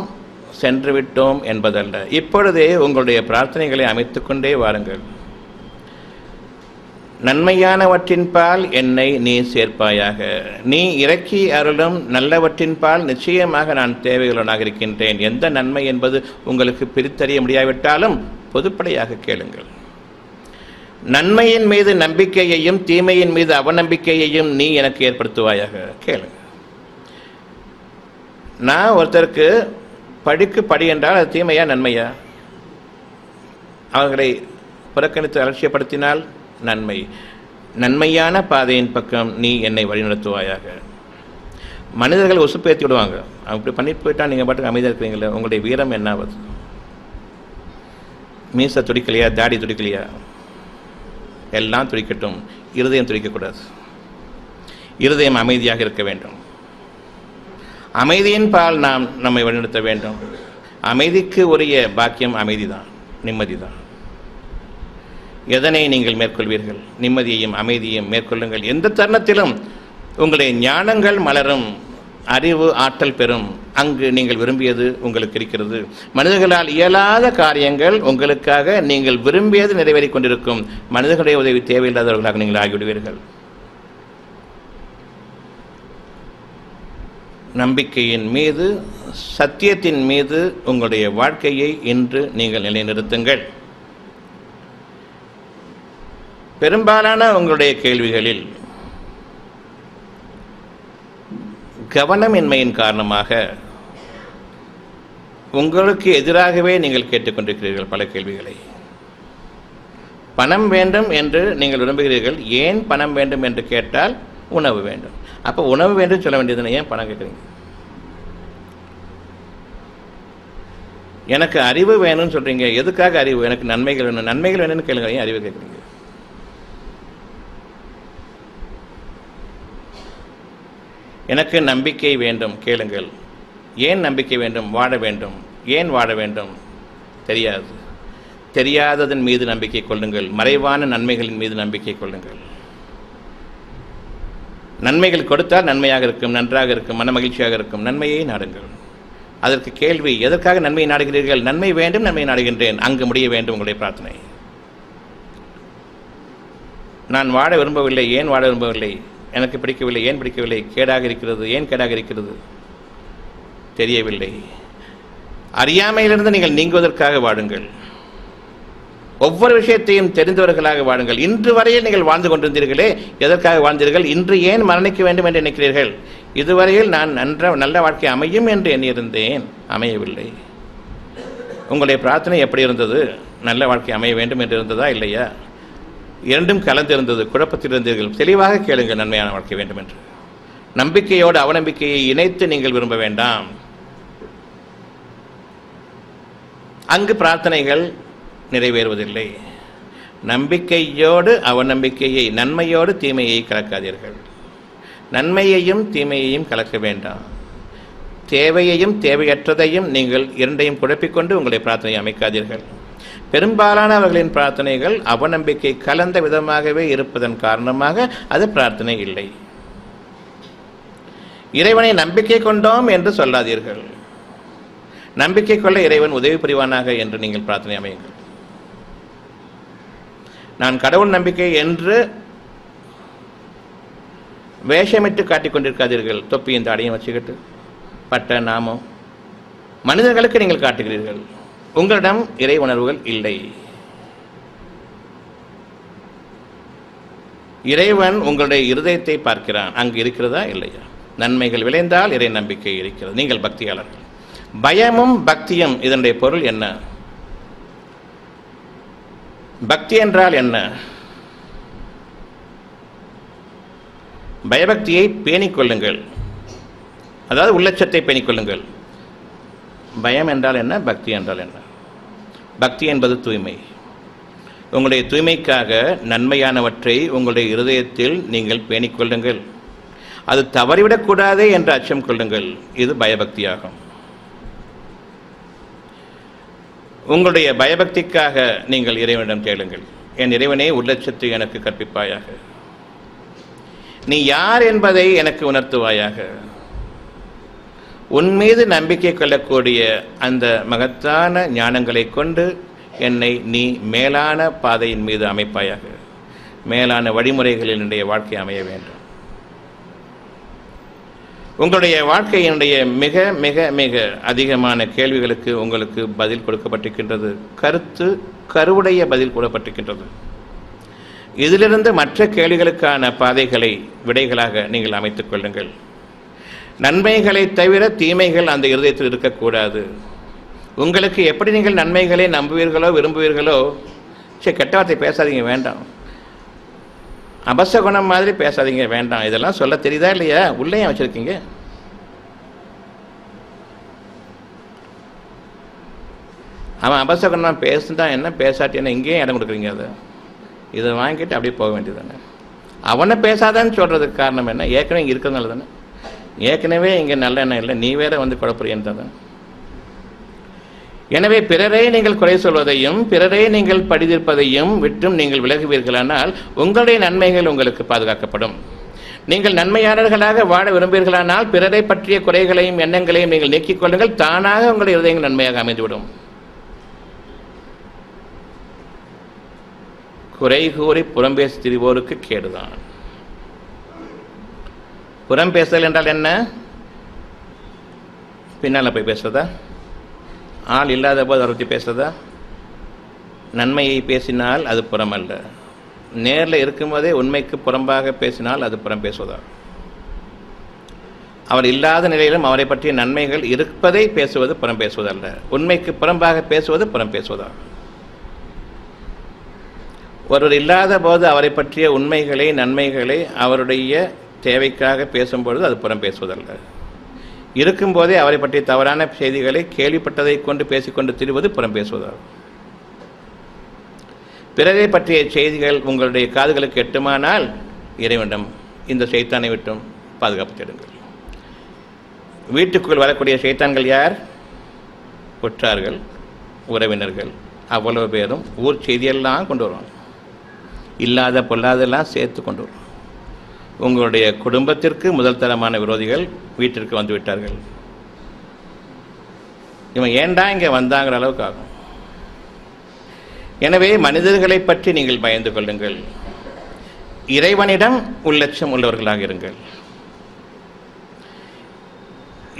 சென்று விட்டோம் என்பதல்ல. இப்பொழுதே உங்களுடைய பிரார்த்தனைகளை அமைத்துக்கொண்டே வாருங்கள். நன்மையானவற்றின்பால் என்னை நீ சேர்ப்பாயாக. நீ இறக்கி அருளும் நல்லவற்றின்பால் நிச்சயமாக நான் தேவையுள்ளவனாக இருக்கின்றேன். எந்த நன்மை என்பது உங்களுக்கு பிரித்தறிய முடியாவிட்டாலும் பொதுப்படையாக கேளுங்கள். நன்மையின் மீது நம்பிக்கையையும் தீமையின் மீது அவநம்பிக்கையையும் நீ எனக்கு ஏற்படுத்துவாயாக. கேளுங்க. நான் ஒருத்தருக்கு படிக்கு படி என்றால் அது தீமையா நன்மையா? அவர்களை புறக்கணித்து அலட்சியப்படுத்தினால் நன்மை. நன்மையான பாதையின் பக்கம் நீ என்னை வழிநடத்துவாயாக. மனிதர்கள் உசுப்பேற்றி விடுவாங்க. அப்படி பண்ணிட்டு போயிட்டா நீங்கள் பாட்டுக்கு அமைதியாக இருக்கிறீங்களே, உங்களுடைய வீரம் என்னாவது? மீசை துடிக்கலையா, தாடி துடிக்கலையா? எல்லாம் துடிக்கட்டும், இருதயம் துடிக்கக்கூடாது. இருதயம் அமைதியாக இருக்க வேண்டும். அமைதியின் பால் நாம் நம்மை வழிநடத்த வேண்டும். அமைதிக்கு உரிய பாக்கியம் அமைதிதான், நிம்மதிதான். எதனை நீங்கள் மேற்கொள்வீர்கள்? நிம்மதியையும் அமைதியையும் மேற்கொள்ளுங்கள். எந்த தருணத்திலும் உங்களுடைய ஞானங்கள் மலரும், அறிவு ஆற்றல் பெறும். அங்கு நீங்கள் விரும்பியது உங்களுக்கு இருக்கிறது. மனிதர்களால் இயலாத காரியங்கள் உங்களுக்காக நீங்கள் விரும்பியது நிறைவேறிக் கொண்டிருக்கும். மனிதர்களுடைய உதவி தேவையில்லாதவர்களாக நீங்கள் ஆகிவிடுவீர்கள். நம்பிக்கையின் மீது, சத்தியத்தின் மீது உங்களுடைய வாழ்க்கையை இன்று நீங்கள் நிலைநிறுத்துங்கள். பெரும்பாலான உங்களுடைய கேள்விகளில் கவனமின்மையின் காரணமாக உங்களுக்கு எதிராகவே நீங்கள் கேட்டுக்கொண்டிருக்கிறீர்கள் பல கேள்விகளை. பணம் வேண்டும் என்று நீங்கள் விரும்புகிறீர்கள். ஏன் பணம் வேண்டும் என்று கேட்டால் உணவு வேண்டும். அப்போ உணவு வேண்டும் சொல்ல வேண்டியதுன்னு ஏன் பணம் கேட்குறீங்க? எனக்கு அறிவு வேணும்னு சொல்கிறீங்க. எதுக்காக அறிவு? எனக்கு நன்மைகள் வேணும். நன்மைகள் வேணும்னு கேளுங்க, ஏன் அறிவு கேட்குறீங்க? எனக்கு நம்பிக்கை வேண்டும், கேளுங்கள். ஏன் நம்பிக்கை வேண்டும்? வாழ வேண்டும். ஏன் வாழ வேண்டும்? தெரியாது. தெரியாததன் மீது நம்பிக்கை கொள்ளுங்கள். மறைவான நன்மைகளின் மீது நம்பிக்கை கொள்ளுங்கள். நன்மைகள் கொடுத்தால் நன்மையாக இருக்கும், நன்றாக இருக்கும், மன மகிழ்ச்சியாக இருக்கும். நன்மையை நாடுங்கள். அதற்கு கேள்வி, எதற்காக நன்மையை நாடுகிறீர்கள்? நன்மை வேண்டும், நன்மையை நாடுகின்றேன். அங்கு முடிய வேண்டும் உங்களுடைய பிரார்த்தனை. நான் வாழ விரும்பவில்லை. ஏன் வாழ விரும்பவில்லை? எனக்கு பிடிக்கவில்லை. ஏன் பிடிக்கவில்லை? கேடாக இருக்கிறது. ஏன் கேடாக இருக்கிறது? தெரியவில்லை. அறியாமையிலிருந்து நீங்கள் நீங்குவதற்காக வாடுங்கள். ஒவ்வொரு விஷயத்தையும் தெரிந்தவர்களாக வாடுங்கள். இன்று வரையில் நீங்கள் வாழ்ந்து கொண்டிருந்தீர்களே, எதற்காக வாழ்ந்தீர்கள்? இன்று ஏன் மரணிக்க வேண்டும் என்று நினைக்கிறீர்கள்? இதுவரையில் நான் நல்ல வாழ்க்கை அமையும் என்று எண்ணியிருந்தேன், அமையவில்லை. உங்களுடைய பிரார்த்தனை எப்படி இருந்தது? நல்ல வாழ்க்கை அமைய வேண்டும் என்று இருந்ததா, இல்லையா? இரண்டும் கலந்திருந்தது. குழப்பத்தில் இருந்தீர்கள். தெளிவாக கேளுங்கள், நன்மையான வாழ்க்கை வேண்டும் என்று. நம்பிக்கையோடு அவநம்பிக்கையை இணைத்து நீங்கள் விரும்ப வேண்டாம். அங்கு பிரார்த்தனைகள் நிறைவேறுவதில்லை. நம்பிக்கையோடு அவநம்பிக்கையை, நன்மையோடு தீமையை கலக்காதீர்கள். நன்மையையும் தீமையையும் கலக்க வேண்டாம். தேவையையும் தேவையற்றதையும் நீங்கள் இரண்டையும் குழப்பிக்கொண்டு உங்களுடைய பிரார்த்தனையை அமைக்காதீர்கள். பெரும்பாலானவர்களின் பிரார்த்தனைகள் அவநம்பிக்கை கலந்த விதமாகவே இருப்பதன் காரணமாக அது பிரார்த்தனை இல்லை. இறைவனை நம்பிக்கை கொண்டோம் என்று சொல்லாதீர்கள். நம்பிக்கை கொள்ள இறைவன் உதவி புரிவானாக என்று நீங்கள் பிரார்த்தனை அமையுங்கள். நான் கடவுள் நம்பிக்கை என்று வேஷமிட்டு காட்டிக் கொண்டிருக்காதீர்கள். தொப்பியும் தாடியும் வச்சுக்கிட்டு பட்ட நாமம் மனிதர்களுக்கு நீங்கள் காட்டுகிறீர்கள். உங்களிடம் இறை உணர்வுகள் இல்லை. இறைவன் உங்களுடைய இருதயத்தை பார்க்கிறான். அங்கு இருக்கிறதா இல்லையா? நன்மைகள் விளைந்தால் இறை நம்பிக்கை இருக்கிறது. நீங்கள் பக்தியாளர்கள். பயமும் பக்தியும் இதனுடைய பொருள் என்ன? பக்தி என்றால் என்ன? பயபக்தியை பேணிக் கொள்ளுங்கள், அதாவது உள்ளட்சத்தை பேணிக் கொள்ளுங்கள். பயம் என்றால் என்ன? பக்தி என்றால் என்ன? பக்தி என்பது தூய்மை. உங்களுடைய தூய்மைக்காக நன்மையானவற்றை உங்களுடைய இருதயத்தில் நீங்கள் பேணிக் கொள்ளுங்கள். அது தவறிவிடக்கூடாதே என்ற அச்சம் கொள்ளுங்கள். இது பயபக்தியாகும். உங்களுடைய பயபக்திக்காக நீங்கள் இறைவனிடம் கேளுங்கள். என் இறைவனே, உள்ளட்சத்தை எனக்கு கற்பிப்பாயாக. நீ யார் என்பதை எனக்கு உணர்த்துவாயாக. உன் மீது நம்பிக்கை கொள்ளக்கூடிய அந்த மகத்தான ஞானங்களை கொண்டு என்னை நீ மேலான பாதையின் மீது அமைப்பாயாக. மேலான வழிமுறைகளில் என்னுடைய வாழ்க்கை அமைய வேண்டும். உங்களுடைய வாழ்க்கையினுடைய மிக மிக மிக அதிகமான கேள்விகளுக்கு உங்களுக்கு பதில் கொடுக்கப்பட்டிருக்கின்றது. கருவுடைய பதில் கூறப்பட்டிருக்கின்றது. இதிலிருந்து மற்ற கேள்விகளுக்கான பாதைகளை விடைகளாக நீங்கள் அமைத்துக் கொள்ளுங்கள். நன்மைகளை தவிர தீமைகள் அந்த இருதயத்தில் இருக்கக்கூடாது. உங்களுக்கு எப்படி நீங்கள் நன்மைகளை நம்புவீர்களோ விரும்புவீர்களோ, கெட்ட வார்த்தை பேசாதீங்க, வேண்டாம். அபசகுணம் மாதிரி பேசாதீங்க, வேண்டாம். இதெல்லாம் சொல்ல தெரியுதா இல்லையா? உள்ளே வச்சிருக்கீங்க. அவன் அபசகுணம் பேசுனா என்ன, பேசாட்டி என்ன, இங்கேயும் இடம் கொடுக்குறீங்க. அதை இதை வாங்கிட்டு அப்படியே போக வேண்டியது தானே. அவனை பேசாதான்னு சொல்கிறதுக்கு காரணம் என்ன? ஏற்கனவே இங்கே இருக்கிறதுனால தானே. ஏற்கனவே இங்கே நல்ல எண்ணம் இல்லை, நீ வேற வந்து குழப்பறியன்றது. எனவே பிறரை நீங்கள் குறை சொல்வதையும் பிறரை நீங்கள் படிதிருப்பதையும் விட்டும் நீங்கள் விலகுவீர்களானால் உங்களுடைய நன்மைகள் உங்களுக்கு பாதுகாக்கப்படும். நீங்கள் நன்மையாளர்களாக வாழ விரும்புவீர்களானால் பிறரை பற்றிய குறைகளையும் எண்ணங்களையும் நீங்கள் நீக்கிக் கொள்ளுங்கள். தானாக உங்களுடைய இதயங்கள் நன்மையாக அமைந்துவிடும். குறை கூறி புறம்பேசி திரிவோருக்கு கேடுதான். புறம் பேசுதல் என்றால் என்ன? பின்னால் போய் பேசுறதா? ஆள் இல்லாத போது அதை பற்றி பேசுறதா? நன்மையை பேசினால் அது புறம் அல்ல. நேரில் இருக்கும்போதே உண்மைக்கு புறம்பாக பேசினால் அது புறம் பேசுவதா? அவர் இல்லாத நிலையிலும் அவரை பற்றிய நன்மைகள் இருப்பதை பேசுவது புறம் பேசுவதல்ல. உண்மைக்கு புறம்பாக பேசுவது புறம் பேசுவதா? ஒருவர் இல்லாத போது அவரை பற்றிய உண்மைகளை நன்மைகளை அவருடைய தேவைக்காக பேசும்பொழுது அது புறம் பேசுவதல்ல. இருக்கும்போதே அவரை பற்றிய தவறான செய்திகளை கேள்விப்பட்டதை கொண்டு பேசிக்கொண்டு திரிவது புறம் பேசுவதாகும். பிறரை பற்றிய செய்திகள் உங்களுடைய காதுகளுக்கு எட்டுமானால் இறைவனிடம் இந்த சைத்தானை விட்டும் பாதுகாப்பு தேடுங்கள். வீட்டுக்குள் வரக்கூடிய சைத்தான்கள் யார்? உற்றார்கள், உறவினர்கள், அவ்வளவு பேரும் ஊர் செய்தியெல்லாம் கொண்டு வருவாங்க. இல்லாத பொல்லாதெல்லாம் சேர்த்து கொண்டு வரும். உங்களுடைய குடும்பத்திற்கு முதல் தரமான விரோதிகள் வீட்டிற்கு வந்து விட்டார்கள். இவன் ஏண்டா இங்கே வந்தாங்கிற அளவுக்கு ஆகும். எனவே மனிதர்களை பற்றி நீங்கள் பயந்து கொள்ளுங்கள். இறைவனிடம் உள்ளட்சம் உள்ளவர்களாக இருங்கள்.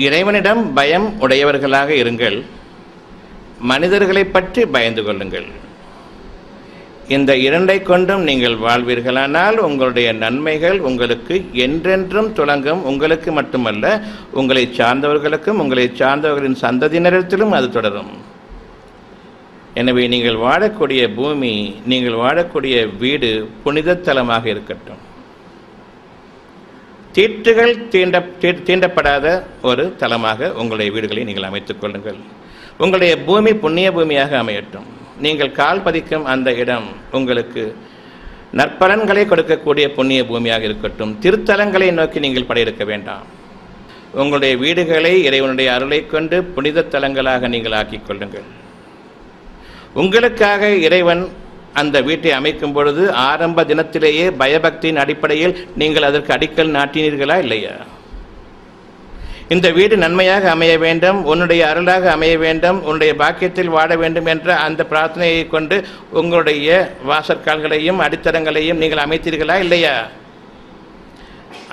இறைவனிடம் பயம் உடையவர்களாக இருங்கள். மனிதர்களை பற்றி பயந்து கொள்ளுங்கள். இந்த இரண்டை கொண்டும் நீங்கள் வாழ்வீர்களானால் உங்களுடைய நன்மைகள் உங்களுக்கு என்றென்றும் தொடங்கும். உங்களுக்கு மட்டுமல்ல, உங்களை சார்ந்தவர்களுக்கும் உங்களை சார்ந்தவர்களின் சந்ததியினரிடத்திலும் அது தொடரும். எனவே நீங்கள் வாழக்கூடிய பூமி, நீங்கள் வாழக்கூடிய வீடு புனித தலமாக இருக்கட்டும். தீட்டுகள் தீண்டப்படாத ஒரு தலமாக உங்களுடைய வீடுகளை நீங்கள் அமைத்துக் கொள்ளுங்கள். உங்களுடைய பூமி புண்ணிய பூமியாக அமையட்டும். நீங்கள் கால் பதிக்கும் அந்த இடம் உங்களுக்கு நற்பலன்களை கொடுக்கக்கூடிய புண்ணிய பூமியாக இருக்கட்டும். திருத்தலங்களை நோக்கி நீங்கள் படையெடுக்க வேண்டாம். உங்களுடைய வீடுகளை இறைவனுடைய அருளை கொண்டு புனித தலங்களாக நீங்கள் ஆக்கிக் கொள்ளுங்கள். உங்களுக்காக இறைவன் அந்த வீட்டை அமைக்கும் பொழுது ஆரம்ப தினத்திலேயே பயபக்தியின் அடிப்படையில் நீங்கள் அதற்கு அடிக்கல் நாட்டினீர்களா இல்லையா? இந்த வீடு நன்மையாக அமைய வேண்டும், உன்னுடைய அருளாக அமைய வேண்டும், உன்னுடைய பாக்கியத்தில் வாழ வேண்டும் என்ற அந்த பிரார்த்தனையை கொண்டு உங்களுடைய வாசற்கால்களையும் அடித்தளங்களையும் நீங்கள் அமைத்தீர்களா இல்லையா?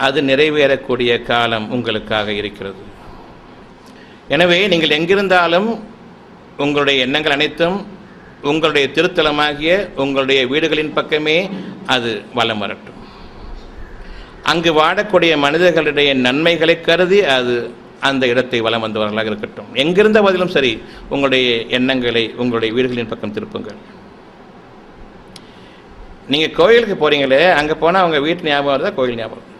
அது நிறைவேறக்கூடிய காலம் உங்களுக்காக இருக்கிறது. எனவே நீங்கள் எங்கிருந்தாலும் உங்களுடைய எண்ணங்கள் அனைத்தும் உங்களுடைய திருத்தலமாகிய உங்களுடைய வீடுகளின் பக்கமே அது வலம் வரட்டும். அங்கு வாழக்கூடிய மனிதர்களுடைய நன்மைகளை கருதி அது அந்த இடத்தை வலம் வந்தவர்களாக இருக்கட்டும். எங்கிருந்த பதிலும் சரி, உங்களுடைய எண்ணங்களை உங்களுடைய வீடுகளின் பக்கம் திருப்புங்கள். நீங்கள் கோயிலுக்கு போகிறீங்களே, அங்கே போனால் அவங்க வீட்டு ஞாபகம் வருதா, கோயில் ஞாபகம்?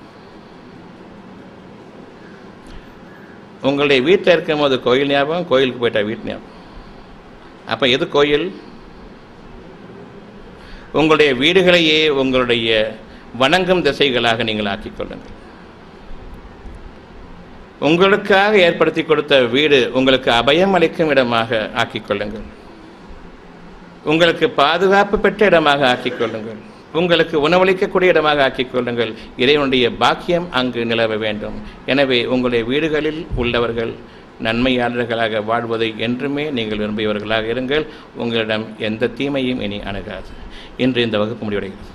உங்களுடைய வீட்டில் இருக்கும் போது கோயில் ஞாபகம், கோயிலுக்கு போயிட்டா வீட்டு ஞாபகம். அப்போ எது கோயில்? உங்களுடைய வீடுகளையே உங்களுடைய வணங்கும் திசைகளாக நீங்கள் ஆக்கிக்கொள்ளுங்கள். உங்களுக்காக ஏற்படுத்தி கொடுத்த வீடு உங்களுக்கு அபயம் அளிக்கும் இடமாக ஆக்கிக்கொள்ளுங்கள். உங்களுக்கு பாதுகாப்பு பெற்ற இடமாக ஆக்கிக்கொள்ளுங்கள். உங்களுக்கு உணவளிக்கக்கூடிய இடமாக ஆக்கிக்கொள்ளுங்கள். இறைவனுடைய பாக்கியம் அங்கு நிலவ வேண்டும். எனவே உங்களுடைய வீடுகளில் உள்ளவர்கள் நன்மையாளர்களாக வாழ்வதை என்றுமே நீங்கள் விரும்பியவர்களாக இருங்கள். உங்களிடம் எந்த தீமையும் இனி அணுகாது. இன்று இந்த வகுப்பு முடிவடைகிறது.